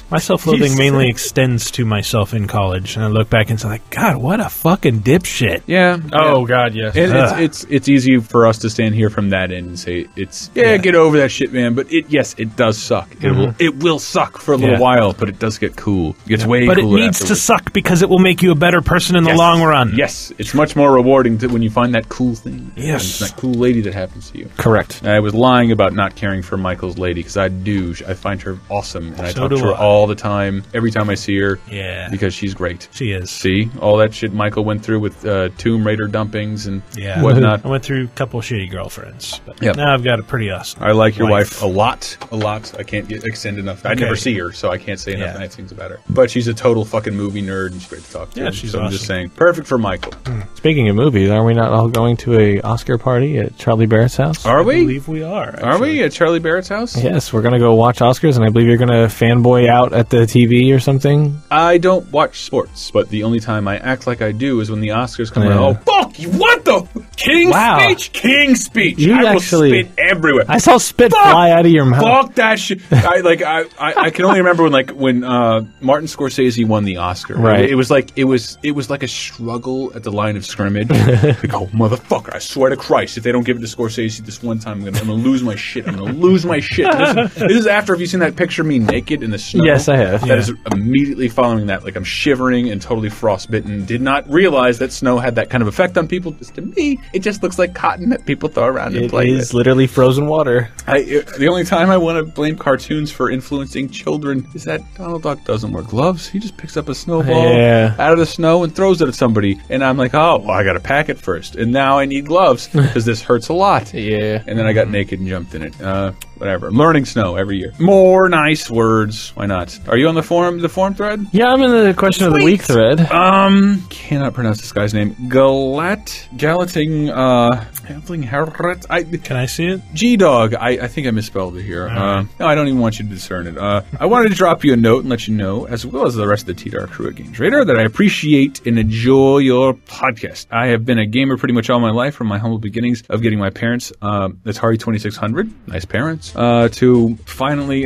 My self-loathing mainly extends to myself in college, and I look back and say, like, God, what a fucking dipshit. Yeah. Oh, God, yes. It's easy for us to stand here from that end and say, get over that shit, man. But it does suck. It will suck for a little while, but it does get cool. It gets way cooler. But it needs to suck because it will make you a better person in the long run. Yes. It's much more rewarding when you find that cool thing. Yes. That cool lady that happens to you. Correct. I was lying about not caring for Michael's lady because I do. I find her awesome, and I talk to her all all the time, every time I see her. Yeah. Because she's great. She is. See? All that shit Michael went through with Tomb Raider dumpings and Yeah. whatnot. I went through a couple of shitty girlfriends. But Yep. now I've got a pretty awesome I like your wife a lot. I can't extend enough. I Okay. never see her, so I can't say enough nice things about her. But she's a total fucking movie nerd, and she's great to talk to. Yeah, she's so I'm awesome. just saying, perfect for Michael. Speaking of movies, are we not all going to a Oscar party at Charlie Barrett's house? Are we? I believe we are. Are we at Charlie Barrett's house? Yes, we're going to go watch Oscars, and I believe you're going to fanboy out at the TV or something. I don't watch sports, but the only time I act like I do is when the Oscars come Yeah. out. Oh, fuck you! What the? King's speech? King's speech! You I actually- will spit everywhere. I saw spit fly out of your mouth. Fuck that shit! I can only remember when Martin Scorsese won the Oscar. Right. It was like a struggle at the line of scrimmage. Like, oh motherfucker! I swear to Christ, if they don't give it to Scorsese this one time, I'm gonna lose my shit. I'm gonna lose my shit. This is after. Have you seen that picture of me naked in the snow? Yes, I have. That is immediately following that. Like I'm shivering and totally frostbitten. Did not realize that snow had that kind of effect on people. Just to me, it just looks like cotton that people throw around and It play is with. literally frozen water. The only time I want to blame cartoons for influencing children is that Donald Duck doesn't wear gloves. He just picks up a snowball out of the snow and throws it at somebody. And I'm like, oh, well, I got to pack it first. And now I need gloves because this hurts a lot. Yeah. And then I got naked and jumped in it. Whatever. I'm learning snow every year. More nice words. Why not? Are you on the forum thread? Yeah, I'm in the question of the week thread. Cannot pronounce this guy's name. Galating Harret. Can I see it? G-Dog. I think I misspelled it here. No, I don't even want you to discern it. I wanted to drop you a note and let you know, as well as the rest of the TDar crew at Games Radar, that I appreciate and enjoy your podcast. I have been a gamer pretty much all my life, from my humble beginnings of getting my parents Atari 2600, nice parents, to finally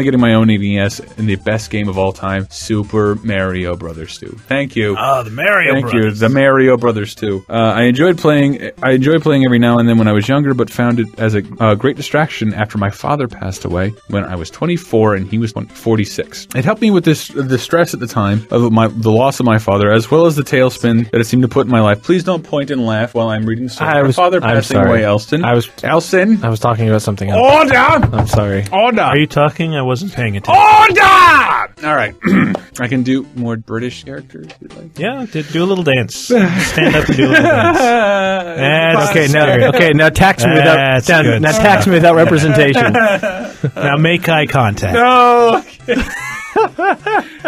getting my own NES and the best game of all time, Super Mario Brothers 2. Thank you. Oh, the Mario Thank Brothers. you. The Mario Brothers 2. I enjoy playing every now and then when I was younger, but found it as a great distraction after my father passed away when I was 24 and he was 46. It helped me with the stress at the time of the loss of my father, as well as the tailspin that it seemed to put in my life. Please don't point and laugh while I'm reading the story. My father passing away, Elston. Elson? I was talking about something else. Order! I'm sorry. Order! Are you talking? I wasn't paying attention. Order! All right. I can do more British characters. If you'd like. Yeah, do a little dance. Stand up and do a little dance. Now tax me without representation. Now make eye contact. No.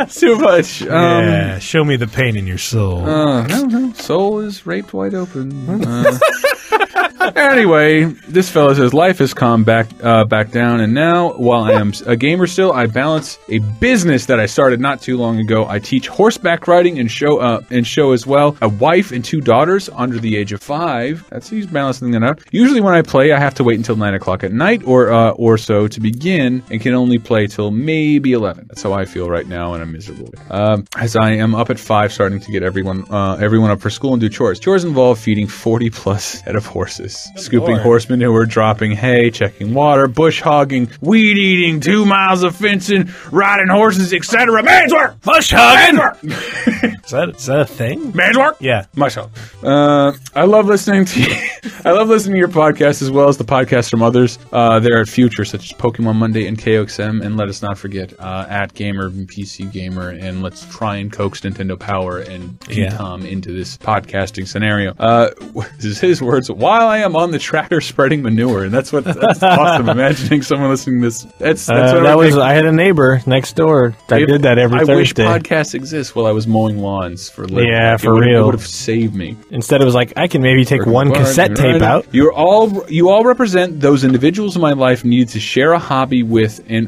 Too much. Yeah, show me the pain in your soul. No. Soul is raped wide open. Anyway, this fella says life has calmed back down, and now, while I am a gamer still, I balance a business that I started not too long ago. I teach horseback riding and show as well. A wife and 2 daughters under the age of 5. He's balancing that out. Usually, when I play, I have to wait until 9 o'clock at night or so to begin, and can only play till maybe 11. That's how I feel right now, and I'm miserable. As I am up at 5, starting to get everyone up for school and do chores. Chores involve feeding 40+ head of horses. Scooping horse manure, dropping hay, checking water, bush hogging, weed eating, 2 miles of fencing, riding horses, etc. Man's work! Bush hogging! Man's work! Is that a thing? Man's work? Yeah. Myself. I love listening to your podcast, as well as the podcasts from others. There are future, such as Pokemon Monday and KOXM, and let us not forget at Gamer and PC Gamer, and let's try and coax Nintendo Power and Tom into this podcasting scenario. This is his words. While I am on the tractor spreading manure, and that's awesome. Imagining someone listening to this. That's I had a neighbor next door that did that every Thursday. I wish podcasts exist while I was mowing lawns for a living. Yeah, for real. It would have saved me. Instead, it was like I can maybe take one cassette tape out. You all represent those individuals in my life needed to share a hobby with, and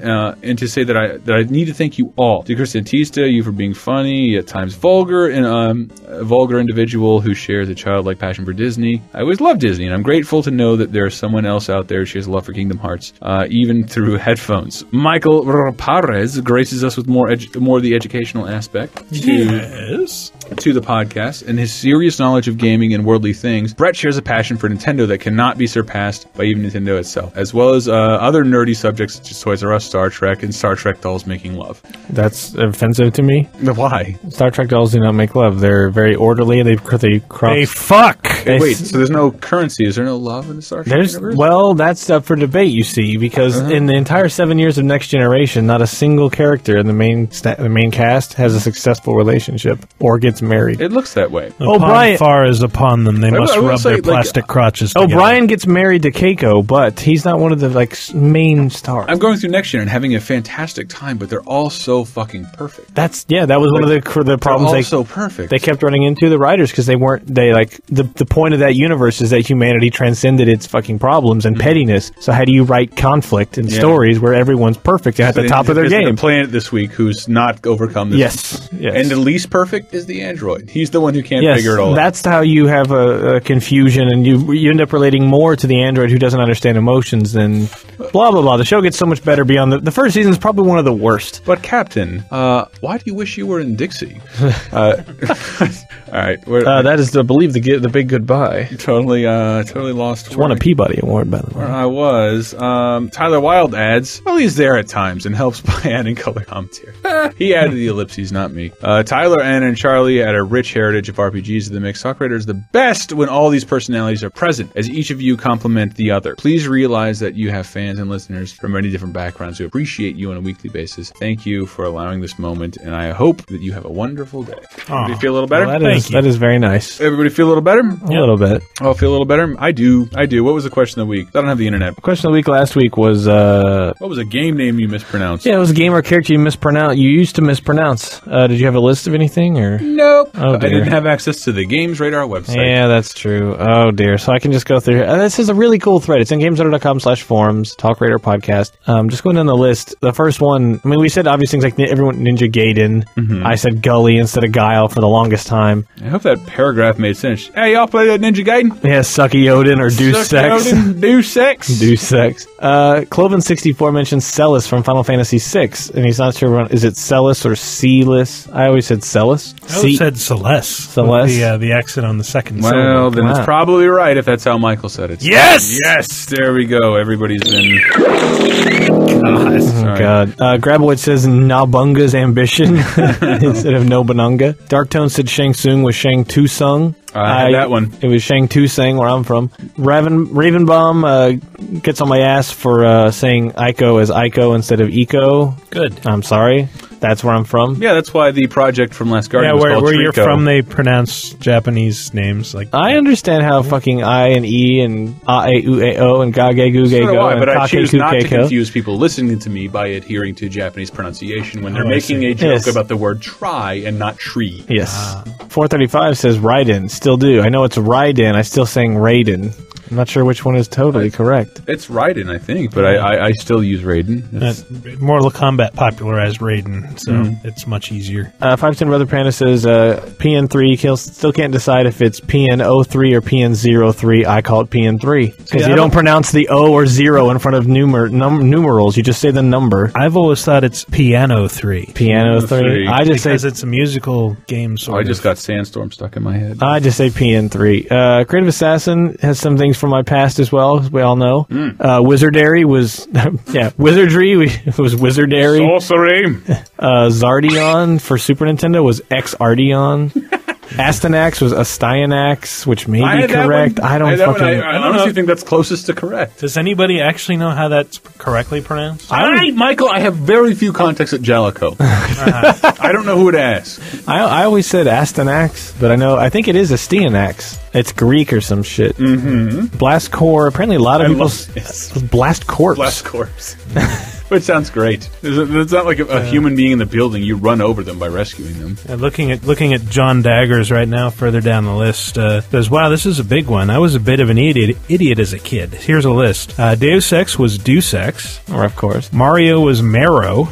to say that I need to thank you all. To Chris Antista, you for being funny, at times vulgar, and a vulgar individual who shares a childlike passion for Disney. I always love Disney, and I'm grateful to know that there's someone else out there who shares a love for Kingdom Hearts, even through headphones. Michael Raparez graces us with more of the educational aspect to the podcast, and his serious knowledge of gaming and worldly things. Brett shares a passion for Nintendo that cannot be surpassed by even Nintendo itself, as well as other nerdy subjects such as Toys R Us, Star Trek, and Star Trek dolls making love. That's offensive to me. Why? Star Trek dolls do not make love. They're very orderly. They fuck. Okay, wait, so there's no currency. Is there no love in the Star Trek universe? Well, that's up for debate, you see, because in the entire 7 years of Next Generation, not a single character in the main cast has a successful relationship or gets married. It looks that way. O'Brien far is upon them. They must rub their plastic crotches together. O'Brien gets married to Keiko, but he's not one of the main stars. I'm going through Next Gen and having a fantastic time, but they're all so fucking perfect. That was one of the problems. They're all so perfect. They kept running into the writers because the point of that universe is that humanity transcended its fucking problems and pettiness. So how do you write conflict in stories where everyone's perfect and at the top of their game? The planet this week who's not overcome this. Yes. And the least perfect is the android. He's the one who can't figure it all out. That's how you have a confusion, and you end up relating more to the android who doesn't understand emotions than blah, blah, blah. The show gets so much better beyond the first season is probably one of the worst. But Captain, why do you wish you were in Dixie? All right. That is, I believe, the big goodbye. Totally lost. It's won a Peabody Award, by the way. Where I was. Tyler Wilde adds, well, he's there at times and helps by adding color commentary. He added the ellipses, not me. Tyler, Anna, and Charlie add a rich heritage of RPGs to the mix. TalkRadar is the best when all these personalities are present, as each of you complement the other. Please realize that you have fans and listeners from many different backgrounds who appreciate you on a weekly basis. Thank you for allowing this moment, and I hope that you have a wonderful day. Everybody feel a little better? Well, that is very nice. Everybody feel a little better? A little bit. Oh, feel a little better? I do. What was the question of the week? I don't have the internet. The question of the week last week was... what was a game name you mispronounced? Yeah, it was a game or character you used to mispronounce. Did you have a list of anything? Or nope. Oh, I didn't have access to the Games Radar website. Yeah, that's true. Oh, dear. So I can just go through here. This is a really cool thread. It's in gamesradar.com/forums, TalkRadar podcast. Just going down the list. The first one, I mean, we said obvious things like everyone Ninja Gaiden. I said Gully instead of Guile for the longest time. I hope that paragraph made sense. Hey, y'all play that Ninja Gaiden? Yeah, Sucky Odin or Deuce Sex. Deuce Sex? Deuce Sex. Cloven64 mentions Celis from Final Fantasy VI, and he's not sure, is it Celis or Celis? I always said Celis. I always said Celeste. Celeste. The accent on the second syllable. Well, then it's probably right if that's how Michael said it. Yes! Yes! There we go. Everybody's been... Oh, God. Graboid says Nabunga's ambition instead of Nobunanga. Darktone said Shang Tsung was Shang Tu-Sung. I had that one. It was Shang Tu-Sung, where I'm from. Ravenbaum gets on my ass for saying Ico as Ico instead of Eco. Good. I'm sorry. That's where I'm from. Yeah, that's why the project from Last Guardian was called where Trico. you're from, they pronounce Japanese names like. I understand how fucking I and E and A-E-U-A-O and Gage-Gu-Ge-Go and but I choose not to Kake-Ku-Keiko. confuse people listening to me by adhering to Japanese pronunciation when they're making a joke about the word try and not tree. Yes. 435 says Raiden. Still do. I know it's Raiden. I still saying Raiden. I'm not sure which one is totally correct. It's Raiden, I think, but I still use Raiden. Mortal Kombat popularized Raiden, so it's much easier. 510 Brother Panda says PN3 still can't decide if it's PN03 or PN03. I call it PN3 because you don't pronounce the O or 0 in front of numerals. You just say the number. I've always thought it's Piano 3. Piano 3. I just because it's a musical game. I just got Sandstorm stuck in my head. I just say PN3. Creative Assassin has some things from my past as well, as we all know. Wizardary was wizardry was Wizardary. Sorcery. Zardion for Super Nintendo was X-Ardion. Astanax was Astyanax, which may be correct. I don't fucking... I honestly think that's closest to correct. Does anybody actually know how that's correctly pronounced? Michael, I have very few contacts at Jellicoe. I don't know who to ask. I always said Astanax, but I think it is Astyanax. It's Greek or some shit. Blast Core, apparently a lot of people... Blast Corpse. Blast Corpse. Which sounds great. It's not like a human being in the building. You run over them by rescuing them. Looking at John Daggers right now, further down the list, says, wow, this is a big one. I was a bit of an idiot as a kid. Here's a list. Deus Ex was Deuce Ex. Or, of course. Mario was Marrow.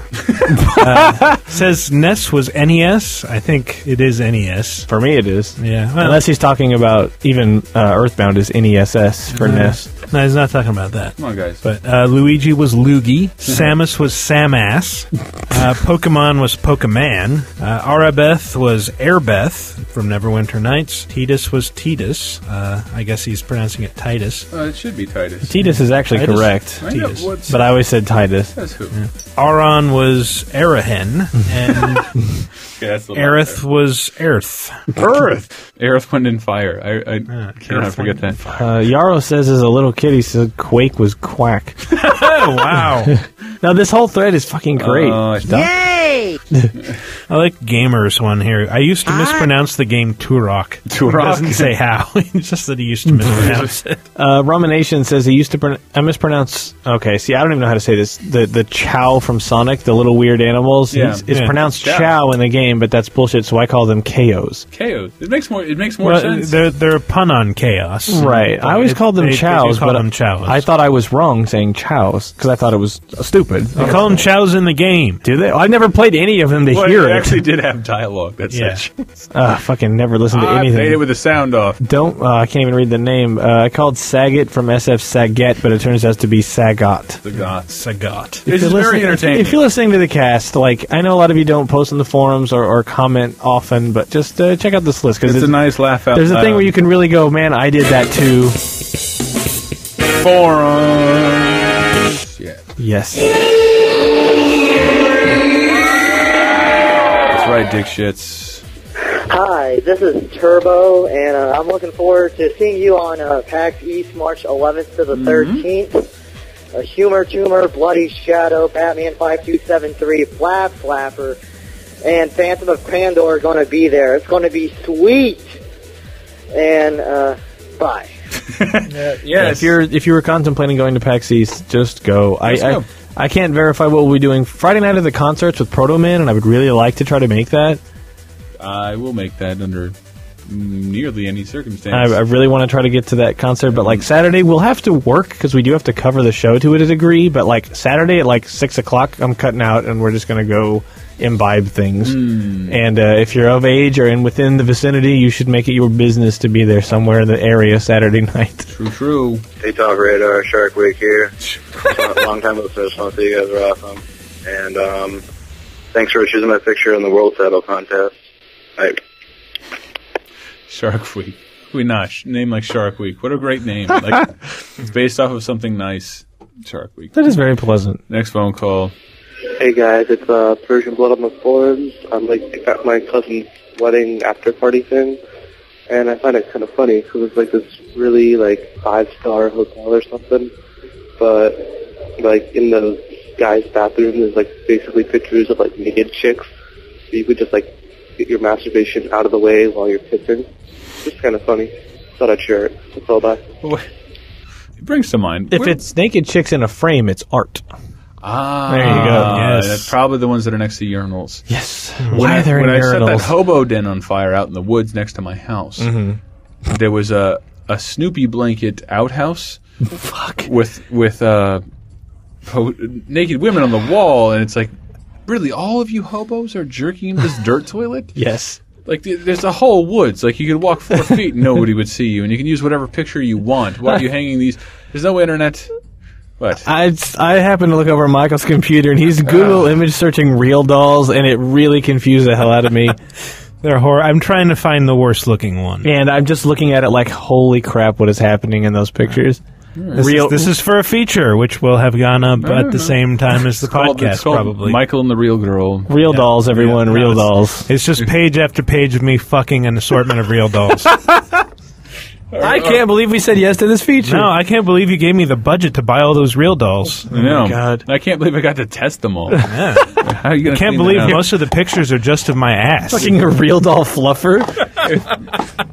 Says NES was NES. I think it is NES. For me, it is. Yeah. Well, unless he's talking about even Earthbound is NESS for NES. No, he's not talking about that. Come on, guys. But Luigi was Luigi. Samus was Samass. Pokemon was Pokemon. Arabeth was Airbeth from Neverwinter Nights. Titus was Titus. I guess he's pronouncing it Titus. It should be Titus. Titus is actually Titus? correct. Titus. But I always said Titus. That's who. Yeah. Aron was Arahen. And Aerith was Earth. Earth, Wind, and Fire. I cannot forget that. Yarrow says as a little kid he said Quake was Quack. Wow. Now this whole thread is fucking great. Yay! I like Gamer's one here. I used to mispronounce the game Turok. Turok? He doesn't say how. It's just that he used to mispronounce it. Ramanation says he used to mispronounce... Okay, see, I don't even know how to say this. The Chow from Sonic, the little weird animals, it's pronounced Chow in the game, but that's bullshit, so I call them KOs. KOs. It makes more sense. They're a pun on chaos. Right. I always called them Chows, but I thought I was wrong saying Chows, because I thought it was stupid. They call them Chows in the game. Do they? I never played any of them to hear it. It actually did have dialogue. That's fucking never listened to anything. I played it with the sound off. I can't even read the name. I called Saget from SF Saget, but it turns out to be Sagot. Sagot. This is very entertaining. If you're listening to the cast, I know a lot of you don't post in the forums or comment often, but just check out this list. Cause it's a nice laugh out. There's a thing where you can really go, man, I did that too. Forums. Yeah. Yes. That's right, dick shits. Hi, this is Turbo, and I'm looking forward to seeing you on PAX East March 11th to the 13th. Humor Tumor, Bloody Shadow, Batman 5273, Flapper, and Phantom of Pandora are going to be there. It's going to be sweet. And bye. Yes. If you were contemplating going to PAX East, just go. Go. I can't verify what we'll be doing Friday night of the concerts with Proto Man, and I would really like to try to make that. I will make that under nearly any circumstance. I really want to try to get to that concert, but Saturday we'll have to work because we do have to cover the show to a degree. But Saturday at 6 o'clock, I'm cutting out, and we're just going to go imbibe things. And if you're of age or within the vicinity, you should make it your business to be there somewhere in the area Saturday night. True. Hey, TalkRadar, Shark Week here. Long time listener, just want to say you guys are awesome. And thanks for choosing my picture in the World Title Contest. Shark Week. Name like Shark Week. What a great name. It's based off of something nice. Shark Week. That is very pleasant. Next phone call. Hey guys, it's Persian Blood on the Forums. I'm at my cousin's wedding after party thing, and I find it kind of funny because it's this really 5-star hotel or something, but in the guy's bathroom there's basically pictures of naked chicks, so you could just get your masturbation out of the way while you're pissing. It's just kind of funny. Thought I'd share it. That's all. Bye. It brings to mind. If it's naked chicks in a frame, it's art. Ah, there you go. Yes. That's probably the ones that are next to urinals. Yes. When I set urinals? that hobo den on fire out in the woods next to my house, there was a Snoopy blanket outhouse. Fuck. With naked women on the wall, and it's really, all of you hobos are jerking in this dirt toilet? Yes. There's a whole woods. You could walk 4 feet and nobody would see you, and you can use whatever picture you want. Why are you hanging these? There's no internet. What? I happened to look over Michael's computer, and he's Google image searching real dolls, and it really confused the hell out of me. They're horror. I'm trying to find the worst looking one. And I'm just looking at it holy crap, what is happening in those pictures? This is for a feature, which will have gone up at the same time as the podcast, probably. Michael and the Real Girl. Real dolls, everyone. Real dolls. It's just page after page of me fucking an assortment of real dolls. I can't believe we said yes to this feature. No, I can't believe you gave me the budget to buy all those real dolls. I know. Oh my God. I can't believe I got to test them all. Yeah. How are you going I can't believe most of the pictures are just of my ass. Fucking a real doll fluffer.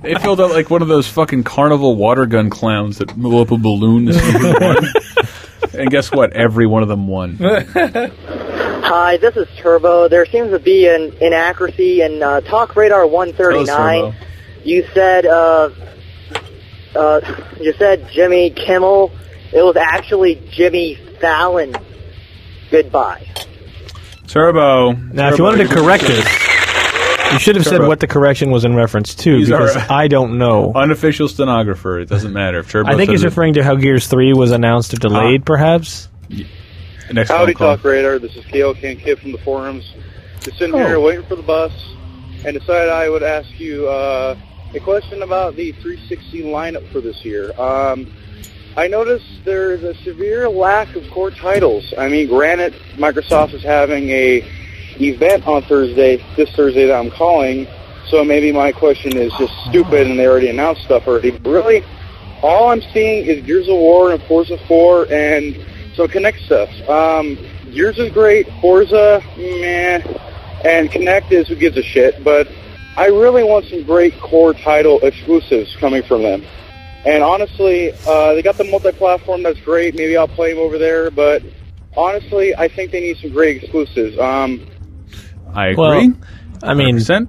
It filled out like one of those fucking carnival water gun clowns that blew up a balloon to see who won. And guess what? Every one of them won. Hi, this is Turbo. There seems to be an inaccuracy in TalkRadar 139. You said Jimmy Kimmel. It was actually Jimmy Fallon. Goodbye. Turbo. Now, if you wanted to correct us, you should have said what the correction was in reference to, because I don't know. Unofficial stenographer. It doesn't matter. If Turbo I think he's referring to how Gears 3 was announced or delayed, perhaps. Next Howdy, phone call. TalkRadar. This is K.O. Kid from the forums. Just sitting here waiting for the bus, and decided I would ask you a question about the 360 lineup for this year. I noticed there's a severe lack of core titles. I mean, granted, Microsoft is having a event on this Thursday that I'm calling, so maybe my question is just stupid and they already announced stuff already. But really, all I'm seeing is Gears of War and Forza 4 and some Kinect stuff. Gears is great, Forza, meh, and Kinect is who gives a shit, but I really want some great core title exclusives coming from them. And honestly, they got the multi-platform, that's great, maybe I'll play them over there, but honestly, I think they need some great exclusives. I agree. Well, I mean, 100%.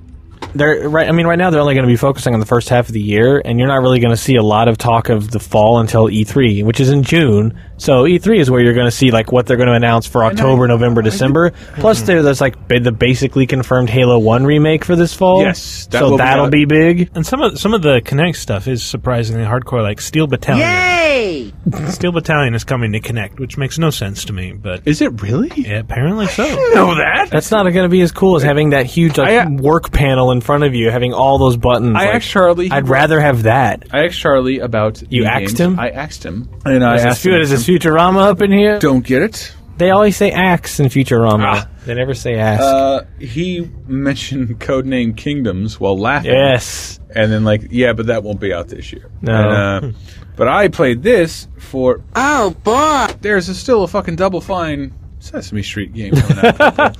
Right now they're only going to be focusing on the first half of the year, and you're not really going to see a lot of talk of the fall until E3, which is in June. So E3 is where you're going to see like what they're going to announce for October, November, December. Plus, there's like the basically confirmed Halo 1 remake for this fall. Yes, that'll be big. And some of the Kinect stuff is surprisingly hardcore, like Steel Battalion. Yay! Steel Battalion is coming to Kinect, which makes no sense to me. But is it really? Yeah, apparently so. Know that? That's not going to be as cool as having that huge work panel in front of you, having all those buttons. I asked Charlie. I'd rather have that. I asked Charlie about. You asked him? I asked him, and I asked him. Is this Futurama up in here? Don't get it. They always say axe in Futurama. They never say ask. He mentioned Codename Kingdoms while laughing. Yes. And then but that won't be out this year. No. And, but I played this for. Oh boy! There's still a fucking Double Fine Sesame Street game coming out.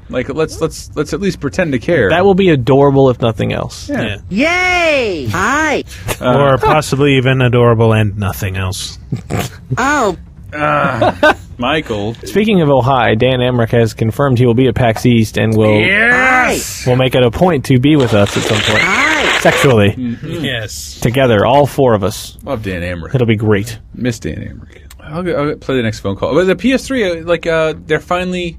Let's at least pretend to care. That will be adorable if nothing else. Yeah. Yay! Hi! Or possibly even adorable and nothing else. Oh. Michael. Speaking of Ohio, Dan Emmerich has confirmed he will be at PAX East and will make it a point to be with us at some point. Sexually. Mm-hmm. Yes. Together, all four of us. Love Dan Emmerich. It'll be great. Miss Dan Emmerich. I'll play the next phone call. But the PS3, they're finally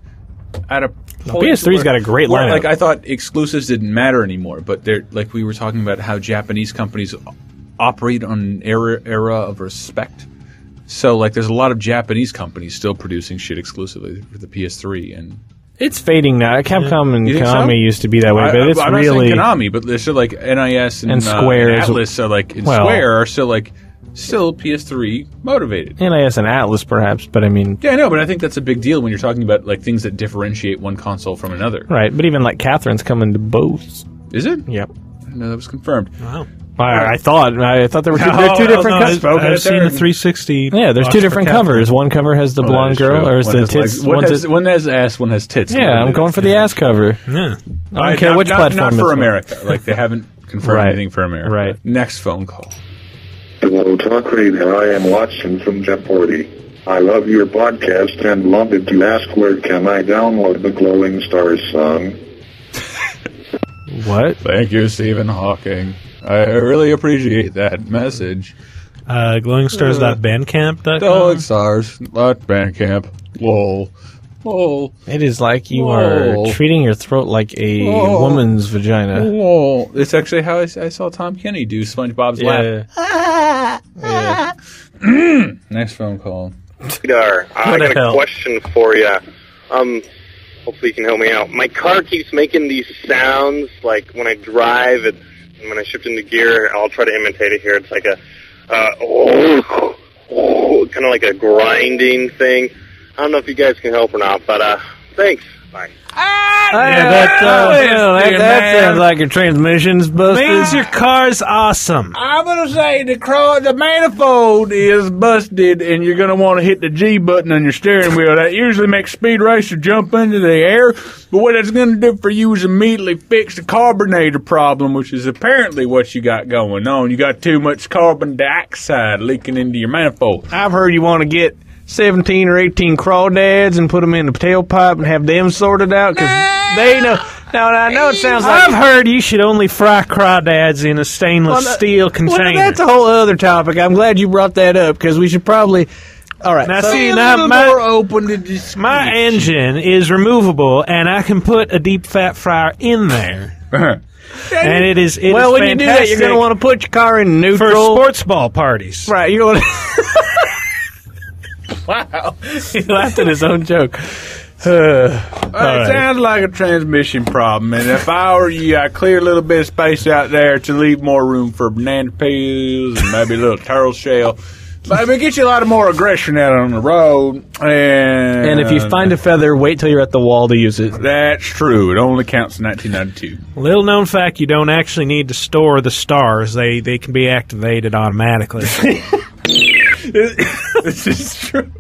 at a point. PS3's got a great lineup. I thought exclusives didn't matter anymore, but they're we were talking about how Japanese companies operate on an era of respect. So there's a lot of Japananize companies still producing shit exclusively for the PS3, and it's fading now. Capcom and Konami used to be that way, but it's I'm really not saying Konami, but they're still NIS and Square and Atlas are Square are still PS3 motivated. NIS and Atlas, perhaps, but I mean... Yeah, I know, but I think that's a big deal when you're talking about things that differentiate one console from another. Right, but even Catherine's coming to both. Is it? Yep. I didn't know that was confirmed. Wow. I thought there were two different covers. I've seen the 360. Yeah, there's two different covers. One cover has the blonde girl, or is the tits. One has ass, one has tits. Yeah, I'm going for the ass cover. Yeah. I don't care which platform. Not for America. They haven't confirmed anything for America. Right. Next phone call. Hello, TalkRadar. I am watching from Jeopardy. I love your podcast and wanted to ask where can I download the Glowing Stars song? What? Thank you, Stephen Hawking. I really appreciate that message. Glowingstars.bandcamp.com? Glowing Stars, not Bandcamp. Lol. Lol. It is like you are treating your throat like a woman's vagina. Lol. It's actually how I saw Tom Kenny do SpongeBob's laugh. Yeah. Next phone call. TDar, I got a question for you. Hopefully you can help me out. My car keeps making these sounds, when I drive, when I shift into gear. I'll try to imitate it here. It's like kind of like a grinding thing. I don't know if you guys can help or not, but thanks. Bye. That sounds like your transmission's busted. Means your car's awesome. I'm going to say the manifold is busted, and you're going to want to hit the G button on your steering wheel. That usually makes Speed Racer jump into the air, but what it's going to do for you is immediately fix the carbonator problem, which is apparently what you got going on. You got too much carbon dioxide leaking into your manifold. I've heard you want to get 17 or 18 crawdads and put them in the tailpipe and have them sorted out, because they know. Now, I know it sounds like... I've heard you should only fry crawdads in a stainless steel container. Well, that's a whole other topic. I'm glad you brought that up, because we should probably... All right. Now, my engine is removable, and I can put a deep fat fryer in there. And it is when fantastic. You do that, you're going to want to put your car in neutral. For sports ball parties. Right. You're going to... Wow. He laughed at his own joke. It sounds like a transmission problem, and if I were you, I'd clear a little bit of space out there to leave more room for banana peels and maybe a little turtle shell. But it gets you a lot of more aggression out on the road. And if you find a feather, wait till you're at the wall to use it. That's true. It only counts in 1992. Little known fact, you don't actually need to store the stars. They can be activated automatically. This is true.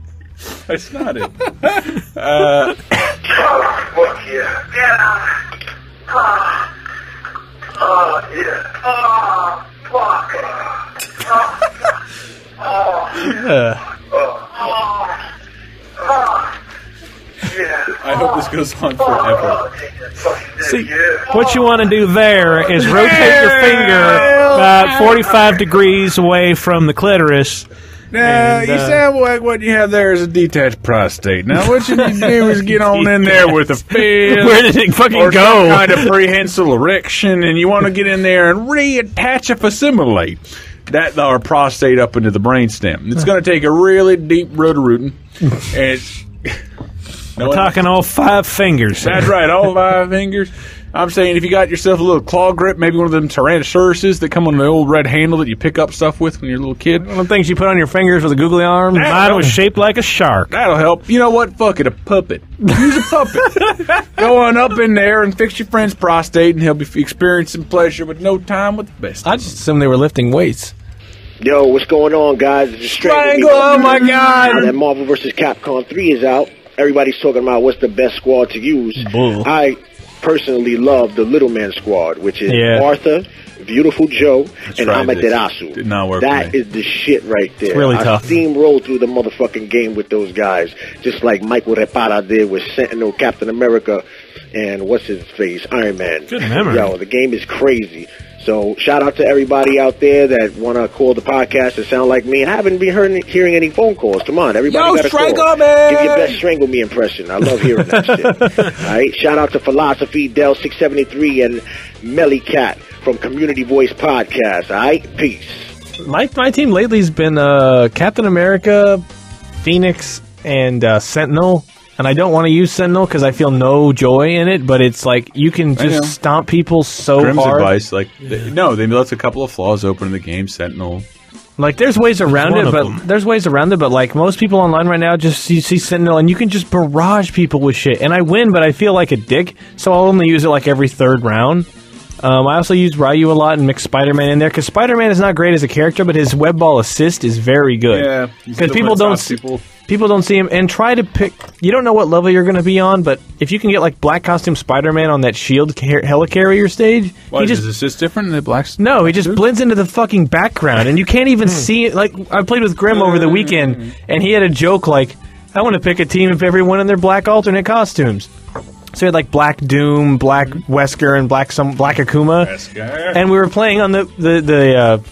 That's not it. Fuck yeah. Yeah. Fuck. I hope this goes on forever. See, what you want to do there is rotate your finger about 45 degrees away from the clitoris. Now, you sound like what you have there is a detached prostate. Now, what you need to do is get on in there with a fist. Where did it fucking or go? Some kind of prehensile erection, and you want to get in there and reattach and assimilate that our prostate up into the brainstem. It's going to take a really deep root-a-rootin'. We're talking all 5 fingers. That's right, all 5 fingers. I'm saying if you got yourself a little claw grip, maybe one of them Tyrannosauruses that come on the old red handle that you pick up stuff with when you're a little kid. One of the things you put on your fingers with a googly arm. Mine was shaped like a shark. That'll help. You know what? Fuck it, a puppet. Use a puppet. Go on up in there and fix your friend's prostate, and he'll be experiencing pleasure with no time with the best. I just assumed they were lifting weights. Yo, what's going on, guys? It's Strangle, oh my God. Now that Marvel vs. Capcom 3 is out, everybody's talking about what's the best squad to use. Bull. I personally love the Little Man squad, which is Arthur, Beautiful Joe, and Amaterasu. Did not work. That is the shit right there. It's really tough. I steamrolled through the motherfucking game with those guys, just like Michael Repara did with Sentinel, Captain America, and what's his face, Iron Man. Good memory. Yo, the game is crazy. So shout out to everybody out there that want to call the podcast and sound like me. I haven't been hearing any phone calls. Come on, everybody got a call. Man. Give your best Strangle Me impression. I love hearing that shit. All right, shout out to Philosophy Dell 673 and Melly Cat from Community Voice Podcast. All right, peace. My team lately has been Captain America, Phoenix, and Sentinel. And I don't want to use Sentinel because I feel no joy in it, but it's like you can just stomp people so Grim's hard. Advice, like, they left a couple of flaws open in the game, Sentinel. Like, there's ways around it, but like most people online right now just you see Sentinel and you can just barrage people with shit. And I win, but I feel like a dick, so I'll only use it like every 3rd round. I also use Ryu a lot and mix Spider-Man in there because Spider-Man is not great as a character, but his web ball assist is very good. Yeah, because people don't see him and try to pick. You don't know what level you're going to be on, but if you can get like black costume Spider-Man on that shield helicarrier stage, Why, is his assist different than the black? No, he just blends into the fucking background, and you can't even see it. Like I played with Grim over the weekend, and he had a joke like, "I want to pick a team of everyone in their black alternate costumes." So he had like Black Doom, Black Wesker, and Black Akuma. Wesker. And we were playing on the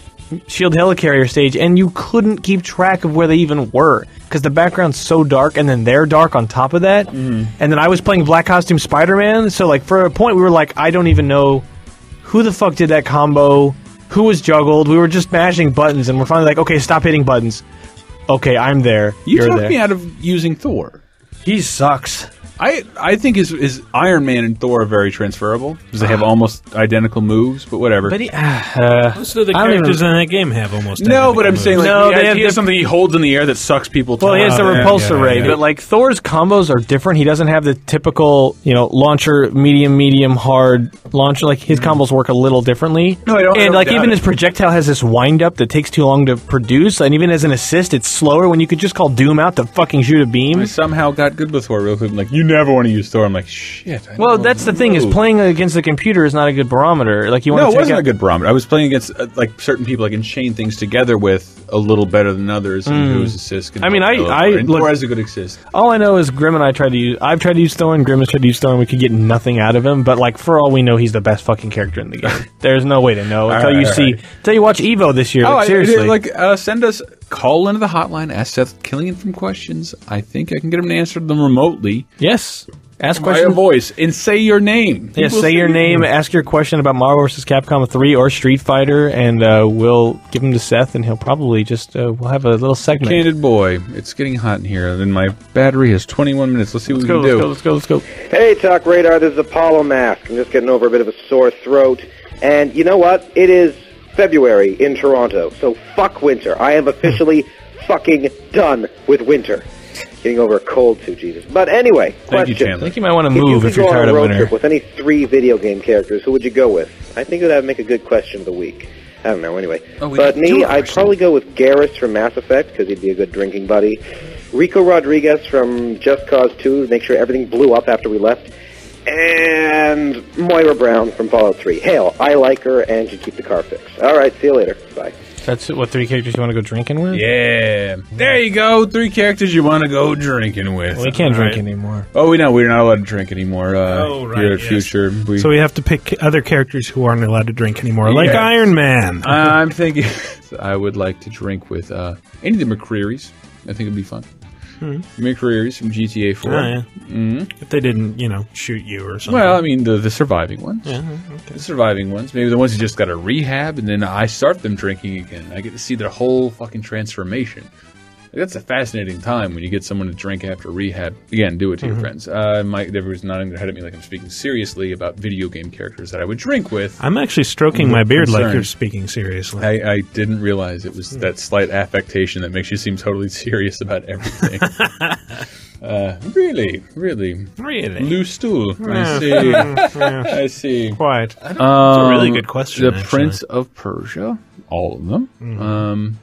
shield helicarrier stage, and you couldn't keep track of where they even were because the background's so dark, and then they're dark on top of that. And then I was playing Black Costume Spider-Man, so like for a point we were like, I don't even know who the fuck did that combo, who was juggled. We were just mashing buttons, and we're finally like, okay, stop hitting buttons. Okay, I'm there. You talked me out of using Thor. He sucks. I think his Iron Man and Thor are very transferable because they have almost identical moves, but whatever. But most of the characters in that game have almost identical but I'm moves. saying like he has something he holds in the air that sucks people. Well, he has the repulsor ray, but like Thor's combos are different. He doesn't have the typical, launcher, medium, hard launcher. Like his combos work a little differently. No, I don't. And like even his projectile has this wind up that takes too long to produce, and even as an assist, it's slower when you could just call Doom out to fucking shoot a beam. I somehow got good with Thor real quick. I'm like, you never want to use Thor. I'm like, shit. Well, that's the thing is playing against the computer is not a good barometer. Like you want No, to it wasn't a good barometer. I was playing against like certain people I can chain things together with a little better than others, and whose assist can. I mean, Thor has a good assist. All I know is Grim and I tried to use. I've tried to use Thor, and Grim has tried to use Thor, and we could get nothing out of him. But like for all we know, he's the best fucking character in the game. There's no way to know until you watch Evo this year. Oh, seriously, send us. Call into the hotline, ask Seth Killian some questions. I think I can get him to answer them remotely. Yes. Ask By a questions. voice and say your name. Yeah, People say your name, ask your question about Marvel vs. Capcom 3 or Street Fighter, and we'll give them to Seth, and he'll probably just, we'll have a little segment. Candid boy, it's getting hot in here, and my battery has 21 minutes. Let's see what we can do. Let's go. Hey, TalkRadar, this is Apollo Mask. I'm just getting over a bit of a sore throat. And you know what? It is February in Toronto, so fuck winter. I am officially fucking done with winter. Getting over a cold too, Jesus. But anyway, Thank you, question. Chandler. I think you might want to move if you're tired of If you could go on a road winter. trip with any 3 video game characters, who would you go with? I think that would make a good question of the week. I don't know, anyway. But me, I'd probably go with Garrus from Mass Effect, because he'd be a good drinking buddy. Rico Rodriguez from Just Cause 2, to make sure everything blew up after we left. And Moira Brown from Fallout 3. Hell, I like her, and she'd keep the car fixed. All right, see you later. Bye. That's what 3 characters you want to go drinking with? Yeah. There you go. 3 characters you want to go drinking with. Well, we can't drink anymore. Oh, we know. We're not allowed to drink anymore. Here at yes. Future. So we have to pick other characters who aren't allowed to drink anymore, like Yeah. Iron Man. I'm thinking I would like to drink with any of the McCreary's. I think it'd be fun. McCreary's from GTA 4. Oh, yeah. If they didn't, shoot you or something. Well, I mean, the surviving ones. Yeah, okay. The surviving ones. Maybe the ones who just got a rehab, and then I start them drinking again. I get to see their whole fucking transformation. That's a fascinating time when you get someone to drink after rehab. Again, do it to your friends. Everyone's nodding their head at me like I'm speaking seriously about video game characters that I would drink with. I'm actually stroking my beard like concerned. you're speaking seriously. I didn't realize it was that slight affectation that makes you seem totally serious about everything. Really? Loose stool. I see. I see. Quite. It's a really good question, The actually. Prince of Persia. All of them.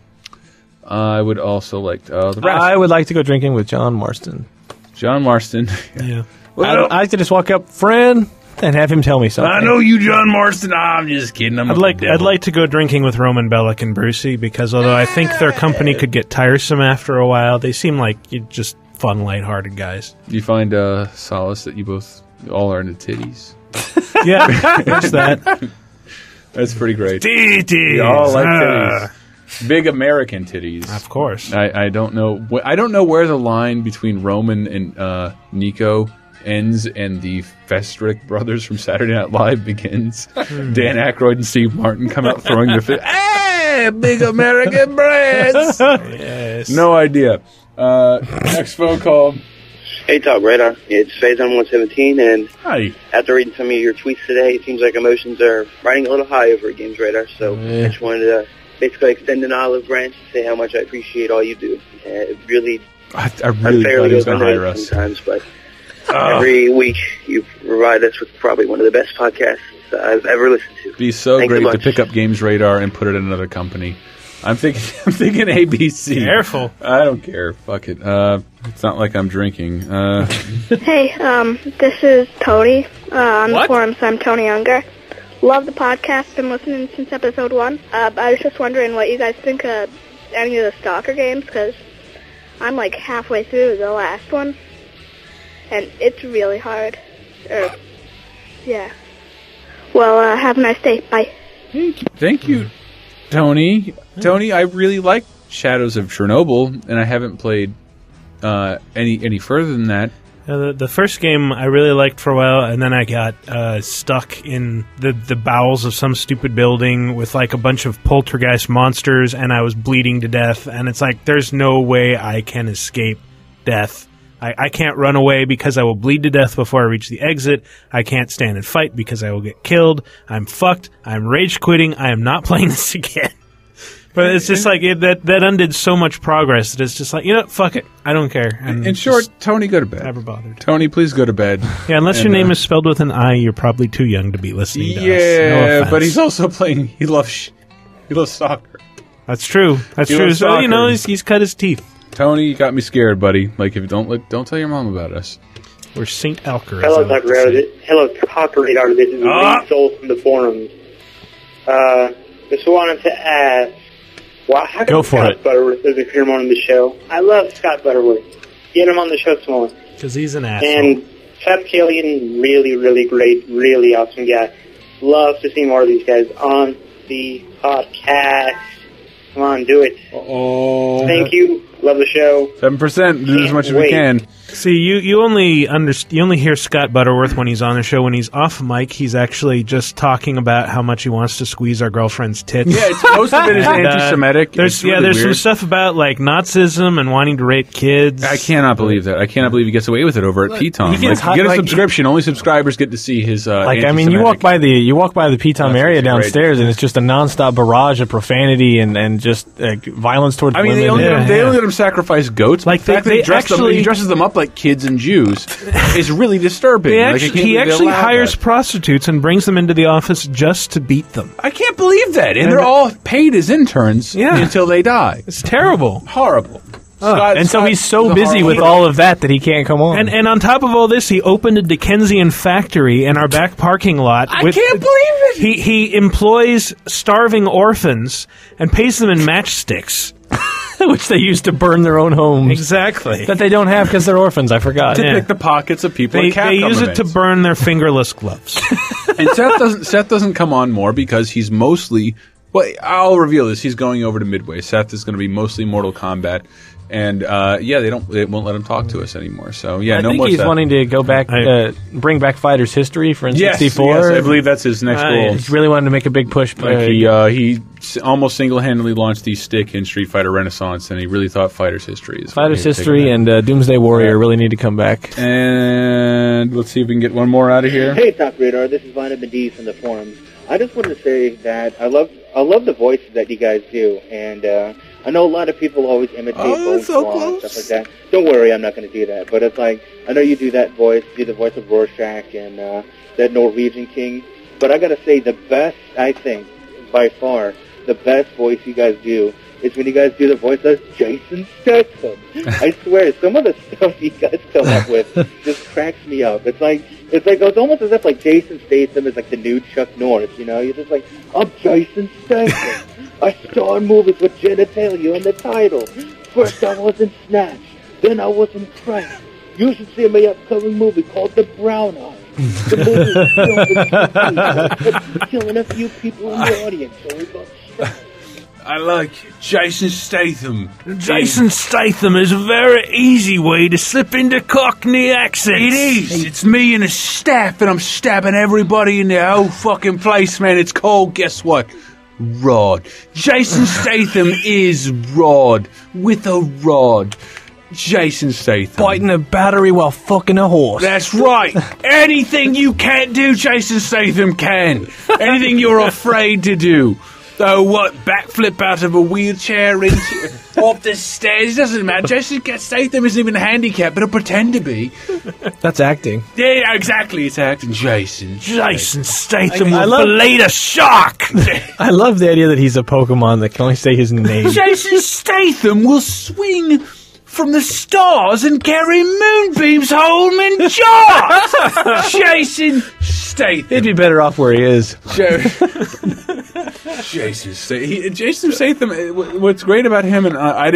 I would also like the rest. I would like to go drinking with John Marston. John Marston. Yeah. Well, I like to just walk up, friend, and have him tell me something. I know you, John Marston. I'm just kidding. I'd like to go drinking with Roman Bellic and Brucey, because although I think their company could get tiresome after a while, they seem like just fun, lighthearted guys. Do you find solace that you all are into titties? Yeah, that's that. That's pretty great. Titties. We all like titties. Big American titties, of course. I don't know. I don't know where the line between Roman and Nico ends and the Festrick brothers from Saturday Night Live begins. Dan Aykroyd and Steve Martin come out throwing their fist. Hey, big American breasts. Yes. No idea. Next phone call. Hey, TalkRadar. It's Phazon117, and Hi. after reading some of your tweets today, it seems like emotions are riding a little high over at Games Radar, so I just wanted to basically extend an olive branch and say how much I appreciate all you do. It really, I really thought he was going to hire us. sometimes, but every week you provide us with probably one of the best podcasts I've ever listened to. It'd be so Thanks a great to bunch. pick up Games Radar and put it in another company. I'm thinking ABC. Careful. I don't care. Fuck it. It's not like I'm drinking. Hey, this is Tony. On the forums, I'm Tony Unger. Love the podcast. Been listening since episode 1. I was just wondering what you guys think of any of the Stalker games, because I'm like halfway through the last one, and it's really hard. Yeah. Well, have a nice day. Bye. Thank you, Tony. Tony, I really like Shadows of Chernobyl, and I haven't played any further than that. The first game I really liked for a while, and then I got stuck in the bowels of some stupid building with like a bunch of poltergeist monsters, and I was bleeding to death, and it's like, there's no way I can escape death. I can't run away because I will bleed to death before I reach the exit. I can't stand and fight because I will get killed. I'm fucked. I'm rage quitting. I am not playing this again. But it's just like, that undid so much progress that it's just like, fuck it. I don't care. In short, Tony, go to bed. Never bothered. Tony, please go to bed. Yeah, unless your name is spelled with an I, you're probably too young to be listening to us. No Yeah, offense. but he's also playing. He loves soccer. That's true. That's He true. loves So soccer. he's cut his teeth. Tony, you got me scared, buddy. Like, if you don't tell your mom about us. We're Saint Elker. Hello, TalkRadar. This is Lee Soul from the forums. Just wanted to ask, how Go come for Scott it. Butterworth doesn't hear him on the show? I love Scott Butterworth. Get him on the show some more. Because he's an asshole. And Seth Killian, really, really great, really awesome guy. Love to see more of these guys on the podcast. Come on, do it. Oh. Thank you. Love the show. 7%. Do as much as we wait. can. See, you only hear Scott Butterworth when he's on the show. When he's off mic, he's actually just talking about how much he wants to squeeze our girlfriend's tits. Yeah, most of it is anti-Semitic. There's some stuff about like Nazism and wanting to rape kids. I cannot believe that. I cannot believe he gets away with it over at P-Tom. Get a subscription. Only subscribers get to see his. You walk by the P-Tom area downstairs, and it's just a nonstop barrage of profanity and just violence towards women. They only let him sacrifice goats. Like the fact that he dresses them up like kids and Jews is really disturbing. He actually hires prostitutes and brings them into the office just to beat them. I can't believe that. And they're all paid as interns until they die. It's terrible. Horrible. So he's so busy with all of that he can't come on. And on top of all this, he opened a Dickensian factory in our back parking lot. I can't believe it! He employs starving orphans and pays them in matchsticks. Which they use to burn their own homes. Exactly. That they don't have because they're orphans, I forgot. To pick the pockets of people. They use it to burn their fingerless gloves. And Seth doesn't come on more because he's mostly... Well, I'll reveal this. He's going over to Midway. Seth is going to be mostly Mortal Kombat. And they won't let him talk to us anymore. So I think he's wanting to go back, bring back Fighters history for N64. Yes, I believe that's his next goal. He's really wanted to make a big push. He almost single-handedly launched the stick in Street Fighter Renaissance, and he really thought Fighters history and Doomsday Warrior really need to come back. And let's see if we can get one more out of here. Hey, TalkRadar, this is Vitamin D from the forums. I just wanted to say that I love the voices that you guys do, and I know a lot of people always imitate and stuff like that. Don't worry, I'm not going to do that. But it's like, I know you do that voice, do the voice of Rorschach and that Norwegian king. But I got to say, the best, I think, by far, the best voice you guys do is when you guys do the voice of Jason Statham. I swear, some of the stuff you guys come up with just cracks me up. It's almost as if like Jason Statham is like the new Chuck Norris, you know? You're just like, I'm Jason Statham. I star in movies with genitalia in the title. First I was in Snatch, then I was in Crank. You should see my upcoming movie called The Brown Eye. The movie is filmed in killing a few people in the audience, so we got stuck. I like Jason Statham. Jason Statham is a very easy way to slip into Cockney accents. It is. It's me and a staff, and I'm stabbing everybody in the whole fucking place, man. It's called, guess what? Rod. Jason Statham is Rod. With a rod. Jason Statham. Biting a battery while fucking a horse. That's right. Anything you can't do, Jason Statham can. Anything you're afraid to do. Oh, what? Backflip out of a wheelchair off the stairs? It doesn't matter. Jason Statham isn't even handicapped, but he'll pretend to be. That's acting. Yeah, exactly. It's acting. Jason Statham will fillet a shark. I love the idea that he's a Pokemon that can only say his name. Jason Statham will swing from the stars and carry moonbeams home in jars. Jason Statham. He'd be better off where he is. Jason Statham. What's great about him, and I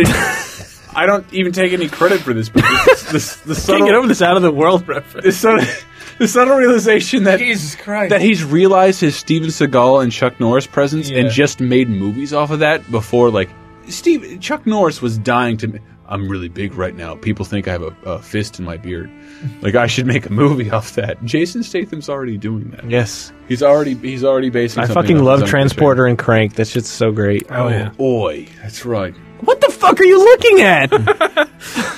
don't even take any credit for this, but the subtle, can't get over this out of the world reference. The subtle realization that Jesus Christ, that he's realized his Steven Seagal and Chuck Norris presence and just made movies off of that before. Like Chuck Norris was dying to. I'm really big right now. People think I have a fist in my beard. Like I should make a movie off that. Jason Statham's already doing that. Yes, he's already basing. I fucking love Transporter and Crank. That shit's so great. Oh yeah, boy, that's right. What the fuck are you looking at?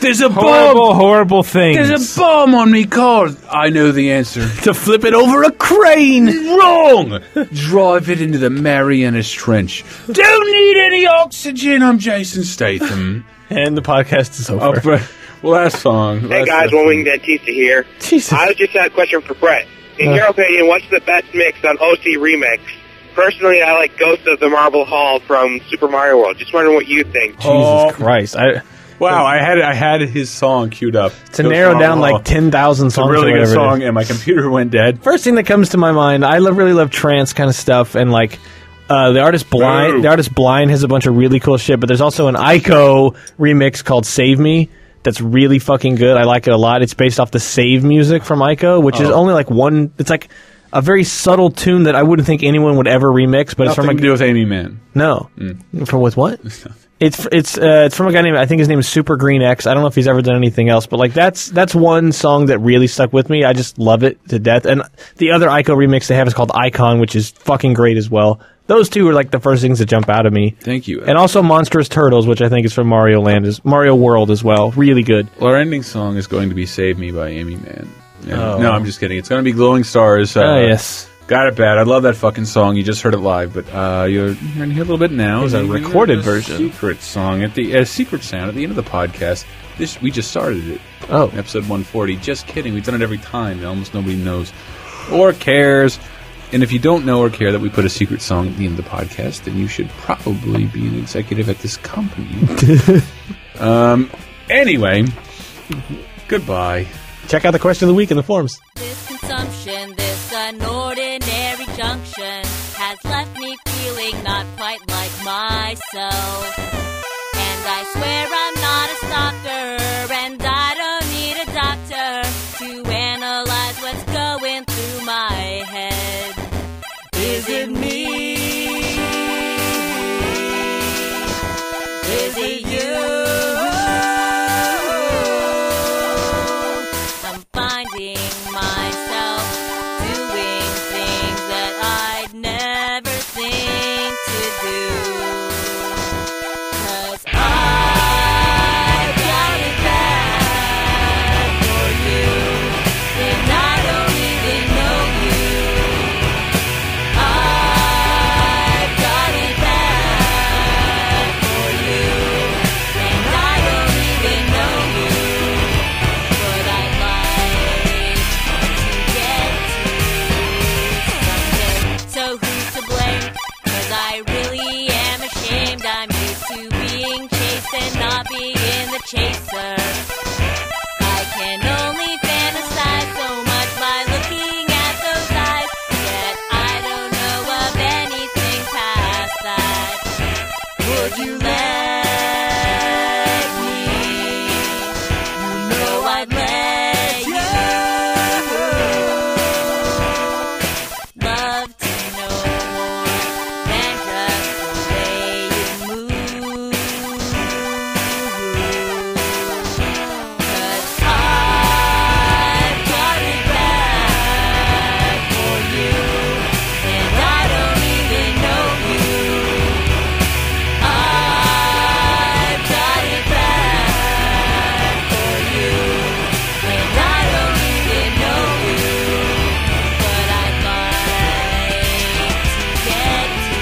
There's a horrible thing. There's a bomb on me car. I know the answer. To flip it over a crane. Wrong. Drive it into the Marianas Trench. Don't need any oxygen. I'm Jason Statham. And the podcast is over. Last song. Hey guys, One Winged Antista here. Jesus. I just had a question for Brett. In your opinion, what's the best mix on OC Remix? Personally, I like Ghost of the Marble Hall from Super Mario World. Just wondering what you think. Jesus Christ. Wow, I had his song queued up. To narrow down like 10,000 songs. It's a really good song, and my computer went dead. First thing that comes to my mind, I really love trance kind of stuff, and like the artist Blind. The artist Blind has a bunch of really cool shit, but there's also an Ico remix called Save Me that's really fucking good. I like it a lot. It's based off the Save music from Ico, which is only like one. It's like a very subtle tune that I wouldn't think anyone would ever remix. But Nothing it's from to do with Amy Mann. No. With what? It's from a guy named, I think his name is Super Green X. I don't know if he's ever done anything else, but like that's one song that really stuck with me. I just love it to death. And the other Ico remix they have is called Icon, which is fucking great as well. Those two are like the first things that jump out of me. Thank you. And also Monstrous Turtles, which I think is from Mario World as well. Really good. Well, our ending song is going to be Save Me by Amy Mann. No, I'm just kidding. It's going to be Glowing Stars. Yes. Got it bad. I love that fucking song. You just heard it live, but you're going to hear a little bit now. It's a recorded version. Secret song at the secret sound at the end of the podcast. We just started it. Oh, episode 140. Just kidding. We've done it every time. Almost nobody knows or cares. And if you don't know or care that we put a secret song at the end of the podcast, then you should probably be an executive at this company. Anyway, goodbye. Check out the question of the week in the forums. This consumption, this unordinary junction has left me feeling not quite like myself. And I swear I'm not a stalker, and I don't need a doctor to analyze what's going through my head. Is it me? Is it you? Finding myself doing things that I'd never think to do. 'Cause I've got it bad for you, and I don't even know you. I've got it bad for you, and I don't even know you. But I'd like so who's to blame? 'Cause I really am ashamed. I'm used to being chased and not being the chaser. I can only fantasize so much by looking at those eyes. Yet I don't know of anything past that. Would you let me? You know I'd let you. Love to know more than just the way you move. 'Cause I've got it bad for you, and I don't even know you. I've got it bad for you, and I don't even know you. But I'd like to get to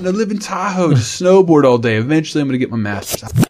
I live in Tahoe, just snowboard all day. Eventually, I'm going to get my master's.